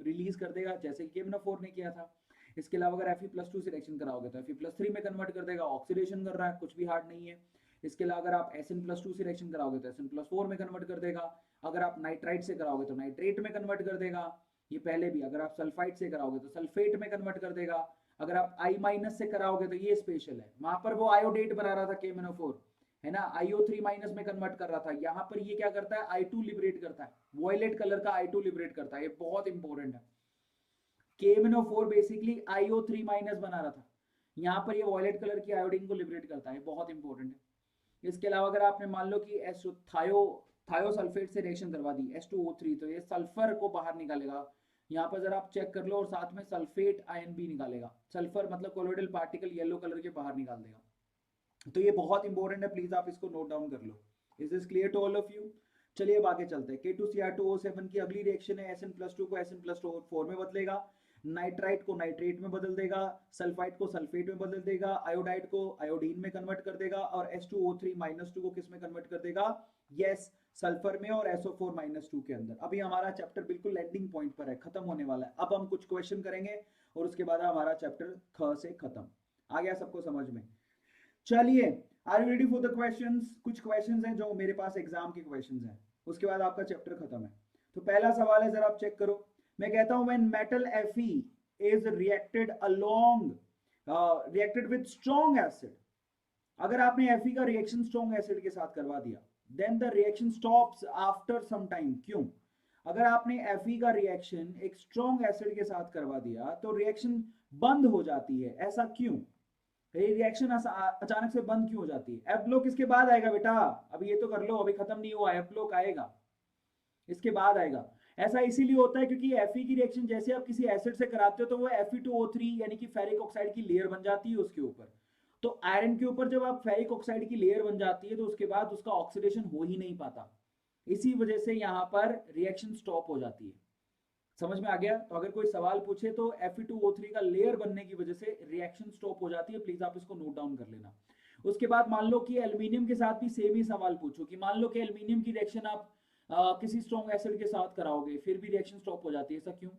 रिलीज कर देगा, जैसे कि KMnO4 ने किया था। इसके अलावा अगर Fe+2 से रिएक्शन कराओगे तो Fe+3 में कन्वर्ट कर देगा, ऑक्सीडेशन कर रहा है, कुछ भी हार्ड नहीं है। इसके अलावा अगर आप Sn+2 से रिएक्शन कराओगे तो Sn+4 में कन्वर्ट कर देगा। अगर आप नाइट्राइट से कराओगे तो नाइट्रेट में कन्वर्ट कर देगा, ये पहले भी। अगर आप सल्फाइड से कराओगे तो सल्फेट में कन्वर्ट कर देगा। अगर आप I- से कराओगे तो ये स्पेशल है, वहां पर वो आयोडेट बना रहा था KMnO4 है ना, IO3- में कन्वर्ट कर रहा था। यहाँ पर ये क्या करता है, I2 लिबरेट करता है, वॉयलेट कलर का I2 लिबरेट करता है, ये बहुत इंपॉर्टेंट है। KMnO4 बेसिकली IO3- बना रहा था, यहाँ पर ये वॉयलेट कलर की आयोडीन को लिबरेट करता है, बहुत इंपॉर्टेंट है। इसके अलावा अगर आपने मान लो कि थायोसल्फेट से रिएक्शन करवा दी H2O3, तो ये सल्फर को बाहर निकालेगा। यहाँ पर जरा आप चेक कर लो, और साथ में सल्फेट आयन भी निकालेगा। सल्फर मतलब कोलोइडल पार्टिकल येलो कलर के बाहर निकाल देगा। तो ये बहुत इंपॉर्टेंट है, प्लीज आप इसको नोट डाउन कर लो। Is this clear to all of you? चलिए अब आगे चलते हैं। K2Cr2O7 की अगली रिएक्शन है, Sn+2 को Sn+4 में बदलेगा, नाइट्राइट को नाइट्रेट में बदल देगा, सल्फाइड को सल्फेट में बदल देगा, आयोडाइड को आयोडीन में कन्वर्ट कर देगा, और H2O3-2 को किस में कन्वर्ट कर देगा, यस सल्फर में और SO4-2 के अंदर। अभी हमारा चैप्टर बिल्कुल एंडिंग पॉइंट पर है, खत्म होने वाला है। अब हम कुछ क्वेश्चन करेंगे और उसके बाद हमारा चैप्टर ख से खत्म। आ गया सबको समझ में? चलिए, are you ready for the questions? कुछ क्वेश्चंस हैं जो मेरे पास एग्जाम के क्वेश्चंस हैं, उसके बाद आपका चैप्टर खत्म है। तो पहला सवाल है, जरा आप चेक करो। मैं कहता हूं when metal Fe is reacted with strong acid, अगर आपने Fe का रिएक्शन स्ट्रॉन्ग एसिड के साथ करवा दिया, then the reaction stops after some time. क्यों? अगर आपने Fe का रिएक्शन एक स्ट्रॉन्ग एसिड के साथ करवा दिया तो रिएक्शन बंद हो जाती है, ऐसा क्यों? ये रिएक्शन अचानक से बंद क्यों हो जाती है? एफ ब्लॉक इसके बाद आएगा बेटा, अभी ये तो कर लो, अभी खत्म नहीं हुआ। एफ ब्लॉक आएगा, इसके बाद आएगा। ऐसा इसीलिए होता है क्योंकि Fe की रिएक्शन जैसे आप किसी एसिड से कराते हो तो वो Fe2O3 यानी कि फेरिक ऑक्साइड की लेयर बन जाती है उसके ऊपर। तो आयरन के ऊपर जब आप फेरिक ऑक्साइड की लेयर बन जाती है तो उसके बाद उसका ऑक्सीडेशन हो ही नहीं पाता, इसी वजह से यहाँ पर रिएक्शन स्टॉप हो जाती है। समझ में आ गया? तो अगर कोई सवाल पूछे तो Fe2O3 का लेयर बनने की वजह से रिएक्शन स्टॉप हो जाती है, प्लीज आप इसको नोट डाउन कर लेना। उसके बाद मान लो कि एल्यूमिनियम के साथ भी सेम ही सवाल पूछो कि मान लो कि एल्यूमिनियम की रिएक्शन आप किसी स्ट्रॉन्ग एसिड के साथ कराओगे, फिर भी रिएक्शन स्टॉप हो जाती है, ऐसा क्यों?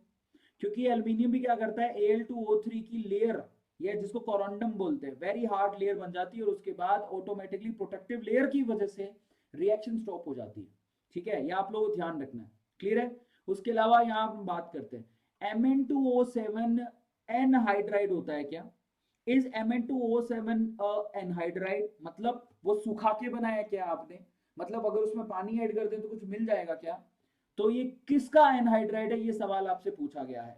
क्योंकि एल्यूमिनियम भी क्या करता है, Al2O3 की लेयर, ये जिसको कोरोंडम बोलते हैं, वेरी हार्ड लेयर बन जाती है और उसके बाद ऑटोमेटिकली प्रोटेक्टिव लेयर की वजह से रिएक्शन स्टॉप हो जाती है। ठीक है, ये आप लोगों को ध्यान रखना है, क्लियर है? उसके अलावा यहाँ हम बात करते हैं Mn2O7 एनहाइड्राइड होता है क्या? Is Mn2O7 anhydride? मतलब वो सुखा के बनाया क्या आपने? मतलब अगर उसमें पानी ऐड कर दें तो कुछ मिल जाएगा क्या? तो ये किसका एनहाइड्राइड है, ये सवाल आपसे पूछा गया है।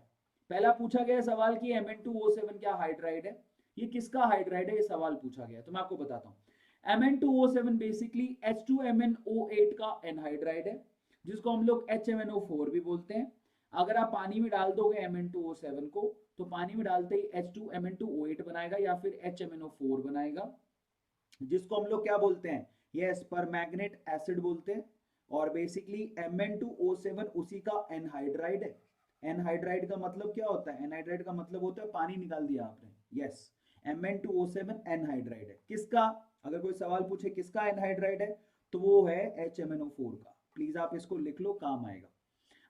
पहला पूछा गया सवाल कि Mn2O7 क्या हाइड्राइड है, ये किसका हाइड्राइड है, ये सवाल पूछा गया, तो मैं आपको बताता हूँ। Mn2O7 बेसिकली H2MnO8 का एनहाइड्राइड है, जिसको हम लोग HMnO4 भी बोलते हैं। अगर आप पानी में डाल दोगे Mn2O7 को, तो पानी में डालते ही H2Mn2O8 बनाएगा या फिर HMnO4 बनाएगा, जिसको हम लोग क्या बोलते हैं, यस परमैंगनेट एसिड बोलते हैं। और बेसिकली Mn2O7 उसी का एनहाइड्राइड है। एनहाइड्राइड का मतलब क्या होता है, एनहाइड्राइड का मतलब होता है पानी निकाल दिया आपने, यस Mn2O7 एनहाइड्राइड है। किसका, अगर कोई सवाल पूछे किसका एनहाइड्राइड है, तो वो है HMnO4 का। प्लीज आप इसको लिख लो, काम आएगा।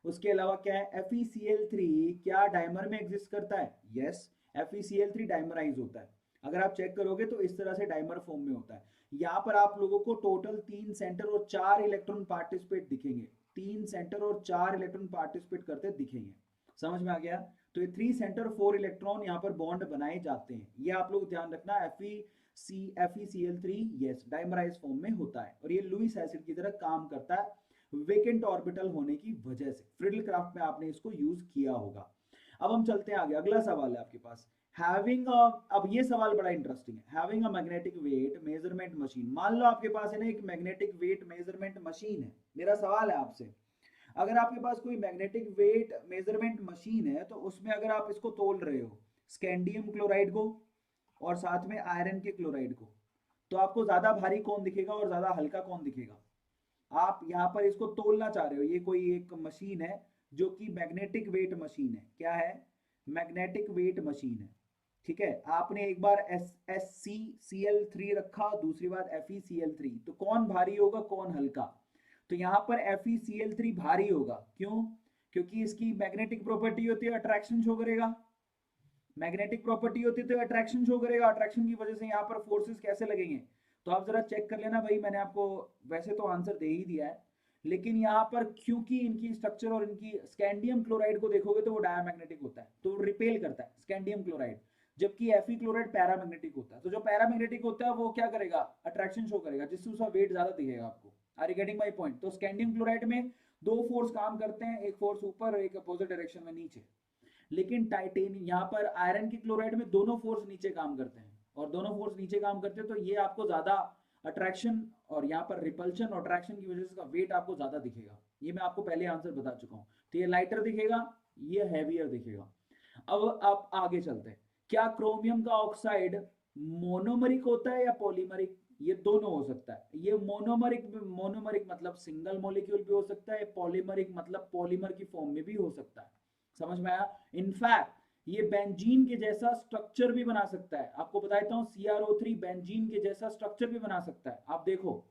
उसके अलावा क्या है, FeCl3 क्या डाइमर में एग्जिस्ट करता है, यस FeCl3 डाइमराइज होता है। अगर आप चेक करोगे तो इस तरह से डाइमर फॉर्म में होता है। यहाँ पर आप लोगों को टोटल 3 सेंटर और 4 इलेक्ट्रॉन पार्टिसिपेट दिखेंगे, 3 सेंटर और 4 इलेक्ट्रॉन पार्टिसिपेट करते दिखेंगे। समझ में आ गया, तो ये 3 सेंटर 4 इलेक्ट्रॉन यहाँ पर बॉन्ड बनाए जाते हैं। ये आप लोग ध्यान रखना, FeCl3 यस डाइमराइज फॉर्म में होता है, और ये लुईस एसिड की तरह काम करता है वेकेंट ऑर्बिटल होने की वजह से। फ्रिडल क्राफ्ट में आपने इसको यूज किया होगा। अब हम चलते हैं आगे, अगला सवाल है आपके पास। हैविंग अब ये सवाल बड़ा इंटरेस्टिंग है। Having a magnetic weight measurement machine, मान लो आपके पास है ना एक मैग्नेटिक वेट मेजरमेंट मशीन है। मेरा सवाल है आपसे, अगर आपके पास कोई मैग्नेटिक वेट मेजरमेंट मशीन है, तो उसमें अगर आप इसको तोल रहे हो स्कैंडियम क्लोराइड को और साथ में आयरन के क्लोराइड को, तो आपको ज्यादा भारी कौन दिखेगा और ज्यादा हल्का कौन दिखेगा? आप यहाँ पर इसको तोलना चाह रहे हो, ये कोई एक मशीन है जो कि मैग्नेटिक वेट मशीन है। क्या है, मैग्नेटिक वेट मशीन है, ठीक है। आपने एक बार SCCl3 रखा, दूसरी बार FeCl3, तो कौन भारी होगा कौन हल्का? तो यहाँ पर FeCl3 भारी होगा, क्यों? क्योंकि इसकी मैग्नेटिक प्रॉपर्टी होती है अट्रैक्शन शो करेगा। मैग्नेटिक प्रॉपर्टी होती है तो अट्रैक्शन शो करेगा, अट्रैक्शन की वजह से यहाँ पर फोर्सेस कैसे लगेंगे, तो आप जरा चेक कर लेना भाई। मैंने आपको वैसे तो आंसर दे ही दिया है, लेकिन यहाँ पर क्योंकि इनकी स्ट्रक्चर और इनकी स्कैंडियम क्लोराइड को देखोगे तो वो डायमैग्नेटिक होता है, तो रिपेल करता है स्कैंडियम क्लोराइड, जबकि Fe क्लोराइड पैरामैग्नेटिक होता है। तो जो पैरामैग्नेटिक होता है वो क्या करेगा, अट्रैक्शन शो करेगा, जिससे उसका वेट ज्यादा दिखेगा आपको। Are you getting my point? तो स्कैंडियम क्लोराइड में 2 फोर्स काम करते हैं, एक फोर्स ऊपर एक अपोजिट डायरेक्शन में नीचे। लेकिन टाइटेनियम यहाँ पर आयरन की क्लोराइड में दोनों फोर्स नीचे काम करते हैं, और दोनों फोर्स नीचे काम करते हैं, तो ये आपको ज्यादा अट्रैक्शन और यहाँ पर रिपल्शन और अट्रैक्शन की वजह से इसका वेट आपको ज्यादा दिखेगा। ये मैं आपको पहले आंसर बता चुका हूँ। तो ये लाइटर दिखेगा, ये हैवियर दिखेगा। अब आप आगे चलते हैं। क्या क्रोमियम का ऑक्साइड मोनोमरिक होता है या पॉलीमरिक? ये दोनों हो सकता है। ये मोनोमरिक मतलब सिंगल मॉलिक्यूल भी हो सकता है, पॉलीमरिक मतलब पॉलीमर की फॉर्म में भी हो सकता है। समझ में आया? इनफैक्ट ये बेंजीन के जैसा स्ट्रक्चर भी बना सकता है। आपको बता देता हूँ, CrO3 बेंजीन के जैसा स्ट्रक्चर भी बना सकता है। आप देखो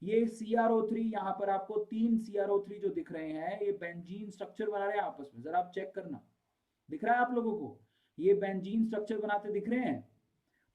ये CrO3, यहाँ पर आपको 3 CrO3 जो दिख रहे हैं, ये बेंजीन स्ट्रक्चर बना रहे हैं आपस में। जरा आप चेक करना, दिख रहा है आप लोगों को? ये बेंजीन स्ट्रक्चर बनाते दिख रहे हैं।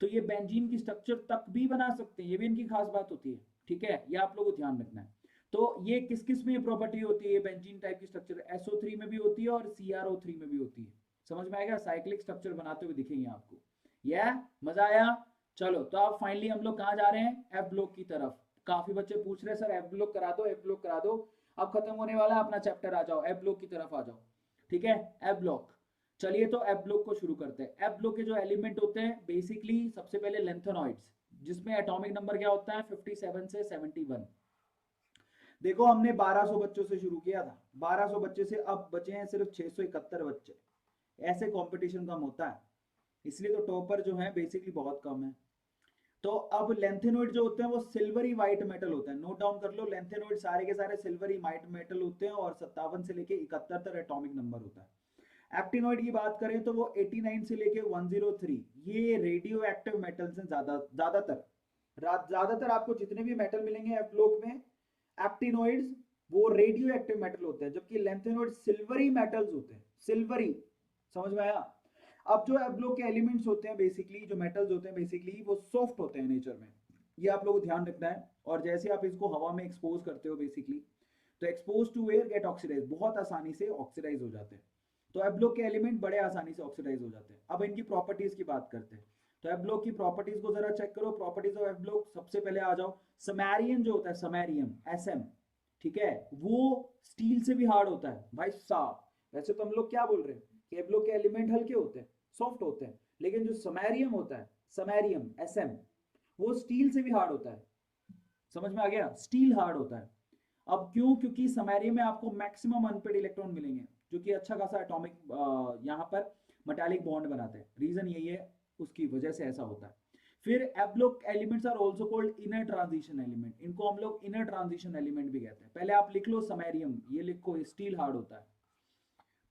तो ये बेंजीन की स्ट्रक्चर तक भी बना सकते हैं, ये भी इनकी खास बात होती है, ठीक है। ये आप लोगों को ध्यान रखना है। तो ये किस किस में प्रॉपर्टी होती है, बेंजीन टाइप की स्ट्रक्चर SO3 में भी होती है और CrO3 में भी होती है। समझ में आएगा? साइक्लिक स्ट्रक्चर बनाते हुए दिखेंगे आपको। यह मजा आया? चलो, तो अब फाइनली हम लोग कहाँ जा रहे हैं, एफ ब्लॉक की तरफ। काफी बच्चे पूछ रहे हैं सर एफ ब्लॉक करा दो, एफ ब्लॉक करा दो। अब खत्म होने वाला अपना चैप्टर, आ जाओ एफ ब्लॉक की तरफ आ जाओ, ठीक है। एफ ब्लॉक, चलिए तो एफ ब्लॉक को शुरू करते हैं। एफ ब्लॉक के जो एलिमेंट होते हैं बेसिकली, सबसे पहले लेंथेनॉइड्स, जिसमें एटॉमिक नंबर क्या होता है 57 से 71। देखो हमने 1200 बच्चों से शुरू किया था, 1200 बच्चे से अब बचे हैं सिर्फ 671 बच्चे। ऐसे कंपटीशन कम होता है, इसलिए तो टॉपर जो है बेसिकली बहुत कम है। तो अब लेंथेनॉइड जो होते हैं वो सिल्वरी व्हाइट मेटल होता है। नोट डाउन कर लो, लेंथेनॉइड सारे के सारे सिल्वरी व्हाइट मेटल होते हैं और 57 से लेके 71 तक एटॉमिक नंबर होता है। एक्टिनॉइड की बात करें तो वो 89 से लेके 103, ये रेडियो एक्टिव मेटल्स हैं। ज्यादातर आपको जितने भी मेटल मिलेंगे एफ ब्लॉक में, एक्टिनॉइड्स वो रेडियो एक्टिव मेटल होते हैं, जबकि लेंथेनॉइड सिल्वरी मेटल्स होते हैं, सिल्वरी। समझ में आया? अब जो एफ ब्लॉक के एलिमेंट्स होते हैं बेसिकली, जो मेटल्स होते हैं बेसिकली, वो सॉफ्ट होते हैं नेचर में, ये आप लोगों को ध्यान रखना है। और जैसे आप इसको हवा में एक्सपोज करते हो बेसिकली, तो expose to air get oxidise, बहुत आसानी से ऑक्सीडाइज हो जाते हैं। तो एफ ब्लॉक के एलिमेंट बड़े आसानी से ऑक्सीडाइज हो जाते हैं। अब इनकी प्रॉपर्टीज की बात करते हैं। तो एफ ब्लॉक की प्रॉपर्टीज को जरा चेक करो। प्रॉपर्टीज ऑफ एफ ब्लॉक, सबसे पहले आ जाओ, समैरियम जो होता है, समैरियम SM, ठीक है, वो स्टील से भी हार्ड होता है भाई साहब। वैसे तो हम लोग क्या बोल रहे हैं कि एफ ब्लॉक के एलिमेंट हल्के होते हैं, सॉफ्ट होते हैं, लेकिन जो समैरियम होता है समैरियम SM, वो स्टील से भी हार्ड होता है। समझ में आ गया, स्टील हार्ड होता है। अब क्यों? क्योंकि समैरियम में आपको मैक्सिमम अनपेड इलेक्ट्रॉन मिलेंगे, जो कि अच्छा खासा एटॉमिक यहाँ पर मेटालिक बॉन्ड बनाते हैं। रीजन यही है, उसकी वजह से ऐसा होता है। फिर f block elements are also called inner transition element, इनको हम लोग इनर ट्रांजिशन एलिमेंट भी कहते हैं। पहले आप लिख लो समैरियम, ये लिखो, स्टील हार्ड होता है,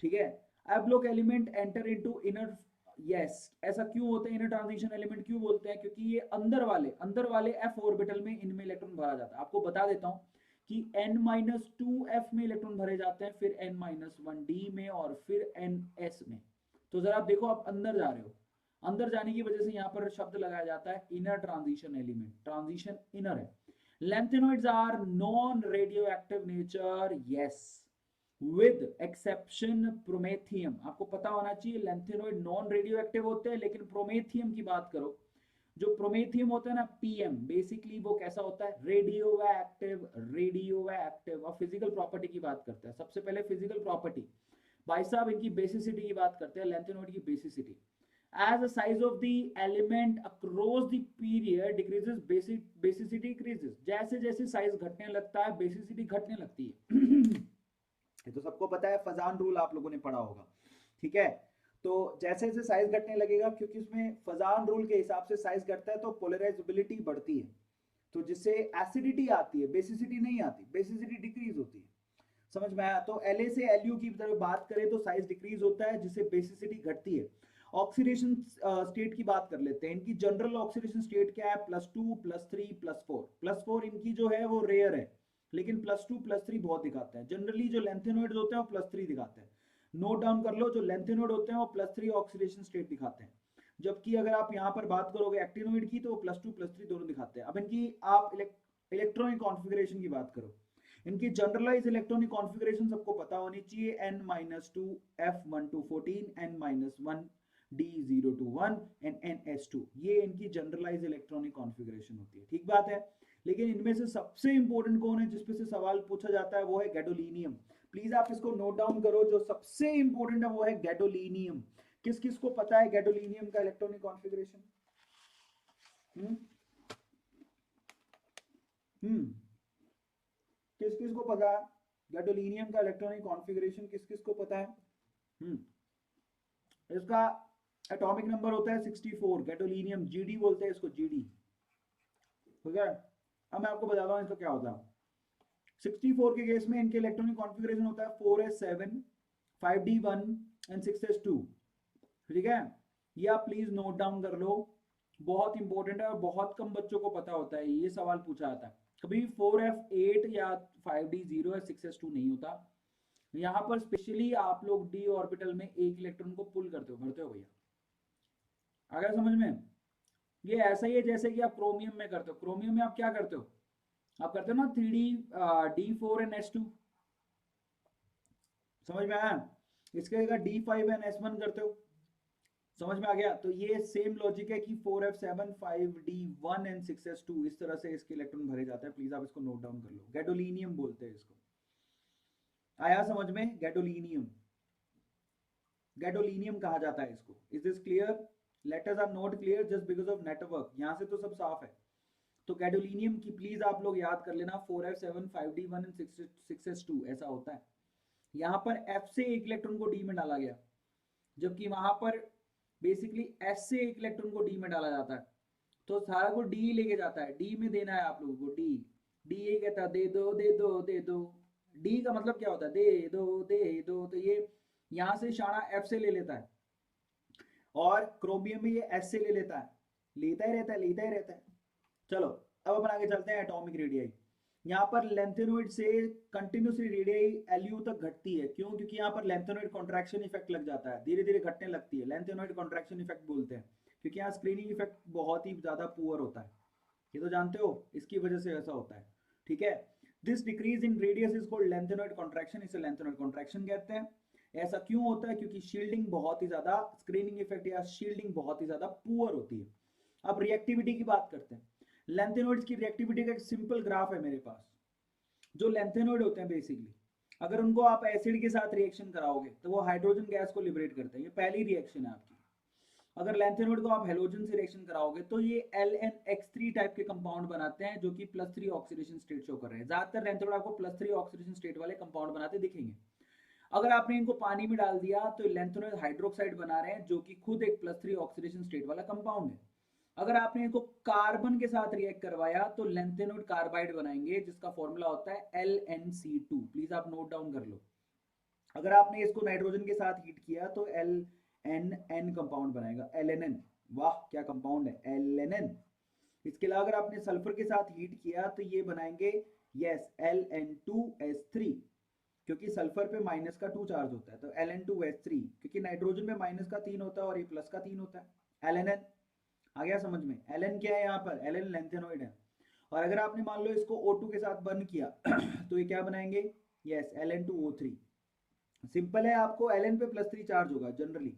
ठीक है। F block element enter into inner, yes, ऐसा क्यों होता है? इनर ट्रांजिशन एलिमेंट क्यों बोलते हैं? क्योंकि ये अंदर वाले f ऑर्बिटल में इनमें इलेक्ट्रॉन भरा जाता है। आपको बता देता हूं कि n-2f में इलेक्ट्रॉन भरे जाते हैं, फिर n-1d में, और फिर ns में। तो जरा आप देखो, आप अंदर जा रहे हो, अंदर जाने की वजह से यहाँ पर शब्द लगाया जाता है inner transition element, transition inner है। Lanthanoids are non radioactive nature, yes, with exception promethium. आपको पता होना चाहिए लैंथेनॉइड नॉन रेडियो एक्टिव होते हैं, लेकिन प्रोमेथियम की बात करो, जो प्रोमेथियम होता है ना, PM, बेसिकली वो कैसा होता है? Radio active, radio active. और फिजिकल प्रॉपर्टी की बात करते हैं, सबसे पहले फिजिकल प्रॉपर्टी, भाई साहब इनकी बेसिसिटी की बात करते हैं, लैंथेनॉइड की basicity. As the size of the element across the period decreases, basicity increases। जैसे जैसे साइज घटने लगता है, बेसिसिटी घटने लगती है। ये तो सबको पता है, फजान रूल आप लोगों ने पढ़ा होगा, ठीक है। तो जैसे जैसे साइज घटने लगेगा, क्योंकि उसमें फजान रूल के हिसाब से साइज घटता है तो पोलराइजेबिलिटी बढ़ती है, तो जिससे एसिडिटी आती है, बेसिसिटी नहीं आती, बेसिसिटी डिक्रीज होती है। समझ में आया? तो La से Lu की तरफ बात करें तो साइज डिक्रीज होता है, जिससे बेसिसिटी घटती है। ऑक्सीडेशन स्टेट की बात कर लेते हैं। इनकी जनरल ऑक्सीडेशन स्टेट क्या है? +2, +3, +4। +4 इनकी जो है वो रेयर है, लेकिन +2, +3 बहुत दिखाते हैं। जनरली जो लैंथेनॉइड्स होते हैं वो +3 दिखाते हैं। नोट डाउन कर लो, जो लैंथेनॉइड होते हैं वो +3 ऑक्सीडेशन स्टेट दिखाते हैं, जबकि अगर आप यहाँ पर बात करोगे एक्टिनोइड की तो वो +2, +3 दोनों दिखाते हैं। अब इनकी आप इलेक्ट्रॉनिक कॉन्फ़िगरेशन की बात करो, इनकी जनरलाइज इलेक्ट्रॉनिक कॉन्फ़िगरेशन सबको पता होनी चाहिए। n-2 f1 to 14, n-1 d0 to 1 and ns2, ये इनकी जनरलाइज इलेक्ट्रॉनिक कॉन्फ़िगरेशन होती है, ठीक बात है। लेकिन इनमें से सबसे इंपॉर्टेंट कौन है जिसपे से सवाल पूछा जाता है? वो है गैडोलीनियम। प्लीज आप इसको नोट डाउन करो, जो सबसे इंपॉर्टेंट है वो है गैडोलीनियम। किस किस को पता है गैडोलीनियम का इलेक्ट्रॉनिक कॉन्फ़िगरेशन? किस किस को पता है गैडोलीनियम का इलेक्ट्रॉनिक कॉन्फ़िगरेशन? किस किस को पता है? इसका एटॉमिक नंबर होता है 64, गैडोलीनियम, GD बोलते हैं इसको, GD, ठीक है। अब मैं आपको बताता हूँ इसका क्या होता है। 64 के केस में इनके इलेक्ट्रॉनिक कॉन्फ़िगरेशन होता है 4s7, 5d1 एंड 6s2, ठीक है। ये आप प्लीज नोट डाउन कर लो, बहुत इंपॉर्टेंट है और बहुत कम बच्चों को पता होता है, ये सवाल पूछा जाता है। कभी 4f8 या 5d0 या 6s2 नहीं होता। यहाँ पर स्पेशली आप लोग d ऑर्बिटल में एक इलेक्ट्रॉन को पुल करते हो, भरते हो भैया। अगर समझ में, ये ऐसा ही है जैसे कि आप क्रोमियम में करते हो। क्रोमियम में आप क्या करते हो? आप करते हो ना 3d d4 एंड s2, समझ में आया? इसके जगह d5 एंड s1 करते हो, समझ में आ गया? तो ये सेम लॉजिक है कि 4f7, 5d1 एंड 6s2, इस तरह से इसके इलेक्ट्रॉन भरे जाते हैं। प्लीज आप इसको नोट डाउन कर लो, गैडोलीनियम बोलते हैं इसको। आया समझ में? गैडोलीनियम, गैडोलीनियम कहा जाता है इसको। Is this clear? Letters are not clear just because of network, यहां से तो सब साफ है। तो गैडोलीनियम की प्लीज आप लोग याद कर लेना, 4f7, 5d1 एंड 6s2 ऐसा होता है। यहाँ पर F से एक इलेक्ट्रॉन को D में डाला गया, जबकि वहां पर बेसिकली S से एक इलेक्ट्रॉन को D में डाला जाता है। तो सारा को D लेके जाता है, D में देना है आप लोगों को, D ये कहता है दे दो दे दो दे दो। D का मतलब क्या होता है? दे दो दे दो। तो ये यहाँ से इशारा F से ले लेता है, और क्रोमियम में ये S से ले लेता है, लेता ही रहता है, लेता ही रहता है। चलो अब अपन आगे चलते हैं एटॉमिक रेडियाई। यहाँ पर लैंथेनॉइड से कंटिन्यूसली रेडियाई Lu तक घटती है। क्यों? क्योंकि यहाँ पर लैंथेनॉइड कॉन्ट्रैक्शन इफेक्ट लग जाता है, धीरे धीरे घटने लगती है। लैंथेनॉइड कॉन्ट्रैक्शन इफेक्ट बोलते हैं, क्योंकि यहाँ स्क्रीनिंग इफेक्ट बहुत ही ज्यादा पुअर होता है, ये तो जानते हो, इसकी वजह से ऐसा होता है, ठीक है। This decrease in radius is called lanthanoid contraction, इसे लैंथेनॉइड कॉन्ट्रैक्शन कहते हैं। ऐसा क्यों होता है? क्योंकि शील्डिंग बहुत ही ज्यादा, स्क्रीनिंग इफेक्ट या शील्डिंग बहुत ही ज्यादा पुअर होती है। अब रिएक्टिविटी की बात करते हैं। लैंथेनॉइड्स की रिएक्टिविटी का एक सिंपल ग्राफ है मेरे पास। जो लैंथेनॉइड होते हैं बेसिकली, अगर उनको आप एसिड के साथ रिएक्शन कराओगे तो वो हाइड्रोजन गैस को लिबरेट करते हैं, ये पहली रिएक्शन है आपकी। अगर लैंथेनोइड को आप हेलोजन से रिएक्शन कराओगे तो ये LnX3 टाइप के कंपाउंड बनाते हैं जो कि +3 ऑक्सीडेशन स्टेट शो कर रहे हैं। ज्यादातर लैंथेनोइड आपको +3 ऑक्सीडेशन स्टेट वाले कंपाउंड बनाते दिखेंगे। अगर आपने इनको पानी में डाल दिया तो लैंथेनोइड हाइड्रोक्साइड बना रहे हैं जो कि खुद एक +3 ऑक्सीडेशन स्टेट वाला कंपाउंड है। अगर आपने इनको कार्बन के साथ रिएक्ट करवाया तो लैंथेनोइड कार्बाइड बनाएंगे जिसका फॉर्मूला होता है LnC2। प्लीज आप नोट डाउन कर लो। अगर आपने इसको नाइट्रोजन के साथ हीट किया तो LNN कंपाउंड बनाएगा, LNN। वाह क्या कंपाउंड है, LNN। इसके अलावा अगर आपने सल्फर के साथ हीट किया तो ये बनाएंगे यस Ln2S3, क्योंकि सल्फर पे -2 चार्ज होता है तो Ln2S3, क्योंकि नाइट्रोजन में -3 होता है और ये +3 होता है। LNN आ गया समझ में। Ln क्या है यहाँ पर, Ln लैंथेनोइड है। और अगर आपने मान लो इसको O2 के साथ बर्न किया तो ये क्या बनाएंगे, यस Ln2O3। सिंपल है, आपको Ln पे +3 चार्ज होगा जनरली।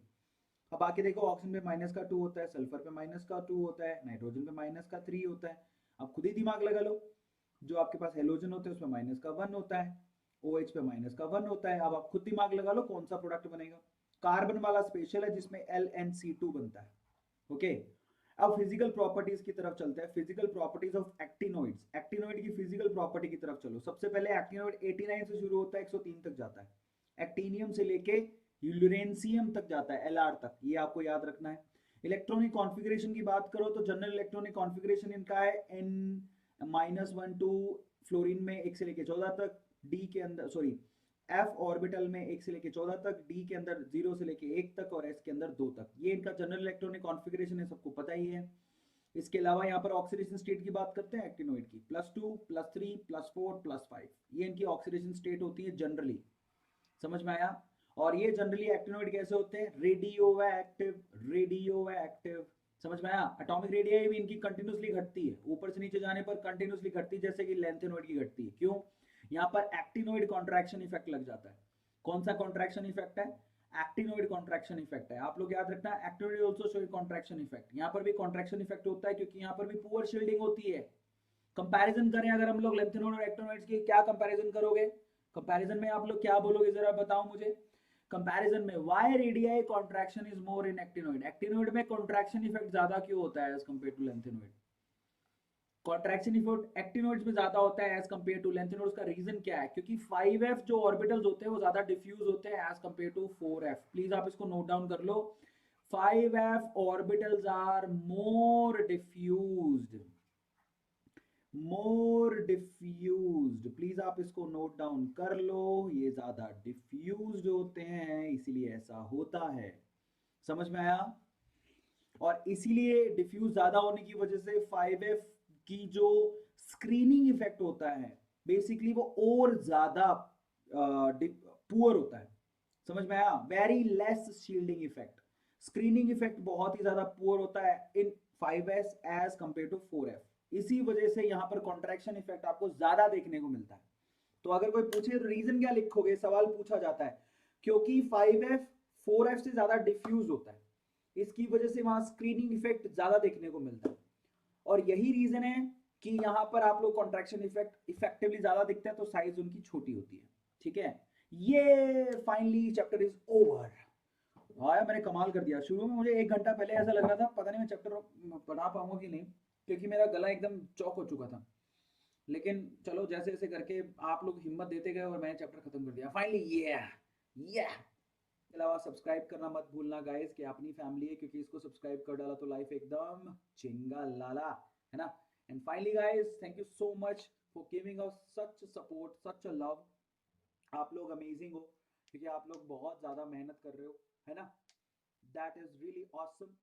अब आके देखो ऑक्सीजन पे -2 होता है, सल्फर पे -2 होता है, नाइट्रोजन पे -3 होता है। अब खुद ही दिमाग लगा लो, जो आपके पास हेलोजन होते हैं उसमें -1 होता है, OH पे -1 होता है। अब आप खुद दिमाग लगा लो कौन सा प्रोडक्ट बनेगा। कार्बन वाला स्पेशल है जिसमें LnC2 बनता है। ओके, अब फिजिकल प्रॉपर्टीज की तरफ चलते हैं। Physical properties of actinoids. Actinoid की फिजिकल प्रॉपर्टी की तरफ चलो। सबसे पहले एक्टिनोइड 89 से शुरू होता है, 103 तक जाता है। एक्टिनियम से लेके यूरेनियम तक जाता है, Lr तक, ये आपको याद रखना है। इलेक्ट्रॉनिक कॉन्फ़िगरेशन की बात करो तो जनरल इलेक्ट्रॉनिक कॉन्फ़िगरेशन इनका है N-12 फ्लोरीन में 1 से लेके 14 तक, डी के अंदर सॉरी F ऑर्बिटल में 1 से लेके 14 तक, डी के अंदर 0 से लेके 1 तक और S के अंदर 2 तक। ये इनका जनरल इलेक्ट्रॉनिक कॉन्फ़िगरेशन है, सबको पता ही है। इसके अलावा यहाँ पर ऑक्सीडेशन स्टेट की बात करते हैं एक्टिनोइड की, +2 +3 +4 +5, ये इनकी ऑक्सीडेशन स्टेट होती है जनरली। समझ में आया। और ये जनरली एक्टिनोइड कैसे होते हैं, रेडियोएक्टिव। रेडियोएक्टिव समझ में आया। एटॉमिक रेडियस भी इनकी कंटिन्यूसली घटती है, ऊपर से नीचे जाने पर कंटिन्यूसली घटती है, जैसे कि लैंथेनोइड की घटती है। क्यों, यहाँ पर एक्टिनोइड कॉन्ट्रैक्शन इफेक्ट लग जाता है। कौन सा कॉन्ट्रैक्शन इफेक्ट है, एक्टिनोइड कॉन्ट्रैक्शन इफेक्ट है। आप लोग याद रखना, actinoid also show contraction effect. यहाँ पर भी कॉन्ट्रैक्शन इफेक्ट होता है क्योंकि यहाँ पर भी पुअर शील्डिंग होती है। कंपैरिजन करें अगर हम लोग लैंथेनोइड और एक्टिनोइड्स की, क्या कंपैरिजन करोगे, कंपैरिजन में आप लोग क्या बोलोगे जरा बताओ मुझे। कंपैरिजन में why radii contraction is more in actinoid. Actinoid में कॉन्ट्रैक्शन इफेक्ट ज्यादा क्यों होता है as compared to lanthanoid. Contraction effect actinoids में ज्यादा होता है एज कंपेयर टू लैंथेनोइड्स का रीजन क्या है, क्योंकि 5f जो ऑर्बिटल्स होते हैं वो ज्यादा डिफ्यूज होते हैं as compared to 4f। Please आप इसको नोट डाउन कर लो, 5f orbitals are more diffused, more diffused. Please आप इसको नोट डाउन कर लो, ये ज्यादा डिफ्यूज्ड होते हैं इसीलिए ऐसा होता है। समझ में आया। और इसीलिए डिफ्यूज ज्यादा होने की वजह से 5f की जो स्क्रीनिंग इफेक्ट होता है बेसिकली वो और ज्यादा पुअर होता है। समझ में आया। Very less shielding effect, screening effect बहुत ही ज्यादा पुअर होता है इन 5s as compared to 4f। इसी वजह से यहाँ पर कॉन्ट्रैक्शन इफेक्ट आपको ज्यादा देखने को मिलता है। तो अगर कोई पूछे तो रीजन क्या लिखोगे, सवाल पूछा जाता है क्योंकि 5f 4f से ज्यादा डिफ्यूज होता है, इसकी वजह से वहां स्क्रीनिंग इफेक्ट ज्यादा देखने को मिलता है। और यही रीजन है कि यहाँ पर आप लोग कॉन्ट्रैक्शन इफेक्ट इफेक्टिवली ज्यादा दिखता है तो साइज उनकी छोटी होती है। ठीक है, ये फाइनली चैप्टर इज ओवर। हाँ मैंने कमाल कर दिया। शुरू में मुझे 1 घंटा पहले ऐसा लग रहा था पता नहीं मैं चैप्टर पढ़ा पाऊंगा कि नहीं, क्योंकि मेरा गला एकदम चौक हो चुका था। लेकिन चलो जैसे जैसे करके आप लोग हिम्मत देते गए और मैंने चैप्टर खत्म कर दिया फाइनली। ये के अलावा सब्सक्राइब करना मत भूलना गाइस, कि अपनी फैमिली है, क्योंकि इसको सब्सक्राइब कर डाला तो लाइफ एकदम चिंगा लाला है ना। And finally guys thank you so much for giving us such support, such a love. आप लोग अमेजिंग हो, क्योंकि आप लोग बहुत ज़्यादा मेहनत कर रहे हो है ना। That is really awesome.